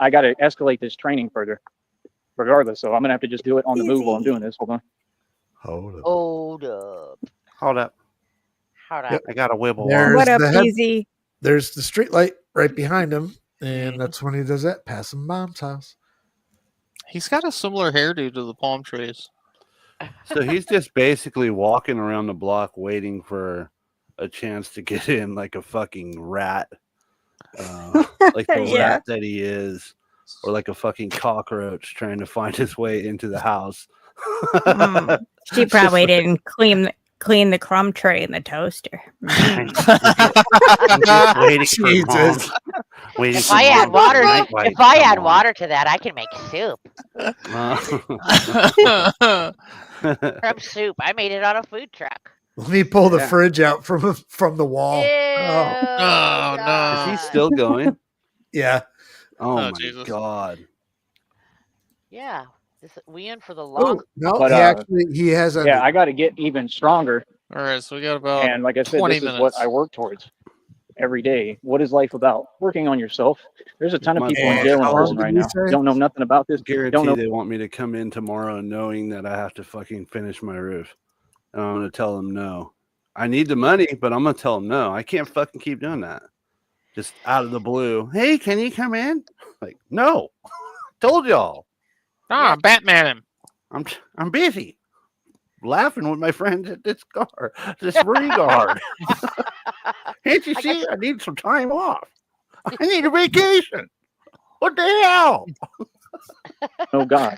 [SPEAKER 1] I got to escalate this training further, regardless. So I'm gonna have to just do it on the move while I'm doing this. Hold on.
[SPEAKER 2] Hold up.
[SPEAKER 5] Hold up.
[SPEAKER 4] Hold up.
[SPEAKER 5] Hold up.
[SPEAKER 2] Yep.
[SPEAKER 4] I got a wibble.
[SPEAKER 2] There's
[SPEAKER 6] What up,
[SPEAKER 2] the head-
[SPEAKER 6] Easy?
[SPEAKER 2] There's the street light right behind him, and that's when he does that, passing mom's house.
[SPEAKER 3] He's got a similar hairdo to the palm trees.
[SPEAKER 4] So he's just basically walking around the block waiting for a chance to get in like a fucking rat. Like the
[SPEAKER 6] Yeah.
[SPEAKER 4] rat that he is. Or like a fucking cockroach trying to find his way into the house.
[SPEAKER 6] Mm. She
[SPEAKER 4] It's
[SPEAKER 6] probably
[SPEAKER 4] just like-
[SPEAKER 6] didn't clean the crumb tray in the toaster.
[SPEAKER 4] I'm just waiting for
[SPEAKER 2] Jesus.
[SPEAKER 4] mom. Waiting
[SPEAKER 5] If
[SPEAKER 4] for
[SPEAKER 5] I
[SPEAKER 4] mom
[SPEAKER 5] add
[SPEAKER 4] for
[SPEAKER 5] water,
[SPEAKER 4] the night light
[SPEAKER 5] if I
[SPEAKER 4] to
[SPEAKER 5] add
[SPEAKER 4] come
[SPEAKER 5] water to that, I can make soup.
[SPEAKER 4] on.
[SPEAKER 5] Crumb soup. I made it on a food truck.
[SPEAKER 2] Let me pull the
[SPEAKER 4] Yeah.
[SPEAKER 2] fridge out from the wall.
[SPEAKER 5] Ew,
[SPEAKER 3] Oh, no.
[SPEAKER 4] Is he
[SPEAKER 5] God.
[SPEAKER 4] still going?
[SPEAKER 2] Yeah.
[SPEAKER 4] Oh,
[SPEAKER 3] Oh,
[SPEAKER 4] my
[SPEAKER 3] Jesus.
[SPEAKER 4] God.
[SPEAKER 5] Yeah. We in for the long.
[SPEAKER 2] Oh, no,
[SPEAKER 1] But,
[SPEAKER 2] he has a
[SPEAKER 1] Yeah, I got to get even stronger.
[SPEAKER 3] All right, so we got about
[SPEAKER 1] And like I said,
[SPEAKER 3] 20
[SPEAKER 1] this is
[SPEAKER 3] minutes.
[SPEAKER 1] what I work towards every day. What is life about? Working on yourself. There's a ton of
[SPEAKER 4] My
[SPEAKER 1] people in
[SPEAKER 4] boss-
[SPEAKER 1] jail and
[SPEAKER 2] How long
[SPEAKER 1] prison
[SPEAKER 2] did
[SPEAKER 1] right
[SPEAKER 2] you
[SPEAKER 1] now.
[SPEAKER 2] say?
[SPEAKER 1] Don't know nothing about this. Don't
[SPEAKER 4] Guarantee
[SPEAKER 1] know.
[SPEAKER 4] they want me to come in tomorrow knowing that I have to fucking finish my roof. And I'm going to tell them no. I need the money, but I'm going to tell them no. I can't fucking keep doing that. Just out of the blue. Hey, can you come in? Like, no. Told y'all.
[SPEAKER 3] Ah, Batman him.
[SPEAKER 4] I'm busy. Laughing with my friends at this car, this regard. Can't you
[SPEAKER 5] I
[SPEAKER 4] see? I need some time off. I need a vacation. What the hell?
[SPEAKER 1] Oh God.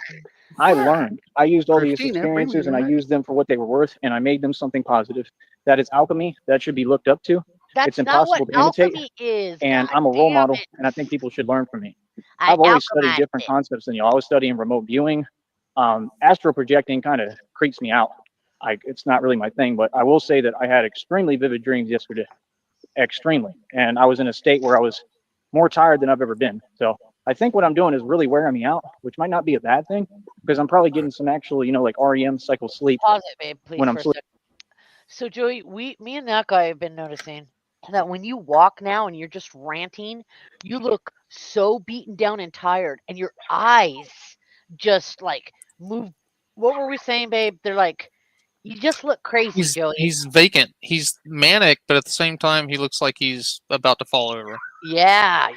[SPEAKER 1] I learned. I used all these
[SPEAKER 4] Christina, bring me
[SPEAKER 1] experiences and I
[SPEAKER 4] your
[SPEAKER 1] used them for what they were worth, and I made them something positive. That is alchemy. That should be looked up to.
[SPEAKER 5] That's
[SPEAKER 1] It's
[SPEAKER 5] not what
[SPEAKER 1] impossible to imitate,
[SPEAKER 5] alchemy is.
[SPEAKER 1] And
[SPEAKER 5] God
[SPEAKER 1] I'm a role
[SPEAKER 5] damn
[SPEAKER 1] model,
[SPEAKER 5] it.
[SPEAKER 1] and I think people should learn from me.
[SPEAKER 5] I
[SPEAKER 1] I've always studied
[SPEAKER 5] alchemized
[SPEAKER 1] different
[SPEAKER 5] it.
[SPEAKER 1] concepts than you. I was studying remote viewing. Astral projecting kind of creeps me out. It's not really my thing, but I will say that I had extremely vivid dreams yesterday. Extremely. And I was in a state where I was more tired than I've ever been. So I think what I'm doing is really wearing me out, which might not be a bad thing because I'm probably getting some actual, like REM cycle sleep
[SPEAKER 5] Pause it, babe, please,
[SPEAKER 1] when I'm
[SPEAKER 5] for a
[SPEAKER 1] sleeping.
[SPEAKER 5] second. So, Joey, me and that guy have been noticing that when you walk now and you're just ranting, you look so beaten down and tired, and your eyes just like move. What were we saying, babe? They're like, you just look crazy, Joey.
[SPEAKER 3] He's vacant. He's manic, but at the same time, he looks like he's about to fall over.
[SPEAKER 5] Yeah.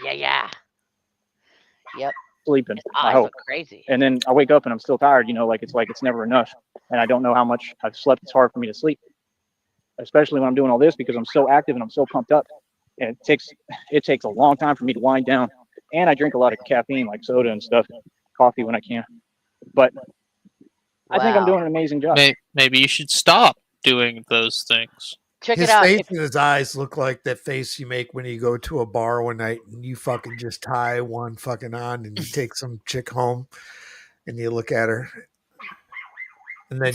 [SPEAKER 5] Yep.
[SPEAKER 1] Sleeping,
[SPEAKER 5] His
[SPEAKER 1] I
[SPEAKER 5] eyes
[SPEAKER 1] hope.
[SPEAKER 5] look crazy.
[SPEAKER 1] And then I wake up and I'm still tired, like it's never enough. And I don't know how much I've slept. It's hard for me to sleep, especially when I'm doing all this because I'm so active and I'm so pumped up. And it takes a long time for me to wind down. And I drink a lot of caffeine, like soda and stuff, coffee when I can. But I think I'm
[SPEAKER 5] Wow.
[SPEAKER 1] doing an amazing job.
[SPEAKER 3] Maybe you should stop doing those things.
[SPEAKER 5] Check
[SPEAKER 2] His
[SPEAKER 5] it out.
[SPEAKER 2] face and his eyes look like that face you make when you go to a bar one night and you fucking just tie one fucking on and you take some chick home and you look at her and then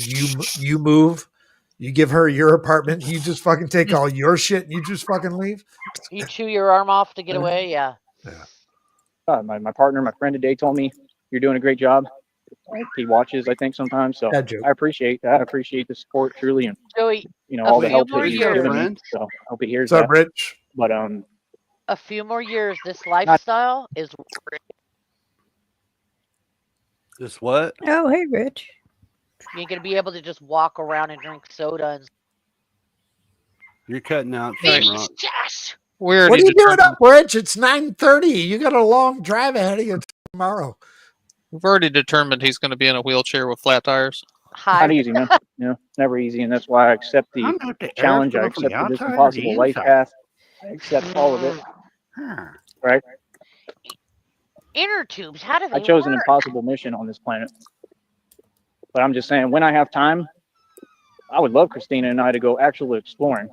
[SPEAKER 2] you move, you give her your apartment, you just fucking take all your shit and you just fucking leave.
[SPEAKER 5] You chew your arm off to get away. Yeah.
[SPEAKER 1] My partner, my friend today told me you're doing a great job. He watches, I think, sometimes. So
[SPEAKER 2] Bad joke.
[SPEAKER 1] I appreciate that. I appreciate the support truly, and
[SPEAKER 5] Joey,
[SPEAKER 1] all the
[SPEAKER 5] few
[SPEAKER 1] help
[SPEAKER 5] more
[SPEAKER 1] that he's
[SPEAKER 5] years.
[SPEAKER 1] given me. So I hope he hears
[SPEAKER 2] What's up,
[SPEAKER 1] that.
[SPEAKER 2] Rich?
[SPEAKER 1] But
[SPEAKER 5] a few more years, this lifestyle is.
[SPEAKER 4] This what?
[SPEAKER 6] Oh, hey, Rich.
[SPEAKER 5] You're gonna be able to just walk around and drink soda and.
[SPEAKER 4] You're cutting out
[SPEAKER 3] Right.
[SPEAKER 4] Shamrock.
[SPEAKER 5] Yes.
[SPEAKER 3] We already
[SPEAKER 2] What are you doing
[SPEAKER 3] determined-
[SPEAKER 2] up, Rich? It's 9:30. You got a long drive ahead of you tomorrow.
[SPEAKER 3] We've already determined he's going to be in a wheelchair with flat tires.
[SPEAKER 5] Hi.
[SPEAKER 1] not easy, man. Never easy, and that's why I accept the challenge. I accepted this impossible life path. I accept all of it. Right?
[SPEAKER 5] Inner tubes. How do they
[SPEAKER 1] I chose an
[SPEAKER 5] work?
[SPEAKER 1] impossible mission on this planet. But I'm just saying, when I have time, I would love Christina and I to go actually exploring.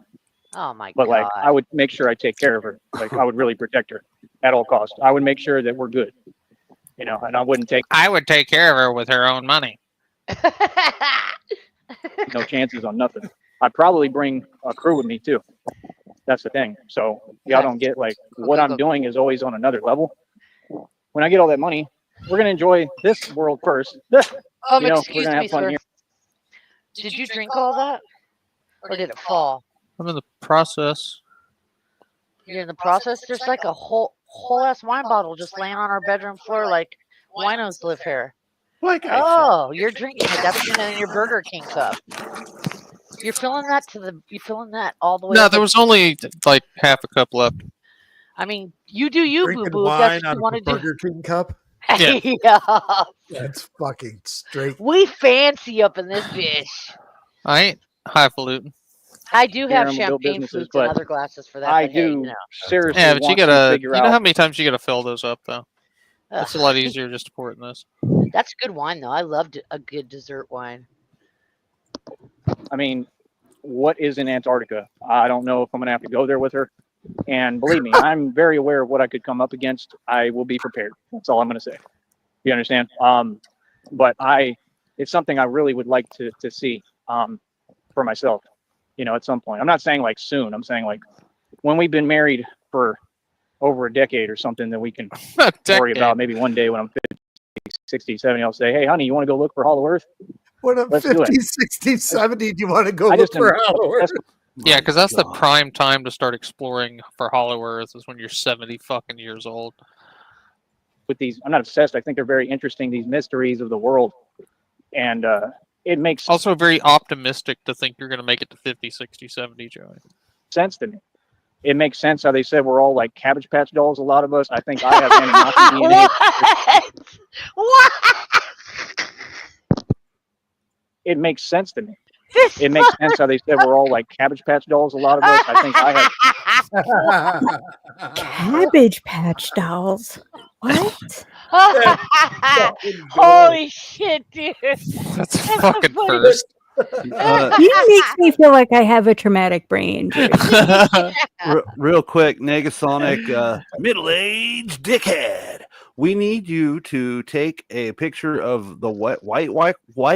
[SPEAKER 5] Oh my
[SPEAKER 1] But
[SPEAKER 5] god.
[SPEAKER 1] I would make sure I take care of her. Like I would really protect her at all costs. I would make sure that we're good. And I wouldn't take
[SPEAKER 3] I would take care of her with her own money.
[SPEAKER 1] no chances on nothing. I'd probably bring a crew with me too. That's the thing. So y'all don't get like what I'm doing is always on another level. When I get all that money, we're gonna enjoy this world first. We're
[SPEAKER 5] Excuse
[SPEAKER 1] gonna
[SPEAKER 5] me,
[SPEAKER 1] have fun
[SPEAKER 5] sir.
[SPEAKER 1] here.
[SPEAKER 5] Did you drink all that? Or did it fall?
[SPEAKER 3] I'm in the process.
[SPEAKER 5] You're in the process? There's like a whole ass wine bottle just laying on our bedroom floor like winos live here.
[SPEAKER 4] Like I
[SPEAKER 5] Oh, you're drinking it. That's in your Burger King cup. You're filling that all the way
[SPEAKER 3] No,
[SPEAKER 5] up.
[SPEAKER 3] there was only like half a cup left.
[SPEAKER 5] I mean, you do you,
[SPEAKER 2] Drinking
[SPEAKER 5] boo boo.
[SPEAKER 2] wine
[SPEAKER 5] That's
[SPEAKER 2] out
[SPEAKER 5] what you
[SPEAKER 2] of a
[SPEAKER 5] want to do.
[SPEAKER 2] Burger King cup.
[SPEAKER 3] Yeah.
[SPEAKER 5] Yeah.
[SPEAKER 2] That's fucking straight.
[SPEAKER 5] We fancy up in this bitch.
[SPEAKER 3] I ain't highfalutin.
[SPEAKER 5] I do have
[SPEAKER 1] Here, I'm gonna build
[SPEAKER 5] champagne
[SPEAKER 1] businesses,
[SPEAKER 5] flutes and
[SPEAKER 1] but
[SPEAKER 5] other glasses for that.
[SPEAKER 1] I
[SPEAKER 5] but hey,
[SPEAKER 1] do
[SPEAKER 5] you know.
[SPEAKER 1] seriously
[SPEAKER 3] Yeah, but you
[SPEAKER 1] want to
[SPEAKER 3] gotta.
[SPEAKER 1] figure
[SPEAKER 3] You know
[SPEAKER 1] out.
[SPEAKER 3] how many times you gotta fill those up though. It's a lot
[SPEAKER 5] Ugh.
[SPEAKER 3] easier just to pour it in this.
[SPEAKER 5] That's good wine though. I loved a good dessert wine.
[SPEAKER 1] I mean, what is in Antarctica? I don't know if I'm gonna have to go there with her. And believe me, I'm very aware of what I could come up against. I will be prepared. That's all I'm gonna say. You understand? But it's something I really would like to see for myself. At some point. I'm not saying like soon. I'm saying like when we've been married for over a decade or something, then we can worry about maybe one day when I'm 50, 60, 70, I'll say, hey, honey, you want to go look for Hollow Earth?
[SPEAKER 2] What a
[SPEAKER 1] Let's do
[SPEAKER 2] 50,
[SPEAKER 1] it.
[SPEAKER 2] 60, 70 do you want to go
[SPEAKER 1] I
[SPEAKER 2] look
[SPEAKER 1] just
[SPEAKER 2] for
[SPEAKER 1] am-
[SPEAKER 2] Hollow Earth?
[SPEAKER 1] that's-
[SPEAKER 3] Yeah, because that's the
[SPEAKER 4] God.
[SPEAKER 3] prime time to start exploring for Hollow Earth is when you're 70 fucking years old.
[SPEAKER 1] with these, I'm not obsessed. I think they're very interesting, these mysteries of the world. And it makes
[SPEAKER 3] Also very optimistic to think you're going to make it to 50, 60, 70, Joey.
[SPEAKER 1] sense to me. It makes sense how they said we're all like Cabbage Patch Dolls, a lot of us. I think I have Anunnaki DNA.
[SPEAKER 5] What?
[SPEAKER 1] It makes sense to me. It makes sense how they said we're all like Cabbage Patch Dolls, a lot of us. I think I have.
[SPEAKER 6] Cabbage Patch Dolls. What?
[SPEAKER 5] Holy shit, dude.
[SPEAKER 3] That's
[SPEAKER 5] That's
[SPEAKER 3] fucking
[SPEAKER 5] funny.
[SPEAKER 3] first.
[SPEAKER 6] He makes me feel like I have a traumatic brain injury.
[SPEAKER 4] Real quick, Negasonic, middle-aged dickhead. We need you to take a picture of the White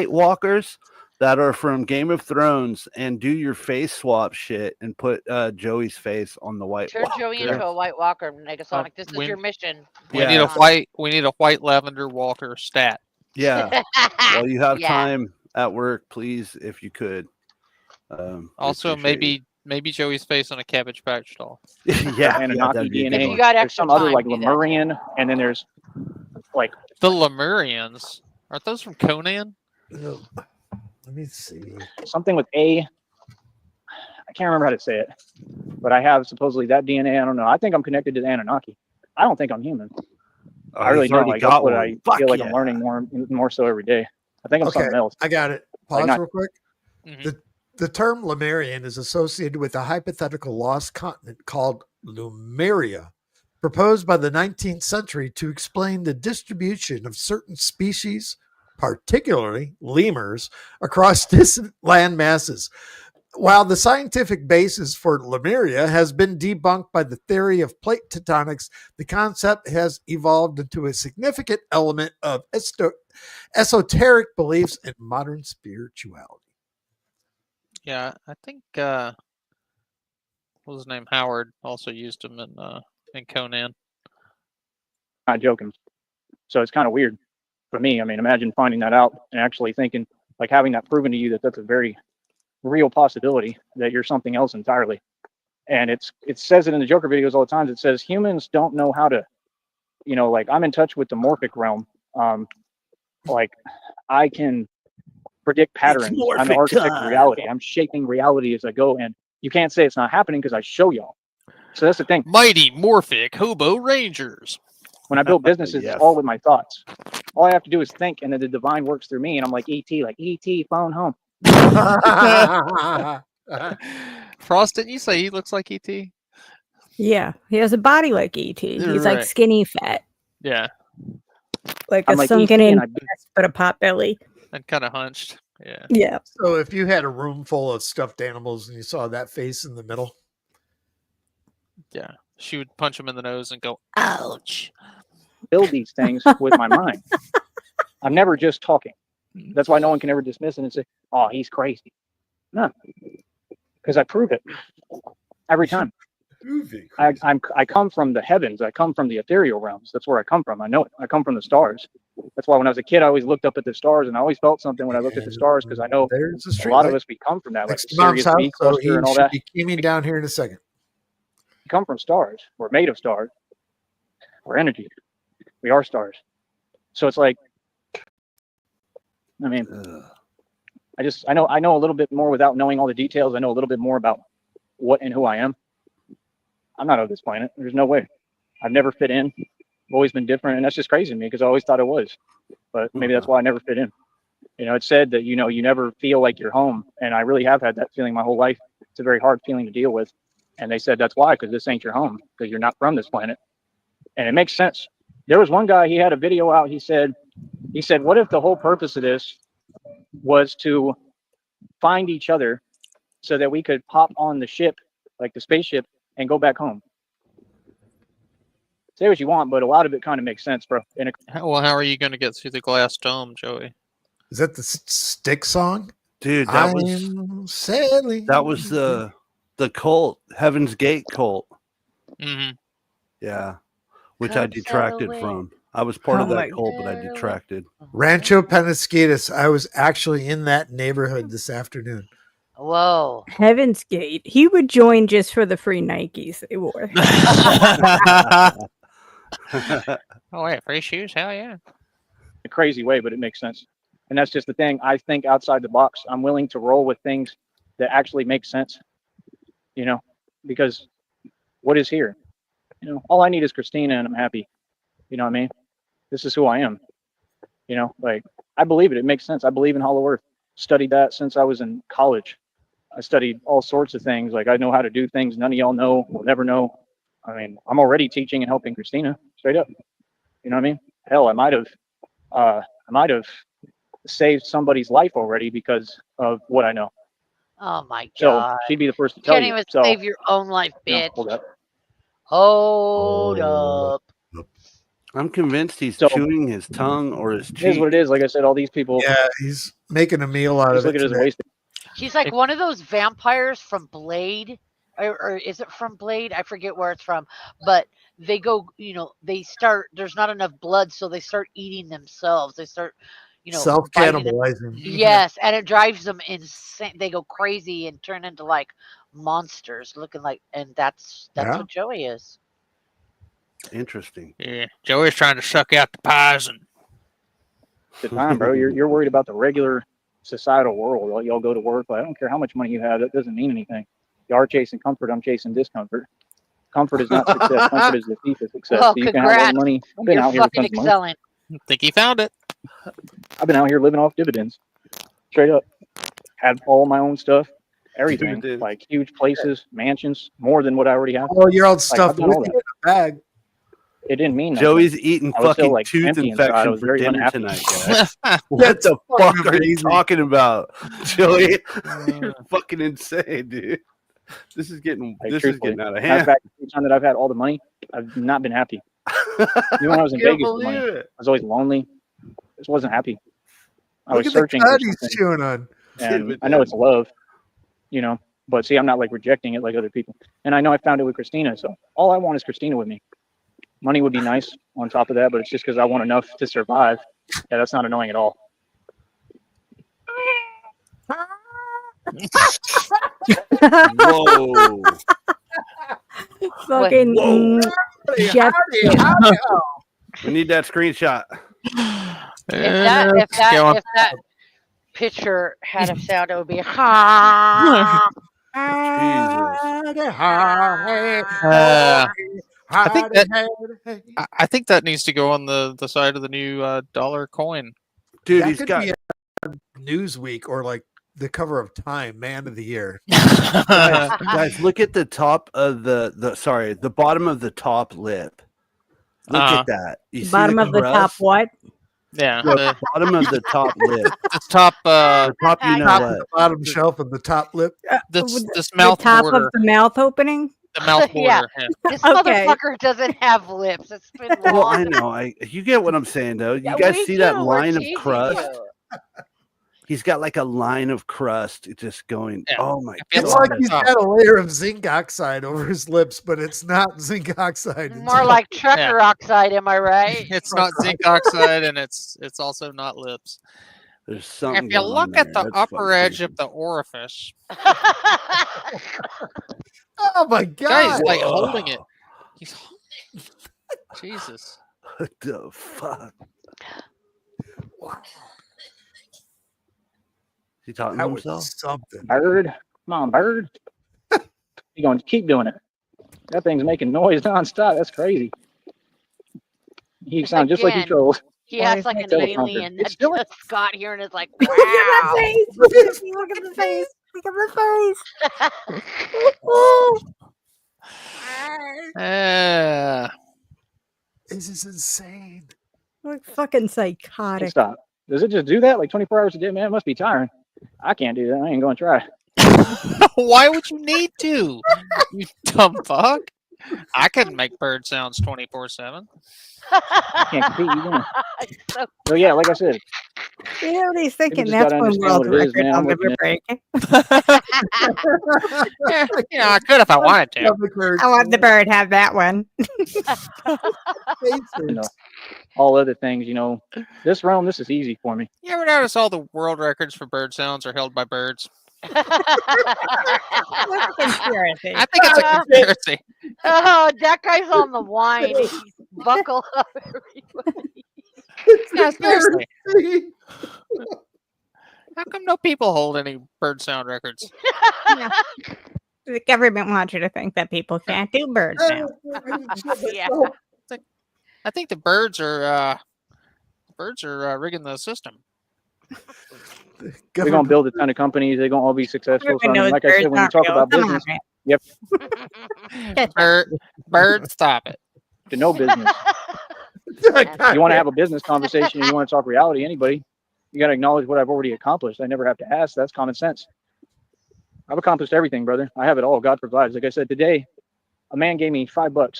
[SPEAKER 4] Walkers that are from Game of Thrones and do your face swap shit and put Joey's face on the White
[SPEAKER 5] Turn Joey
[SPEAKER 4] Walker.
[SPEAKER 5] into a White Walker, Negasonic. This is
[SPEAKER 3] we-
[SPEAKER 5] your mission.
[SPEAKER 3] We
[SPEAKER 4] Yeah.
[SPEAKER 3] need a white. We need a white lavender Walker stat.
[SPEAKER 4] Yeah. While you have
[SPEAKER 5] Yeah.
[SPEAKER 4] time at work, please, if you could. We
[SPEAKER 3] Also,
[SPEAKER 4] appreciate
[SPEAKER 3] maybe Joey's face on a Cabbage Patch doll.
[SPEAKER 4] you. yeah,
[SPEAKER 1] Anunnaki
[SPEAKER 4] that'd be a
[SPEAKER 1] DNA.
[SPEAKER 4] good
[SPEAKER 5] If
[SPEAKER 4] one.
[SPEAKER 5] you got
[SPEAKER 1] There's
[SPEAKER 5] extra
[SPEAKER 1] some other
[SPEAKER 5] time,
[SPEAKER 1] like
[SPEAKER 5] do that.
[SPEAKER 1] Lemurian, and then there's like
[SPEAKER 3] The Lemurians. Aren't those from Conan?
[SPEAKER 2] No. Let me see.
[SPEAKER 1] something with A. I can't remember how to say it, but I have supposedly that DNA. I don't know. I think I'm connected to the Anunnaki. I don't think I'm human.
[SPEAKER 4] Oh,
[SPEAKER 1] I really
[SPEAKER 4] he's
[SPEAKER 1] don't.
[SPEAKER 4] already
[SPEAKER 1] Like
[SPEAKER 4] got
[SPEAKER 1] that's what
[SPEAKER 4] one.
[SPEAKER 1] I
[SPEAKER 4] Fuck
[SPEAKER 1] feel like
[SPEAKER 4] yeah.
[SPEAKER 1] I'm learning more so every day. I think I'm
[SPEAKER 2] Okay.
[SPEAKER 1] something else.
[SPEAKER 2] I got it. Pause
[SPEAKER 1] not-
[SPEAKER 2] real quick.
[SPEAKER 3] Mhm.
[SPEAKER 2] The term Lemurian is associated with a hypothetical lost continent called Lemuria, proposed by the 19th century to explain the distribution of certain species, particularly lemurs, across distant land masses. While the scientific basis for Lemuria has been debunked by the theory of plate tectonics, the concept has evolved into a significant element of esoteric beliefs and modern spirituality.
[SPEAKER 3] Yeah, I think what was his name? Howard also used him in Conan.
[SPEAKER 1] Not joking. So it's kind of weird for me. I mean, imagine finding that out and actually thinking, like having that proven to you that that's a very real possibility that you're something else entirely. And it says it in the Joker videos all the time. It says humans don't know how to, like I'm in touch with the morphic realm. Like I can predict patterns. I'm the
[SPEAKER 4] morphic
[SPEAKER 1] architect of
[SPEAKER 4] time.
[SPEAKER 1] reality. I'm shaping reality as I go, and you can't say it's not happening because I show y'all. So that's the thing.
[SPEAKER 3] Mighty Morphic Hobo Rangers.
[SPEAKER 1] When I build businesses,
[SPEAKER 4] Yes.
[SPEAKER 1] it's all with my thoughts. All I have to do is think, and then the divine works through me, and I'm like ET, phone home.
[SPEAKER 3] Frost, didn't you say he looks like ET?
[SPEAKER 6] Yeah, he has a body like ET. He's like
[SPEAKER 3] Right.
[SPEAKER 6] skinny fat,
[SPEAKER 3] Yeah,
[SPEAKER 6] like
[SPEAKER 1] I'm
[SPEAKER 6] a
[SPEAKER 1] like
[SPEAKER 6] sunken
[SPEAKER 1] ET,
[SPEAKER 6] in
[SPEAKER 1] and
[SPEAKER 6] chest, but a pot belly.
[SPEAKER 3] and kind of hunched. Yeah.
[SPEAKER 6] Yeah.
[SPEAKER 2] So if you had a room full of stuffed animals and you saw that face in the middle,
[SPEAKER 3] Yeah. She would punch him in the nose and go, ouch.
[SPEAKER 1] build these things with my mind. I'm never just talking. That's why no one can ever dismiss it and say, "Oh, he's crazy." No, because I prove it every time. I come from the heavens. I come from the ethereal realms. That's where I come from. I know it. I come from the stars. That's why when I was a kid, I always looked up at the stars, and I always felt something when I looked at the stars because I know
[SPEAKER 2] there's a
[SPEAKER 1] a
[SPEAKER 2] street
[SPEAKER 1] lot of
[SPEAKER 2] light
[SPEAKER 1] us we come from that, like
[SPEAKER 2] next
[SPEAKER 1] the
[SPEAKER 2] to Mom's
[SPEAKER 1] Sirius
[SPEAKER 2] house,
[SPEAKER 1] B
[SPEAKER 2] so he
[SPEAKER 1] cluster and all
[SPEAKER 2] should
[SPEAKER 1] that.
[SPEAKER 2] be coming down here in a second.
[SPEAKER 1] We come from stars. We're made of stars. We're energy. We are stars. So it's like, I mean,
[SPEAKER 4] Ugh.
[SPEAKER 1] I know a little bit more without knowing all the details. I know a little bit more about what and who I am. I'm not of this planet. There's no way. I've never fit in. I've always been different, and that's just crazy to me because I always thought I was. But maybe that's why I never fit in. It's said that you never feel like you're home, and I really have had that feeling my whole life. It's a very hard feeling to deal with, and they said that's why, because this ain't your home, because you're not from this planet, and it makes sense. There was one guy, he had a video out. He said, what if the whole purpose of this was to find each other so that we could pop on the ship, like the spaceship, and go back home? Say what you want, but a lot of it kind of makes sense, bro. And
[SPEAKER 3] Well, how are you going to get through the glass dome, Joey?
[SPEAKER 2] Is that the Stick song?
[SPEAKER 4] Dude,
[SPEAKER 2] I'm sailing.
[SPEAKER 4] that was the cult, Heaven's Gate cult.
[SPEAKER 3] Mm-hmm.
[SPEAKER 4] Yeah, which
[SPEAKER 5] Come
[SPEAKER 4] I detracted
[SPEAKER 5] sail away.
[SPEAKER 4] from. I was part of
[SPEAKER 6] Oh
[SPEAKER 4] that
[SPEAKER 6] my
[SPEAKER 4] cult, but I detracted.
[SPEAKER 2] Rancho Penasquitos. I was actually in that neighborhood this afternoon.
[SPEAKER 5] Whoa.
[SPEAKER 6] Heaven's Gate. He would join just for the free Nikes they wore.
[SPEAKER 3] Oh, wait, free shoes? Hell yeah.
[SPEAKER 1] a crazy way, but it makes sense. And that's just the thing. I think outside the box. I'm willing to roll with things that actually make sense, because what is here? All I need is Christina and I'm happy. You know what I mean? This is who I am. Like I believe it. It makes sense. I believe in Hollow Earth. Studied that since I was in college. I studied all sorts of things. Like I know how to do things none of y'all know, will never know. I mean, I'm already teaching and helping Christina straight up. You know what I mean? Hell, I might have saved somebody's life already because of what I know.
[SPEAKER 5] Oh my
[SPEAKER 1] So
[SPEAKER 5] god.
[SPEAKER 1] she'd be the first to tell
[SPEAKER 5] Can't
[SPEAKER 1] you.
[SPEAKER 5] even
[SPEAKER 1] So
[SPEAKER 5] save your own life,
[SPEAKER 1] you know,
[SPEAKER 5] bitch.
[SPEAKER 1] hold up.
[SPEAKER 5] Hold up.
[SPEAKER 4] I'm convinced he's
[SPEAKER 1] So-
[SPEAKER 4] chewing his tongue or his
[SPEAKER 1] It is
[SPEAKER 4] cheek.
[SPEAKER 1] what it is. Like I said, all these people
[SPEAKER 2] Yeah, he's making a meal out
[SPEAKER 1] just
[SPEAKER 2] of it
[SPEAKER 1] look at it as a
[SPEAKER 2] today.
[SPEAKER 1] waste.
[SPEAKER 5] He's like one of those vampires from Blade, or is it from Blade? I forget where it's from. But they go, they start. There's not enough blood, so they start eating themselves. They start, biting them.
[SPEAKER 2] Self-cannibalizing.
[SPEAKER 5] Yes, and it drives them insane. They go crazy and turn into like monsters, looking like, and that's
[SPEAKER 2] Yeah.
[SPEAKER 5] what Joey is.
[SPEAKER 4] Interesting.
[SPEAKER 3] Yeah, Joey's trying to suck out the poison.
[SPEAKER 1] The time, bro. You're worried about the regular societal world. Like, y'all go to work. Like, I don't care how much money you have. That doesn't mean anything. You are chasing comfort. I'm chasing discomfort. Comfort is not success. Comfort is the thief of success.
[SPEAKER 5] Well,
[SPEAKER 1] So you can have all the
[SPEAKER 5] congrats.
[SPEAKER 1] money. I've been
[SPEAKER 5] You're
[SPEAKER 1] out here with
[SPEAKER 5] fucking
[SPEAKER 1] tons of money.
[SPEAKER 5] excelling.
[SPEAKER 3] Think he found it.
[SPEAKER 1] I've been out here living off dividends. Straight up. Had all my own stuff. Everything.
[SPEAKER 4] Dividends.
[SPEAKER 1] Like huge places, mansions, more than what I already have.
[SPEAKER 2] Oh, your old stuff
[SPEAKER 1] I've done
[SPEAKER 2] with
[SPEAKER 1] all
[SPEAKER 2] you
[SPEAKER 1] that.
[SPEAKER 2] in a bag.
[SPEAKER 1] It didn't mean nothing.
[SPEAKER 4] Joey's eating
[SPEAKER 1] I was still,
[SPEAKER 4] fucking
[SPEAKER 1] like,
[SPEAKER 4] tooth
[SPEAKER 1] empty inside. I
[SPEAKER 4] infection
[SPEAKER 1] was
[SPEAKER 4] for
[SPEAKER 1] very
[SPEAKER 4] dinner
[SPEAKER 1] unhappy.
[SPEAKER 4] tonight, guys. What
[SPEAKER 2] That's
[SPEAKER 4] the
[SPEAKER 2] fucking
[SPEAKER 4] fuck are you
[SPEAKER 2] amazing.
[SPEAKER 4] talking about, Joey? You're fucking insane, dude. This is getting
[SPEAKER 1] Like,
[SPEAKER 4] this is
[SPEAKER 1] truthfully.
[SPEAKER 4] getting out of
[SPEAKER 1] Matter of
[SPEAKER 4] hand.
[SPEAKER 1] fact, the time that I've had all the money, I've not been happy. Even when I was in
[SPEAKER 4] Can't
[SPEAKER 1] Vegas with money, I
[SPEAKER 4] believe it.
[SPEAKER 1] was always lonely. Just wasn't happy. I
[SPEAKER 2] Look
[SPEAKER 1] was
[SPEAKER 2] at the
[SPEAKER 1] searching for
[SPEAKER 2] cut he's
[SPEAKER 1] something,
[SPEAKER 2] chewing on.
[SPEAKER 1] and I know it's love, but see, I'm not like rejecting it like other people. And I know I found it with Christina, so all I want is Christina with me. Money would be nice on top of that, but it's just because I want enough to survive. Yeah, that's not annoying at all.
[SPEAKER 4] Whoa.
[SPEAKER 6] Fucking
[SPEAKER 4] Whoa.
[SPEAKER 6] Jeff.
[SPEAKER 4] We need that screenshot.
[SPEAKER 5] If that picture had a sound, it would be
[SPEAKER 3] I think that needs to go on the side of the new dollar coin.
[SPEAKER 4] Dude,
[SPEAKER 2] That
[SPEAKER 4] he's
[SPEAKER 2] could
[SPEAKER 4] got
[SPEAKER 2] be a Newsweek or like the cover of Time, Man of the Year.
[SPEAKER 4] guys, look at the top of the bottom of the top lip. Look at that. You see
[SPEAKER 6] Bottom of the top
[SPEAKER 4] crust?
[SPEAKER 6] what?
[SPEAKER 3] Yeah,
[SPEAKER 4] The bottom of the top lip.
[SPEAKER 3] the top
[SPEAKER 4] The top, you know
[SPEAKER 2] Top
[SPEAKER 4] what?
[SPEAKER 2] of the bottom shelf of the top lip.
[SPEAKER 3] this
[SPEAKER 6] The
[SPEAKER 3] mouth
[SPEAKER 6] top
[SPEAKER 3] border.
[SPEAKER 6] of the mouth opening?
[SPEAKER 3] The mouth
[SPEAKER 5] Yeah.
[SPEAKER 3] border. Yeah.
[SPEAKER 5] This
[SPEAKER 6] Okay.
[SPEAKER 5] motherfucker doesn't have lips. It's been
[SPEAKER 4] Well, I
[SPEAKER 5] long.
[SPEAKER 4] know. You get what I'm saying, though. You
[SPEAKER 5] Yeah,
[SPEAKER 4] guys
[SPEAKER 5] we
[SPEAKER 4] see that
[SPEAKER 5] do. We're
[SPEAKER 4] line of
[SPEAKER 5] teasing
[SPEAKER 4] crust?
[SPEAKER 5] you.
[SPEAKER 4] He's got like a line of crust just going.
[SPEAKER 3] Yeah.
[SPEAKER 4] Oh my
[SPEAKER 3] It's
[SPEAKER 2] It's
[SPEAKER 4] god!
[SPEAKER 2] like he's got a layer of zinc oxide over his lips, but it's not zinc oxide. It's
[SPEAKER 5] More like trucker oxide, am I right?
[SPEAKER 3] It's not zinc oxide, and it's also not lips.
[SPEAKER 4] There's something.
[SPEAKER 3] If you
[SPEAKER 4] going on
[SPEAKER 3] look at
[SPEAKER 4] there.
[SPEAKER 3] the
[SPEAKER 4] That's
[SPEAKER 3] upper
[SPEAKER 4] fucking
[SPEAKER 3] edge
[SPEAKER 4] crazy.
[SPEAKER 3] of the orifice,
[SPEAKER 2] oh my
[SPEAKER 3] guy's
[SPEAKER 2] god!
[SPEAKER 3] like
[SPEAKER 4] Whoa.
[SPEAKER 3] holding it. He's Jesus.
[SPEAKER 4] What the fuck? Is he talking to
[SPEAKER 2] That was
[SPEAKER 4] himself?
[SPEAKER 2] something.
[SPEAKER 1] Bird, come on, bird. You're going to keep doing it. That thing's making noise nonstop. That's crazy. He sounds just like he
[SPEAKER 5] Again,
[SPEAKER 1] trolls.
[SPEAKER 5] He acts like an
[SPEAKER 1] teleprompter.
[SPEAKER 5] alien that
[SPEAKER 1] It's still-
[SPEAKER 5] just got here and is like,
[SPEAKER 6] Look at that
[SPEAKER 5] wow.
[SPEAKER 6] face! Look at the face! Look at the face!
[SPEAKER 2] This is insane.
[SPEAKER 6] Look fucking
[SPEAKER 1] Hey,
[SPEAKER 6] psychotic.
[SPEAKER 1] stop. Does it just do that like 24 hours a day? Man, it must be tiring. I can't do that. I ain't going to try.
[SPEAKER 3] Why would you need to? You dumb fuck. I couldn't make bird sounds 24/7.
[SPEAKER 1] Can't compete. You win.
[SPEAKER 5] So
[SPEAKER 1] So yeah, like I said,
[SPEAKER 6] You know what he's thinking?
[SPEAKER 1] just
[SPEAKER 6] That's
[SPEAKER 1] gotta
[SPEAKER 6] one
[SPEAKER 1] understand
[SPEAKER 6] world
[SPEAKER 1] what it is,
[SPEAKER 6] record
[SPEAKER 1] man.
[SPEAKER 6] I'll
[SPEAKER 1] I'm
[SPEAKER 6] never
[SPEAKER 1] looking
[SPEAKER 6] break.
[SPEAKER 3] Yeah, I could if I wanted to.
[SPEAKER 6] I want the bird have that one.
[SPEAKER 1] you know, all other things, this realm, this is easy for me.
[SPEAKER 3] You ever notice all the world records for bird sounds are held by birds?
[SPEAKER 6] That's a conspiracy.
[SPEAKER 3] I think it's a conspiracy.
[SPEAKER 5] oh, that guy's on the wine. Buckle up, everybody.
[SPEAKER 3] Yeah, seriously. How come no people hold any bird sound records?
[SPEAKER 6] The government wants you to think that people can't do bird sounds.
[SPEAKER 5] Yeah.
[SPEAKER 3] I think the birds are rigging the system.
[SPEAKER 1] We're going to build a ton of companies. They're going to all be successful. So, I
[SPEAKER 6] Everyone
[SPEAKER 1] mean,
[SPEAKER 6] knows
[SPEAKER 1] like I
[SPEAKER 6] birds
[SPEAKER 1] said, when you
[SPEAKER 6] aren't
[SPEAKER 1] talk
[SPEAKER 6] real.
[SPEAKER 1] about
[SPEAKER 6] Come on,
[SPEAKER 1] business,
[SPEAKER 6] man.
[SPEAKER 3] Bird, stop it.
[SPEAKER 1] to know business, you want to have a business conversation and you want to talk reality, anybody, you got to acknowledge what I've already accomplished. I never have to ask. That's common sense. I've accomplished everything, brother. I have it all. God provides. Like I said, today, a man gave me $5.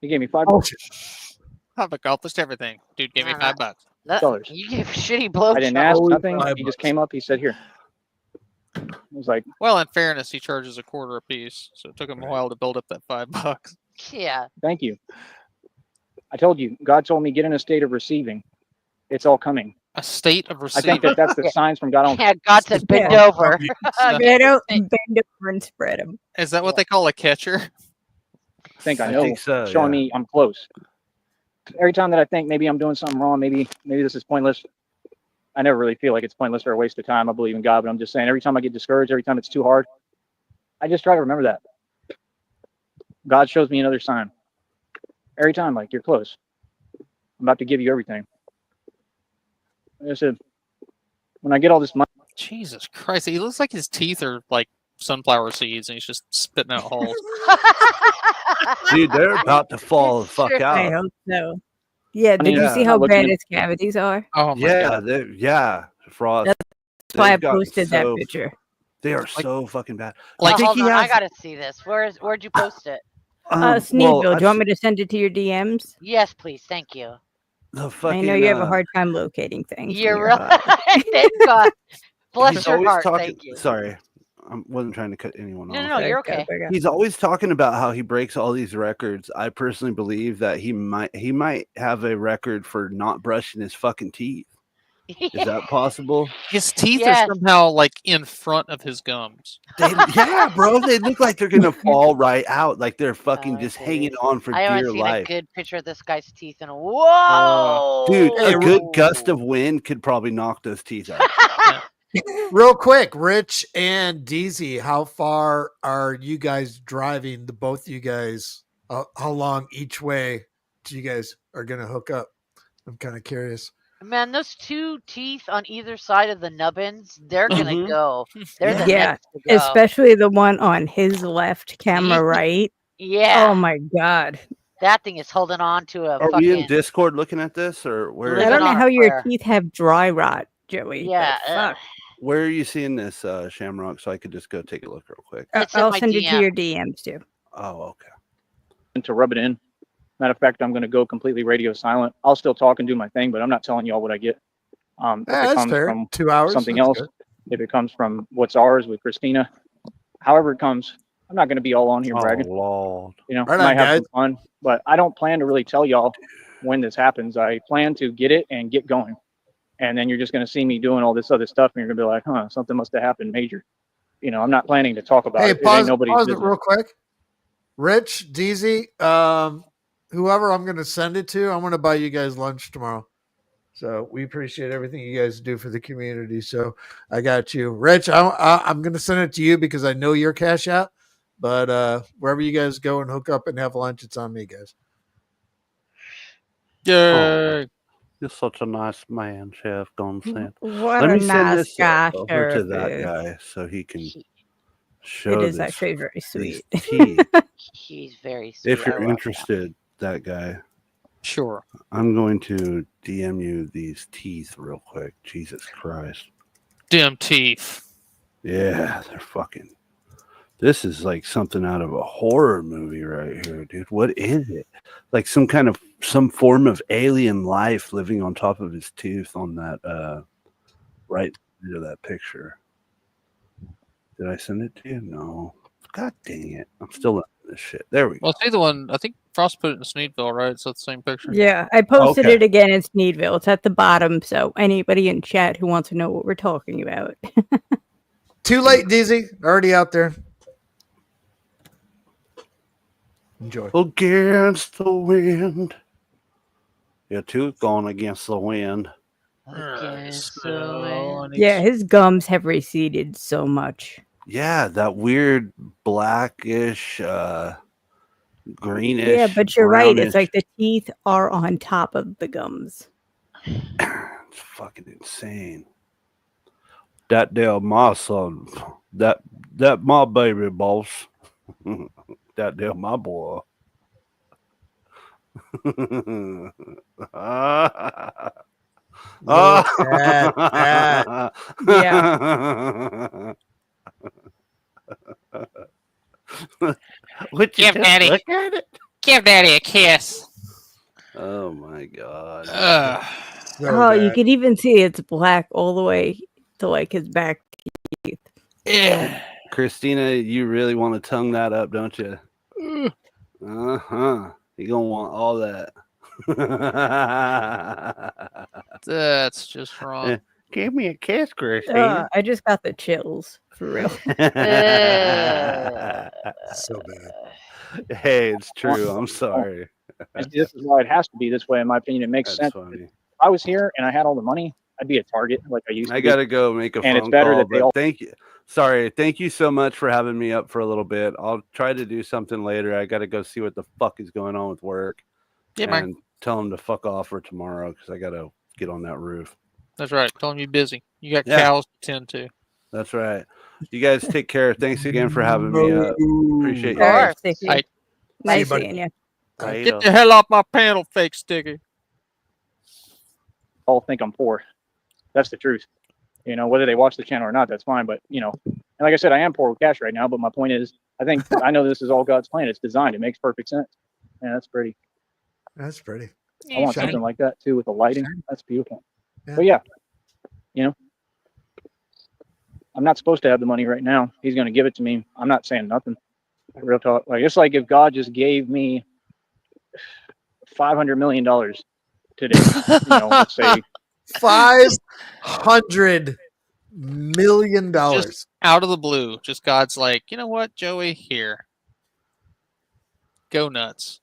[SPEAKER 1] He gave me $5.
[SPEAKER 3] I've accomplished everything. Dude gave me
[SPEAKER 5] Uh,
[SPEAKER 3] $5.
[SPEAKER 1] Dollars.
[SPEAKER 5] You give shitty
[SPEAKER 1] I didn't ask
[SPEAKER 5] blowjobs.
[SPEAKER 1] nothing.
[SPEAKER 2] $5.
[SPEAKER 1] He just came up. He said, "Here." I was like,
[SPEAKER 3] Well, in fairness, he charges a quarter a piece, so it took him a while to build up that $5.
[SPEAKER 5] Yeah.
[SPEAKER 1] "Thank you." I told you, God told me get in a state of receiving. It's all coming.
[SPEAKER 3] A state of
[SPEAKER 1] I
[SPEAKER 3] receiving.
[SPEAKER 1] think that's the
[SPEAKER 5] Yeah.
[SPEAKER 1] signs from God.
[SPEAKER 5] Yeah, God said bend
[SPEAKER 6] Yeah.
[SPEAKER 5] over.
[SPEAKER 6] Bend over and spread them.
[SPEAKER 3] Is that what they call a catcher?
[SPEAKER 1] I think I
[SPEAKER 4] I
[SPEAKER 1] know.
[SPEAKER 4] think so,
[SPEAKER 1] Showing
[SPEAKER 4] yeah.
[SPEAKER 1] me I'm close. Every time that I think maybe I'm doing something wrong, maybe this is pointless. I never really feel like it's pointless or a waste of time. I believe in God, but I'm just saying every time I get discouraged, every time it's too hard, I just try to remember that. God shows me another sign. Every time, like, you're close. I'm about to give you everything. Like I said, when I get all this money,
[SPEAKER 3] Jesus Christ, he looks like his teeth are like sunflower seeds, and he's just spitting out holes.
[SPEAKER 4] Dude, they're about to fall the
[SPEAKER 5] It's
[SPEAKER 4] fuck
[SPEAKER 5] true.
[SPEAKER 6] I
[SPEAKER 4] out.
[SPEAKER 6] hope so. Yeah, did you
[SPEAKER 1] Yeah.
[SPEAKER 6] see how
[SPEAKER 1] Looking
[SPEAKER 6] bad
[SPEAKER 1] at-
[SPEAKER 6] his cavities are?
[SPEAKER 3] Oh my
[SPEAKER 4] Yeah,
[SPEAKER 3] god!
[SPEAKER 4] yeah, Frost.
[SPEAKER 6] That's why I
[SPEAKER 4] They've gotten
[SPEAKER 6] posted that
[SPEAKER 4] so-
[SPEAKER 6] picture.
[SPEAKER 4] They are
[SPEAKER 3] Like-
[SPEAKER 4] so fucking bad.
[SPEAKER 3] Like-
[SPEAKER 4] I think
[SPEAKER 5] hold
[SPEAKER 4] he
[SPEAKER 5] on, I
[SPEAKER 4] has-
[SPEAKER 5] gotta see this. Where'd you post it?
[SPEAKER 6] Sneedville,
[SPEAKER 4] well,
[SPEAKER 6] do you want me to send it to your DMs?
[SPEAKER 5] Yes, please. Thank you.
[SPEAKER 4] the fucking,
[SPEAKER 6] I know you have a hard time locating things. when
[SPEAKER 5] You're
[SPEAKER 6] you're
[SPEAKER 5] right.
[SPEAKER 6] hot.
[SPEAKER 5] Thank God. Bless
[SPEAKER 4] he's
[SPEAKER 5] your
[SPEAKER 4] always
[SPEAKER 5] heart.
[SPEAKER 4] talking.
[SPEAKER 5] Thank you.
[SPEAKER 4] Sorry, I wasn't trying to cut anyone
[SPEAKER 5] No,
[SPEAKER 4] off.
[SPEAKER 5] no, you're
[SPEAKER 6] Go,
[SPEAKER 5] okay.
[SPEAKER 6] go, go.
[SPEAKER 4] He's always talking about how he breaks all these records. I personally believe that he might have a record for not brushing his fucking teeth. Is that possible?
[SPEAKER 3] His teeth
[SPEAKER 5] Yes.
[SPEAKER 3] are somehow like in front of his gums.
[SPEAKER 4] Yeah, bro. They look like they're gonna fall right out. Like they're fucking
[SPEAKER 5] Oh,
[SPEAKER 4] just
[SPEAKER 5] dude.
[SPEAKER 4] hanging on for
[SPEAKER 5] I haven't
[SPEAKER 4] dear
[SPEAKER 5] seen
[SPEAKER 4] life.
[SPEAKER 5] a good picture of this guy's teeth in a whoa,
[SPEAKER 4] Dude, a good
[SPEAKER 5] Oh.
[SPEAKER 4] gust of wind could probably knock those teeth out.
[SPEAKER 2] Real quick, Rich and DZ, how far are you guys driving? The both of you guys, how long each way do you guys are gonna hook up? I'm kind of curious.
[SPEAKER 5] Man, those two teeth on either side of the nubbins, they're gonna
[SPEAKER 4] Mhm.
[SPEAKER 5] go. They're the
[SPEAKER 6] Yeah,
[SPEAKER 5] next to go.
[SPEAKER 6] especially the one on his left camera right.
[SPEAKER 5] Yeah.
[SPEAKER 6] Oh my god.
[SPEAKER 5] That thing is holding on to a
[SPEAKER 4] Are we in
[SPEAKER 5] fucking.
[SPEAKER 4] Discord looking at this, or where?
[SPEAKER 5] Live
[SPEAKER 6] I
[SPEAKER 5] it
[SPEAKER 6] don't know
[SPEAKER 5] on a
[SPEAKER 6] how your
[SPEAKER 5] prayer.
[SPEAKER 6] teeth have dry rot, Joey. but
[SPEAKER 5] Yeah.
[SPEAKER 6] fuck.
[SPEAKER 4] Where are you seeing this, Shamrock? So I could just go take a look real quick.
[SPEAKER 5] It's in
[SPEAKER 6] I'll
[SPEAKER 5] my
[SPEAKER 6] send it to
[SPEAKER 5] DM.
[SPEAKER 6] your DMs too.
[SPEAKER 4] Oh, okay.
[SPEAKER 1] to rub it in. Matter of fact, I'm going to go completely radio silent. I'll still talk and do my thing, but I'm not telling y'all what I get. If it
[SPEAKER 2] That's
[SPEAKER 1] comes
[SPEAKER 2] fair.
[SPEAKER 1] from
[SPEAKER 2] 2 hours.
[SPEAKER 1] something
[SPEAKER 2] that's
[SPEAKER 1] else,
[SPEAKER 2] good.
[SPEAKER 1] if it comes from what's ours with Christina, however it comes, I'm not going to be all on here bragging.
[SPEAKER 4] Oh, Lord.
[SPEAKER 1] You know,
[SPEAKER 2] Right
[SPEAKER 1] might
[SPEAKER 2] on,
[SPEAKER 1] have
[SPEAKER 2] guys.
[SPEAKER 1] some fun, but I don't plan to really tell y'all when this happens. I plan to get it and get going. And then you're just going to see me doing all this other stuff and you're going to be like, huh, something must have happened major. You know, I'm not planning to talk about
[SPEAKER 2] Hey,
[SPEAKER 1] it. It ain't
[SPEAKER 2] pause,
[SPEAKER 1] nobody's
[SPEAKER 2] pause it
[SPEAKER 1] business.
[SPEAKER 2] real quick. Rich, DZ, whoever I'm going to send it to, I'm going to buy you guys lunch tomorrow. So we appreciate everything you guys do for the community. So I got you, Rich. I'm going to send it to you because I know your cash out. But wherever you guys go and hook up and have lunch, it's on me, guys.
[SPEAKER 3] Yay!
[SPEAKER 4] You're such a nice man, Chef Gonzalez.
[SPEAKER 6] What
[SPEAKER 4] Let
[SPEAKER 6] a
[SPEAKER 4] me send
[SPEAKER 6] nice
[SPEAKER 4] this
[SPEAKER 6] guy,
[SPEAKER 4] over to that
[SPEAKER 6] Sheriff.
[SPEAKER 4] guy so he can
[SPEAKER 6] It
[SPEAKER 4] show
[SPEAKER 6] is
[SPEAKER 4] this,
[SPEAKER 6] actually very
[SPEAKER 4] these
[SPEAKER 6] sweet.
[SPEAKER 4] teeth.
[SPEAKER 5] He's very sweet.
[SPEAKER 4] If
[SPEAKER 5] I
[SPEAKER 4] you're
[SPEAKER 5] love him.
[SPEAKER 4] interested, that guy,
[SPEAKER 3] Sure.
[SPEAKER 4] I'm going to DM you these teeth real quick. Jesus Christ.
[SPEAKER 3] Dim teeth.
[SPEAKER 4] Yeah, they're fucking. This is like something out of a horror movie right here, dude. What is it? Like some form of alien life living on top of his tooth on that right into that picture. Did I send it to you? No. God dang it. I'm still looking at this shit. There we go.
[SPEAKER 3] Well, see the one. I think Frost put it in Sneedville, right? So it's the same picture.
[SPEAKER 6] Yeah, I posted
[SPEAKER 4] Okay.
[SPEAKER 6] it again in Sneedville. It's at the bottom, so anybody in chat who wants to know what we're talking about.
[SPEAKER 2] Too late, DZ. Already out there. Enjoy.
[SPEAKER 4] Against the wind. Yeah, two going against the wind.
[SPEAKER 5] Against the
[SPEAKER 3] So,
[SPEAKER 5] wind.
[SPEAKER 6] Yeah, his gums have receded so much.
[SPEAKER 4] Yeah, that weird blackish, greenish.
[SPEAKER 6] Yeah, but you're right.
[SPEAKER 4] brownish-
[SPEAKER 6] It's like the teeth are on top of the gums.
[SPEAKER 4] It's fucking insane. That damn my son. That my baby boss. That damn my boy.
[SPEAKER 2] Look at that.
[SPEAKER 4] Would you
[SPEAKER 3] Give
[SPEAKER 4] just
[SPEAKER 3] Daddy.
[SPEAKER 4] look at it?
[SPEAKER 3] Give Daddy a kiss.
[SPEAKER 4] Oh my
[SPEAKER 3] Ugh.
[SPEAKER 2] So
[SPEAKER 6] Oh, you
[SPEAKER 2] bad.
[SPEAKER 6] could even see it's black all the way to like his back teeth.
[SPEAKER 3] Yeah.
[SPEAKER 4] Christina, you really want to tongue that up, don't you? Uh-huh. You're gonna want all that.
[SPEAKER 3] That's just wrong.
[SPEAKER 4] Give me a kiss, Christina.
[SPEAKER 6] I just got the chills for real.
[SPEAKER 2] So bad.
[SPEAKER 4] Hey, it's true. I'm sorry.
[SPEAKER 1] And this is why it has to be this way, in my opinion. It makes
[SPEAKER 4] That's
[SPEAKER 1] sense.
[SPEAKER 4] funny.
[SPEAKER 1] If I was here and I had all the money, I'd be a target like I used to
[SPEAKER 4] I
[SPEAKER 1] be.
[SPEAKER 4] gotta go make a
[SPEAKER 1] And it's
[SPEAKER 4] phone
[SPEAKER 1] better
[SPEAKER 4] call,
[SPEAKER 1] that they
[SPEAKER 4] but
[SPEAKER 1] all-
[SPEAKER 4] thank you. Sorry, thank you so much for having me up for a little bit. I'll try to do something later. I gotta go see what the fuck is going on with work.
[SPEAKER 3] Yeah, man.
[SPEAKER 4] And tell them to fuck off for tomorrow because I gotta get on that roof.
[SPEAKER 3] That's right. Tell him you're busy. You got
[SPEAKER 4] Yeah.
[SPEAKER 3] cows to tend to.
[SPEAKER 4] That's right. You guys take care. Thanks again for having me up. Appreciate you
[SPEAKER 5] All
[SPEAKER 4] guys.
[SPEAKER 5] right.
[SPEAKER 6] Sticky.
[SPEAKER 3] I-
[SPEAKER 6] Nice
[SPEAKER 2] buddy.
[SPEAKER 6] seeing you.
[SPEAKER 3] Get the hell off my panel, fake sticky.
[SPEAKER 1] all think I'm poor. That's the truth. You know, whether they watch the channel or not, that's fine. But, you know, and like I said, I am poor with cash right now. But my point is, I know this is all God's plan. It's designed. It makes perfect sense. And that's pretty.
[SPEAKER 2] That's pretty.
[SPEAKER 1] I want
[SPEAKER 2] Shiny.
[SPEAKER 1] something like that too with the lighting. That's beautiful.
[SPEAKER 2] Yeah.
[SPEAKER 1] But yeah, you know, I'm not supposed to have the money right now. He's going to give it to me. I'm not saying nothing. Real talk. Like, it's like if God just gave me $500 million today, you know, let's say,
[SPEAKER 2] $500 million.
[SPEAKER 3] Out of the blue, just God's like, you know what, Joey? Here. Go nuts.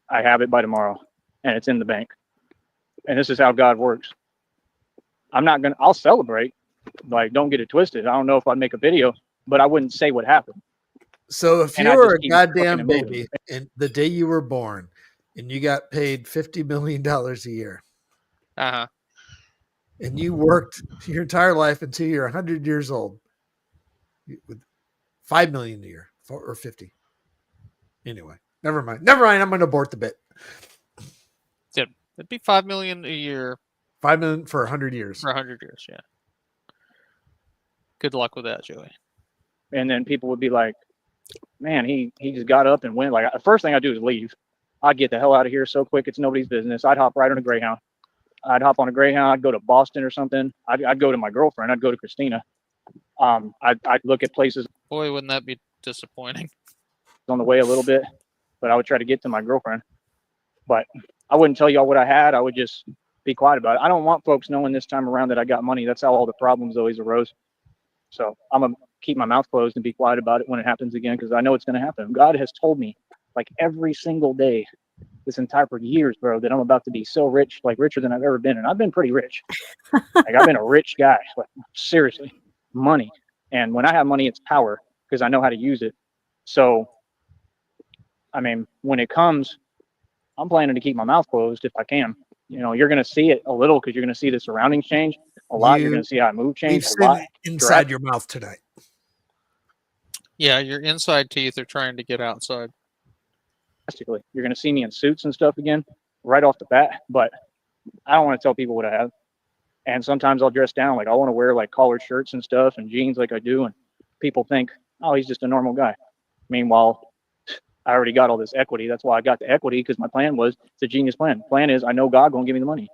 [SPEAKER 1] I have it by tomorrow and it's in the bank. And this is how God works. I'll celebrate. Like, don't get it twisted. I don't know if I'd make a video, but I wouldn't say what happened.
[SPEAKER 2] So if
[SPEAKER 1] And
[SPEAKER 2] you
[SPEAKER 1] I
[SPEAKER 2] were
[SPEAKER 1] just
[SPEAKER 2] a
[SPEAKER 1] keep fucking
[SPEAKER 2] goddamn
[SPEAKER 1] and moving.
[SPEAKER 2] baby and the day you were born and you got paid $50 million a year
[SPEAKER 3] Uh-huh.
[SPEAKER 2] and you worked your entire life until you're 100 years old with $5 million a year or 50. Anyway, never mind. I'm going to abort the bit.
[SPEAKER 3] It'd be $5 million a year
[SPEAKER 2] $5 million for 100 years.
[SPEAKER 3] for 100 years. Yeah. Good luck with that, Joey.
[SPEAKER 1] And then people would be like, man, he just got up and went. Like, the first thing I do is leave. I'd get the hell out of here so quick, it's nobody's business. I'd hop right on a Greyhound. I'd hop on a Greyhound. I'd go to Boston or something. I'd go to my girlfriend. I'd go to Christina. I'd look at places
[SPEAKER 3] Boy, wouldn't that be disappointing?
[SPEAKER 1] on the way a little bit, but I would try to get to my girlfriend. But I wouldn't tell y'all what I had. I would just be quiet about it. I don't want folks knowing this time around that I got money. That's how all the problems always arose. So I'm going to keep my mouth closed and be quiet about it when it happens again, because I know it's going to happen. God has told me, like, every single day this entire for years, bro, that I'm about to be so rich, like richer than I've ever been. And I've been pretty rich. Like, I've been a rich guy, like, seriously, money. And when I have money, it's power, because I know how to use it. So, I mean, when it comes, I'm planning to keep my mouth closed if I can. You know, you're going to see it a little because you're going to see the surroundings change a lot. You're going to see how I move change
[SPEAKER 2] We've
[SPEAKER 1] a lot.
[SPEAKER 2] seen inside your mouth tonight.
[SPEAKER 3] Yeah, your inside teeth are trying to get outside.
[SPEAKER 1] Drastically. You're going to see me in suits and stuff again right off the bat, but I don't want to tell people what I have. And sometimes I'll dress down. Like, I want to wear like collared shirts and stuff and jeans like I do. And people think, oh, he's just a normal guy. Meanwhile, I already got all this equity. That's why I got the equity, because my plan was, it's a genius plan. Plan is, I know God gonna give me the money.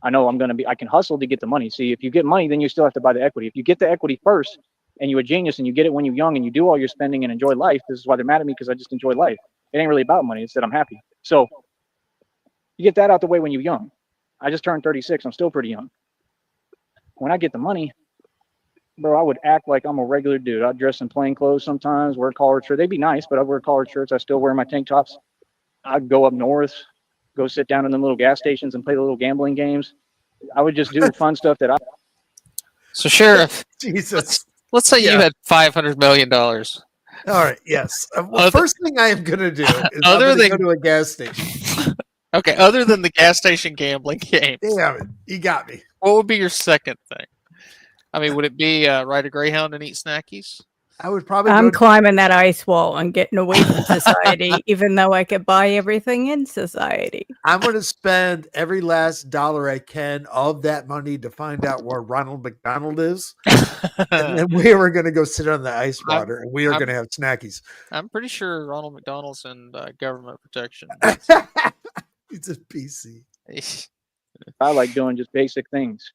[SPEAKER 1] I know I can hustle to get the money. See, if you get money, then you still have to buy the equity. If you get the equity first and you're a genius and you get it when you're young and you do all your spending and enjoy life, this is why they're mad at me, because I just enjoy life. It ain't really about money. It's that I'm happy. So you get that out the way when you're young. I just turned 36. I'm still pretty young. When I get the money, bro, I would act like I'm a regular dude. I'd dress in plain clothes sometimes, wear collared shirts. They'd be nice, but I'd wear collared shirts. I still wear my tank tops. I'd go up north, go sit down in the little gas stations and play the little gambling games. I would just do fun stuff that I.
[SPEAKER 3] So, Sheriff,
[SPEAKER 2] Jesus.
[SPEAKER 3] let's say
[SPEAKER 2] Yeah.
[SPEAKER 3] you had $500 million.
[SPEAKER 2] All right. Yes. Well, first thing I am going to do is
[SPEAKER 3] Other
[SPEAKER 2] I'm going
[SPEAKER 3] than-
[SPEAKER 2] to go to a gas station.
[SPEAKER 3] Okay, other than the gas station gambling games,
[SPEAKER 2] Damn it. You got me.
[SPEAKER 3] what would be your second thing? I mean, would it be ride a Greyhound and eat snackies?
[SPEAKER 2] I would probably
[SPEAKER 6] I'm
[SPEAKER 2] go
[SPEAKER 6] climbing that ice wall and getting away from society, even though I could buy everything in society.
[SPEAKER 2] I'm going to spend every last dollar I can of that money to find out where Ronald McDonald is. And then we are going to go sit on the ice water and we are going to have snackies.
[SPEAKER 3] I'm pretty sure Ronald McDonald's in government protection.
[SPEAKER 2] It's a PC.
[SPEAKER 1] I like doing just basic things.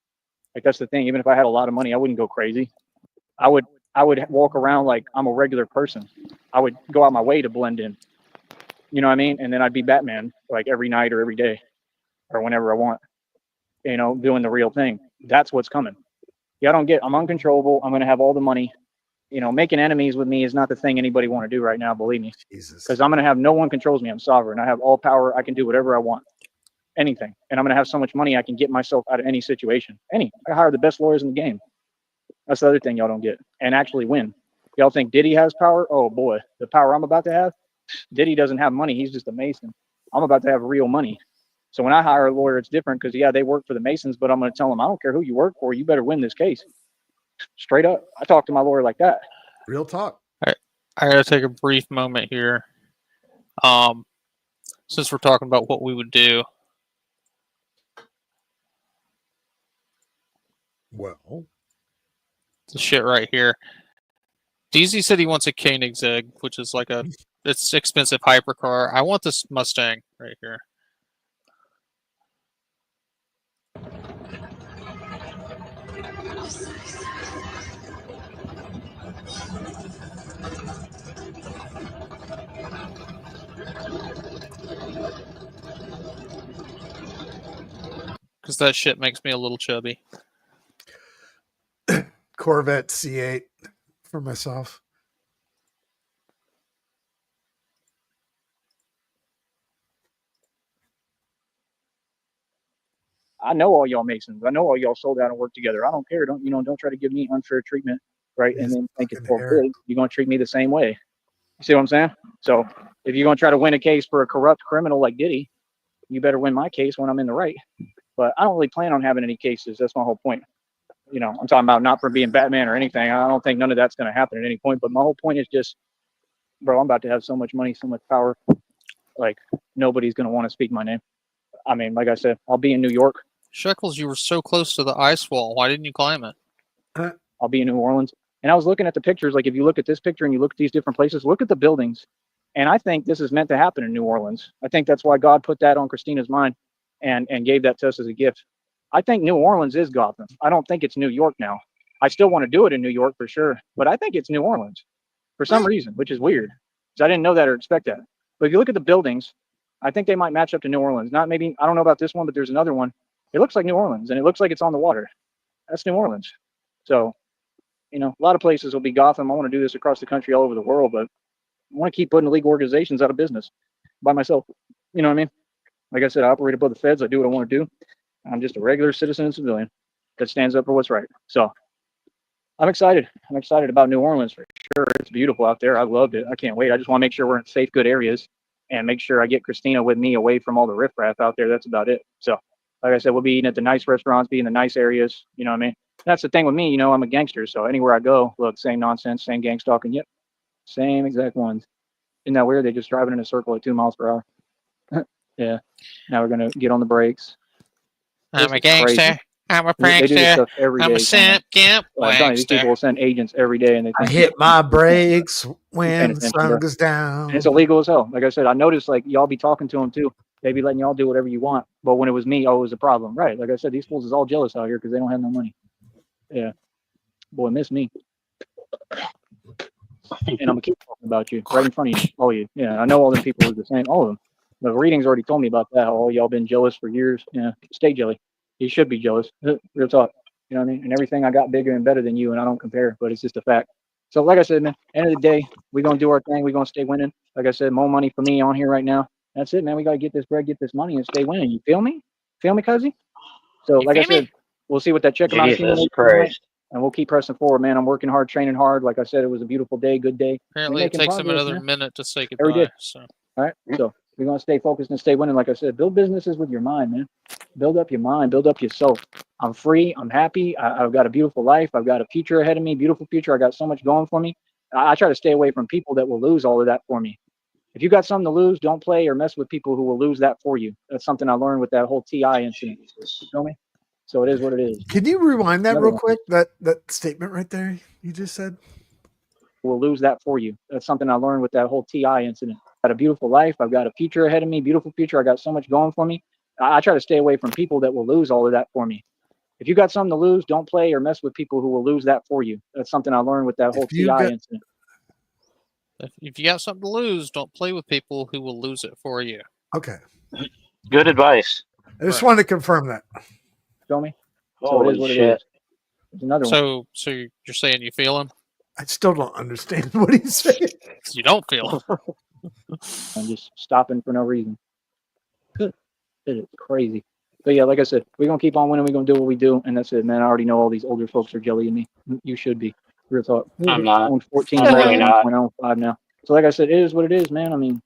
[SPEAKER 1] Like that's the thing. Even if I had a lot of money, I wouldn't go crazy. I would walk around like I'm a regular person. I would go out my way to blend in. You know what I mean? And then I'd be Batman like every night or every day or whenever I want. You know, doing the real thing. That's what's coming. Yeah, I'm uncontrollable. I'm gonna have all the money. You know, making enemies with me is not the thing anybody want to do right now, believe me.
[SPEAKER 2] Jesus.
[SPEAKER 1] Because I'm gonna have no one controls me. I'm sovereign. I have all power. I can do whatever I want. Anything. And I'm gonna have so much money I can get myself out of any situation. I hire the best lawyers in the game. That's the other thing y'all don't get. And actually win. Y'all think Diddy has power? Oh boy, the power I'm about to have. Diddy doesn't have money. He's just a Mason. I'm about to have real money. So when I hire a lawyer, it's different because yeah, they work for the Masons, but I'm going to tell them, I don't care who you work for, you better win this case. Straight up. I talk to my lawyer like that.
[SPEAKER 2] Real talk.
[SPEAKER 3] I gotta take a brief moment here. Since we're talking about what we would do.
[SPEAKER 2] Well,
[SPEAKER 3] The shit right here. DZ said he wants a Koenigsegg, which is like it's expensive hypercar. I want this Mustang right here. Because that shit makes me a little chubby.
[SPEAKER 2] Corvette C8 for myself.
[SPEAKER 1] I know all y'all Masons. I know all y'all sold out and worked together. I don't care. Don't try to give me unfair treatment, right? And then think it's all good. You're gonna treat me the same way. You see what I'm saying? So if you're gonna try to win a case for a corrupt criminal like Diddy, you better win my case when I'm in the right. But I don't really plan on having any cases. That's my whole point. You know, I'm talking about not for being Batman or anything. I don't think none of that's going to happen at any point. But my whole point is just, bro, I'm about to have so much money, so much power. Like, nobody's going to want to speak my name. I mean, like I said, I'll be in New York.
[SPEAKER 3] Shekels, you were so close to the ice wall. Why didn't you climb it?
[SPEAKER 1] I'll be in New Orleans. And I was looking at the pictures. Like, if you look at this picture and you look at these different places, look at the buildings. And I think this is meant to happen in New Orleans. I think that's why God put that on Christina's mind and gave that to us as a gift. I think New Orleans is Gotham. I don't think it's New York now. I still want to do it in New York for sure, but I think it's New Orleans for some reason, which is weird. So I didn't know that or expect that. But if you look at the buildings, I think they might match up to New Orleans. Not maybe, I don't know about this one, but there's another one. It looks like New Orleans, and it looks like it's on the water. That's New Orleans. So, you know, a lot of places will be Gotham. I want to do this across the country, all over the world, but I want to keep putting league organizations out of business by myself. You know what I mean? Like I said, I operate above the feds. I do what I want to do. I'm just a regular citizen and civilian that stands up for what's right. So I'm excited. I'm excited about New Orleans for sure. It's beautiful out there. I loved it. I can't wait. I just want to make sure we're in safe, good areas and make sure I get Christina with me away from all the riffraff out there. That's about it. So like I said, we'll be eating at the nice restaurants, be in the nice areas. You know what I mean? That's the thing with me. You know, I'm a gangster. So anywhere I go, look, same nonsense, same gang stalking. Yep. Same exact ones. Isn't that weird? They just driving in a circle at 2 miles per hour. Yeah. Now we're going to get on the brakes.
[SPEAKER 3] I'm a gangster.
[SPEAKER 1] Crazy.
[SPEAKER 3] I'm a
[SPEAKER 1] They do this
[SPEAKER 3] prankster.
[SPEAKER 1] stuff every day.
[SPEAKER 3] I'm a simp, gimp,
[SPEAKER 1] I'm telling you, these people will send agents every day, and they
[SPEAKER 2] I
[SPEAKER 1] think
[SPEAKER 2] hit my brakes when the
[SPEAKER 1] attention,
[SPEAKER 2] sun
[SPEAKER 1] bro.
[SPEAKER 2] goes down.
[SPEAKER 1] and it's illegal as hell. Like I said, I noticed like y'all be talking to them too. They be letting y'all do whatever you want. But when it was me, oh, it was a problem. Right. Like I said, these fools is all jealous out here because they don't have no money. Yeah. Boy, miss me. And I'm gonna keep talking about you right in front of you. All you. Yeah, I know all them people are the same. All of them. The readings already told me about that. All y'all been jealous for years. Yeah. Stay jelly. You should be jealous. Real talk. You know what I mean? And everything I got bigger and better than you, and I don't compare, but it's just a fact. So like I said, man, end of the day, we're gonna do our thing. We're gonna stay winning. Like I said, more money for me on here right now. That's it, man. We gotta get this bread, get this money, and stay winning. You feel me? Feel me, cousin? So
[SPEAKER 3] You
[SPEAKER 1] like I
[SPEAKER 3] feel me?
[SPEAKER 1] said, we'll see what that check amount
[SPEAKER 7] Jesus
[SPEAKER 1] is.
[SPEAKER 7] Christ.
[SPEAKER 1] And we'll keep pressing forward, man. I'm working hard, training hard. Like I said, it was a beautiful day, good day.
[SPEAKER 3] Apparently, it
[SPEAKER 1] making
[SPEAKER 3] takes them
[SPEAKER 1] progress,
[SPEAKER 3] another
[SPEAKER 1] man.
[SPEAKER 3] minute to say
[SPEAKER 1] Every day.
[SPEAKER 3] goodbye. So
[SPEAKER 1] All right. So we're gonna stay focused and stay winning. Like I said, build businesses with your mind, man. Build up your mind, build up yourself. I'm free, I'm happy, I've got a beautiful life, I've got a future ahead of me, beautiful future. I got so much going for me. I try to stay away from people that will lose all of that for me. If you got something to lose, don't play or mess with people who will lose that for you. That's something I learned with that whole TI incident. You feel me? So it is what it is.
[SPEAKER 2] Can you rewind that
[SPEAKER 1] Another
[SPEAKER 2] real
[SPEAKER 1] one.
[SPEAKER 2] quick? That statement right there you just said.
[SPEAKER 1] Will lose that for you. That's something I learned with that whole TI incident. Got a beautiful life. I've got a future ahead of me, beautiful future. I got so much going for me. I try to stay away from people that will lose all of that for me. If you got something to lose, don't play or mess with people who will lose that for you. That's something I learned with that whole TI incident.
[SPEAKER 3] If you got something to lose, don't play with people who will lose it for you.
[SPEAKER 2] Okay.
[SPEAKER 7] Good advice.
[SPEAKER 2] I just wanted to confirm that.
[SPEAKER 1] Feel me? So it
[SPEAKER 7] Holy
[SPEAKER 1] is what it
[SPEAKER 7] shit.
[SPEAKER 1] is. There's another one.
[SPEAKER 3] So you're saying you feel him?
[SPEAKER 2] I still don't understand what he's saying.
[SPEAKER 3] You don't feel him.
[SPEAKER 1] I'm just stopping for no reason. Good. It is crazy. But yeah, like I said, we're gonna keep on winning. We're gonna do what we do, and that's it, man. I already know all these older folks are jelly of me. You should be. Real talk.
[SPEAKER 7] I'm not.
[SPEAKER 1] I'm 14
[SPEAKER 7] I'm really not.
[SPEAKER 1] 1.05 now. So like I said, it is what it is, man. I mean,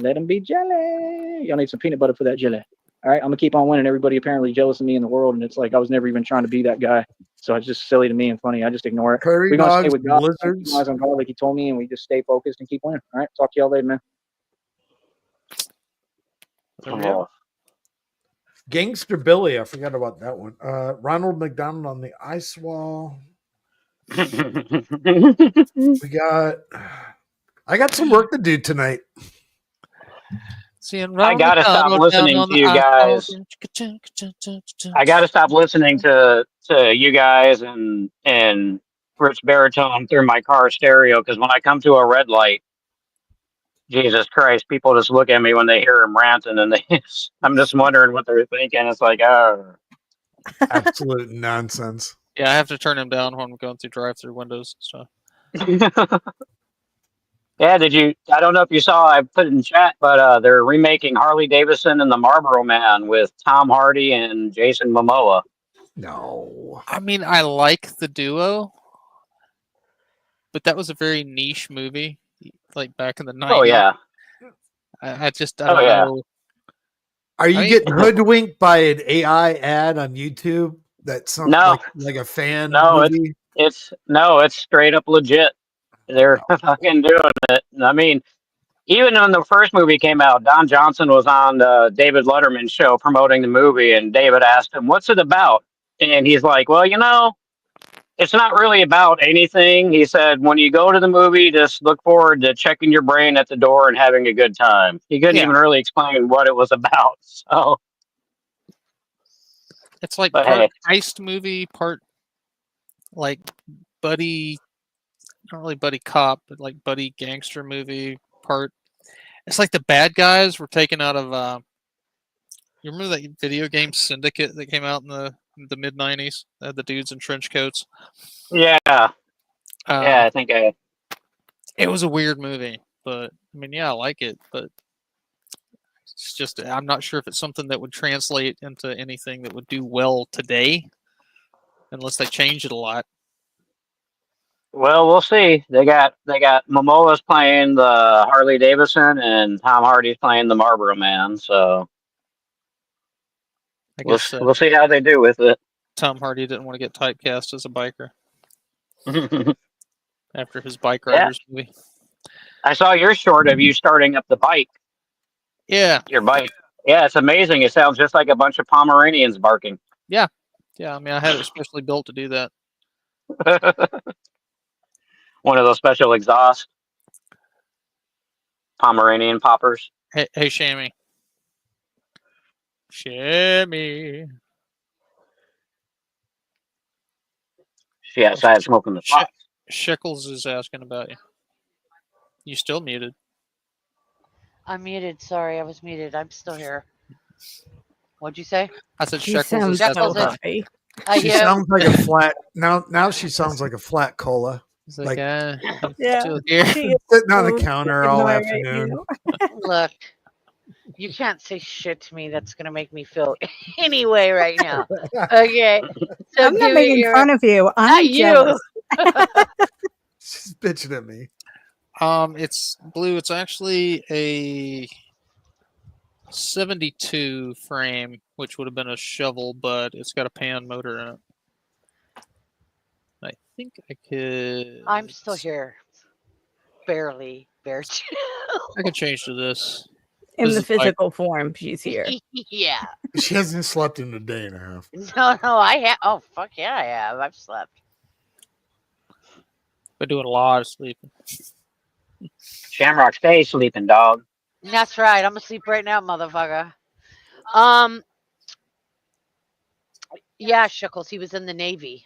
[SPEAKER 1] let them be jelly. Y'all need some peanut butter for that jelly. All right, I'm gonna keep on winning. Everybody apparently jealous of me in the world, and it's like I was never even trying to be that guy. So it's just silly to me and funny. I just ignore it.
[SPEAKER 2] Curry
[SPEAKER 1] We're gonna stay
[SPEAKER 2] dogs,
[SPEAKER 1] with God,
[SPEAKER 2] blizzards.
[SPEAKER 1] keep eyes on God, like He told me, and we just stay focused and keep winning. All right, talk to y'all later, man.
[SPEAKER 7] Oh.
[SPEAKER 2] Gangster Billy, I forgot about that one. Ronald McDonald on the ice wall. I got some work to do tonight.
[SPEAKER 7] I gotta stop listening to you guys. I gotta stop listening to you guys and Rich Baritone through my car stereo because when I come to a red light, Jesus Christ, people just look at me when they hear him ranting, and I'm just wondering what they're thinking. It's like,
[SPEAKER 2] Absolute nonsense.
[SPEAKER 3] Yeah, I have to turn him down when I'm going through drive-through windows and stuff.
[SPEAKER 7] Yeah, I don't know if you saw, I put it in chat, but they're remaking Harley Davidson and the Marlboro Man with Tom Hardy and Jason Momoa.
[SPEAKER 2] No.
[SPEAKER 3] I mean, I like the duo, but that was a very niche movie, like back in the 90s.
[SPEAKER 7] Oh, yeah.
[SPEAKER 3] I don't know.
[SPEAKER 2] Are you getting hoodwinked by an AI ad on YouTube? That's something
[SPEAKER 7] No.
[SPEAKER 2] like a fan
[SPEAKER 7] movie? It's straight up legit. They're fucking doing it. I mean, even when the first movie came out, Don Johnson was on David Letterman's show promoting the movie, and David asked him, "What's it about?" And he's like, "Well, it's not really about anything." He said, "When you go to the movie, just look forward to checking your brain at the door and having a good time." He couldn't even really explain what it was about. So
[SPEAKER 3] it's like part heist movie, part like buddy, not really buddy cop, but like buddy gangster movie part. It's like the bad guys were taken out of. You remember that video game Syndicate that came out in the mid '90s? The dudes in trench coats.
[SPEAKER 7] Yeah, I think
[SPEAKER 3] it was a weird movie, but I mean, yeah, I like it, but it's just I'm not sure if it's something that would translate into anything that would do well today, unless they change it a lot.
[SPEAKER 7] Well, we'll see. They got Momoa's playing the Harley Davidson and Tom Hardy's playing the Marlboro Man. So
[SPEAKER 3] I guess
[SPEAKER 7] we'll see how they do with it.
[SPEAKER 3] Tom Hardy didn't want to get typecast as a biker after his Bike Riders movie.
[SPEAKER 7] I saw your short of you starting up the bike.
[SPEAKER 3] Yeah,
[SPEAKER 7] your bike. Yeah, it's amazing. It sounds just like a bunch of Pomeranians barking.
[SPEAKER 3] Yeah. I mean, I had it specially built to do that.
[SPEAKER 7] One of those special exhaust Pomeranian poppers.
[SPEAKER 3] Hey, Shammy. Shammy.
[SPEAKER 7] She outside smoking the pot.
[SPEAKER 3] Shickles is asking about you. You still muted?
[SPEAKER 5] I'm muted. Sorry, I was muted. I'm still here. What'd you say?
[SPEAKER 3] I said
[SPEAKER 6] She
[SPEAKER 3] Shickles
[SPEAKER 6] sounds
[SPEAKER 3] is asking
[SPEAKER 6] so
[SPEAKER 3] about
[SPEAKER 6] happy.
[SPEAKER 2] She sounds like a flat. Now she sounds like a flat cola.
[SPEAKER 3] It's like,
[SPEAKER 6] Yeah.
[SPEAKER 3] still here.
[SPEAKER 2] Sitting on the counter all
[SPEAKER 6] Right
[SPEAKER 2] afternoon.
[SPEAKER 5] Look, you can't say shit to me that's gonna make me feel any way right now. Okay, so
[SPEAKER 6] I'm not making fun of you. I'm jealous.
[SPEAKER 2] She's bitching at me.
[SPEAKER 3] It's blue. It's actually a 72 frame, which would have been a shovel, but it's got a pan motor in it. I think I could.
[SPEAKER 5] I'm still here. Barely.
[SPEAKER 3] I could change to this.
[SPEAKER 6] In
[SPEAKER 3] This
[SPEAKER 6] the
[SPEAKER 3] is like-
[SPEAKER 6] physical form, she's here.
[SPEAKER 5] Yeah.
[SPEAKER 2] She hasn't slept in a day and a half.
[SPEAKER 5] No, I have. Oh, fuck yeah, I have. I've slept.
[SPEAKER 3] Been doing a lot of sleeping.
[SPEAKER 7] Shamrock, stay sleeping, dog.
[SPEAKER 5] That's right. I'm asleep right now, motherfucker. Yeah, Shuckles. He was in the Navy.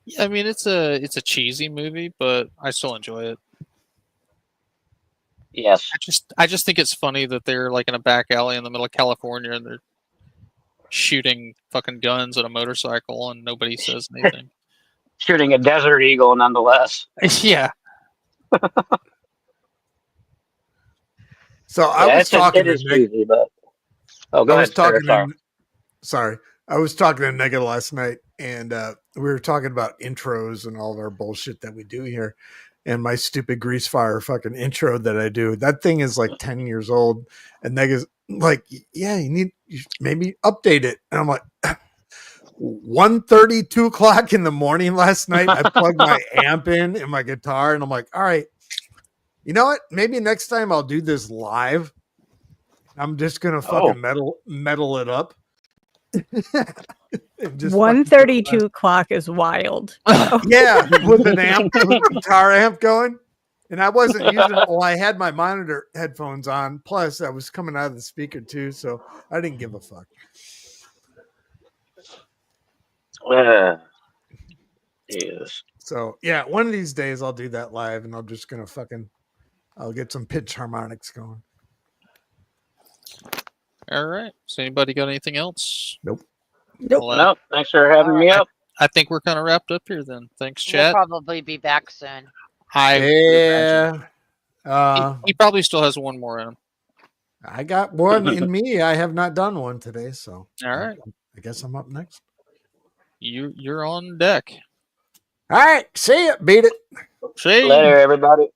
[SPEAKER 3] Yeah, I mean it's a cheesy movie, but I still enjoy it.
[SPEAKER 7] Yes.
[SPEAKER 3] I just think it's funny that they're like in a back alley in the middle of California and they're shooting fucking guns at a motorcycle and nobody says anything.
[SPEAKER 7] Shooting a desert eagle, nonetheless.
[SPEAKER 3] Yeah.
[SPEAKER 2] So I was talking
[SPEAKER 7] it is
[SPEAKER 2] to Nick.
[SPEAKER 7] cheesy, but oh, go
[SPEAKER 2] I
[SPEAKER 7] ahead.
[SPEAKER 2] was talking
[SPEAKER 7] Sarah,
[SPEAKER 2] to sorry. I was talking to Nega last night, and we were talking about intros and all of our bullshit that we do here. And my stupid grease fire fucking intro that I do, that thing is like 10 years old. And Nega's like, yeah, you maybe update it. And I'm like, 1:30, 2 o'clock in the morning last night, I plugged my amp in my guitar, and I'm like, all right, you know what? Maybe next time I'll do this live. I'm just gonna fucking metal it up.
[SPEAKER 6] 1:32 o'clock is wild.
[SPEAKER 2] Yeah, with an amp, with a guitar amp going. And I wasn't using it. Well, I had my monitor headphones on. Plus, I was coming out of the speaker too, so I didn't give a fuck.
[SPEAKER 7] yes.
[SPEAKER 2] So yeah, one of these days I'll do that live, and I'm just gonna I'll get some pitch harmonics going.
[SPEAKER 3] All right. So anybody got anything else?
[SPEAKER 2] Nope.
[SPEAKER 7] No, thanks for having me up.
[SPEAKER 3] I think we're kind of wrapped up here then. Thanks,
[SPEAKER 5] We'll
[SPEAKER 3] chat.
[SPEAKER 5] probably be back soon.
[SPEAKER 2] Yeah.
[SPEAKER 3] He probably still has one more in him.
[SPEAKER 2] I got one in me. I have not done one today, so
[SPEAKER 3] All right.
[SPEAKER 2] I guess I'm up next.
[SPEAKER 3] You're on deck.
[SPEAKER 2] All right. See ya. Beat it.
[SPEAKER 3] See.
[SPEAKER 7] Later, everybody.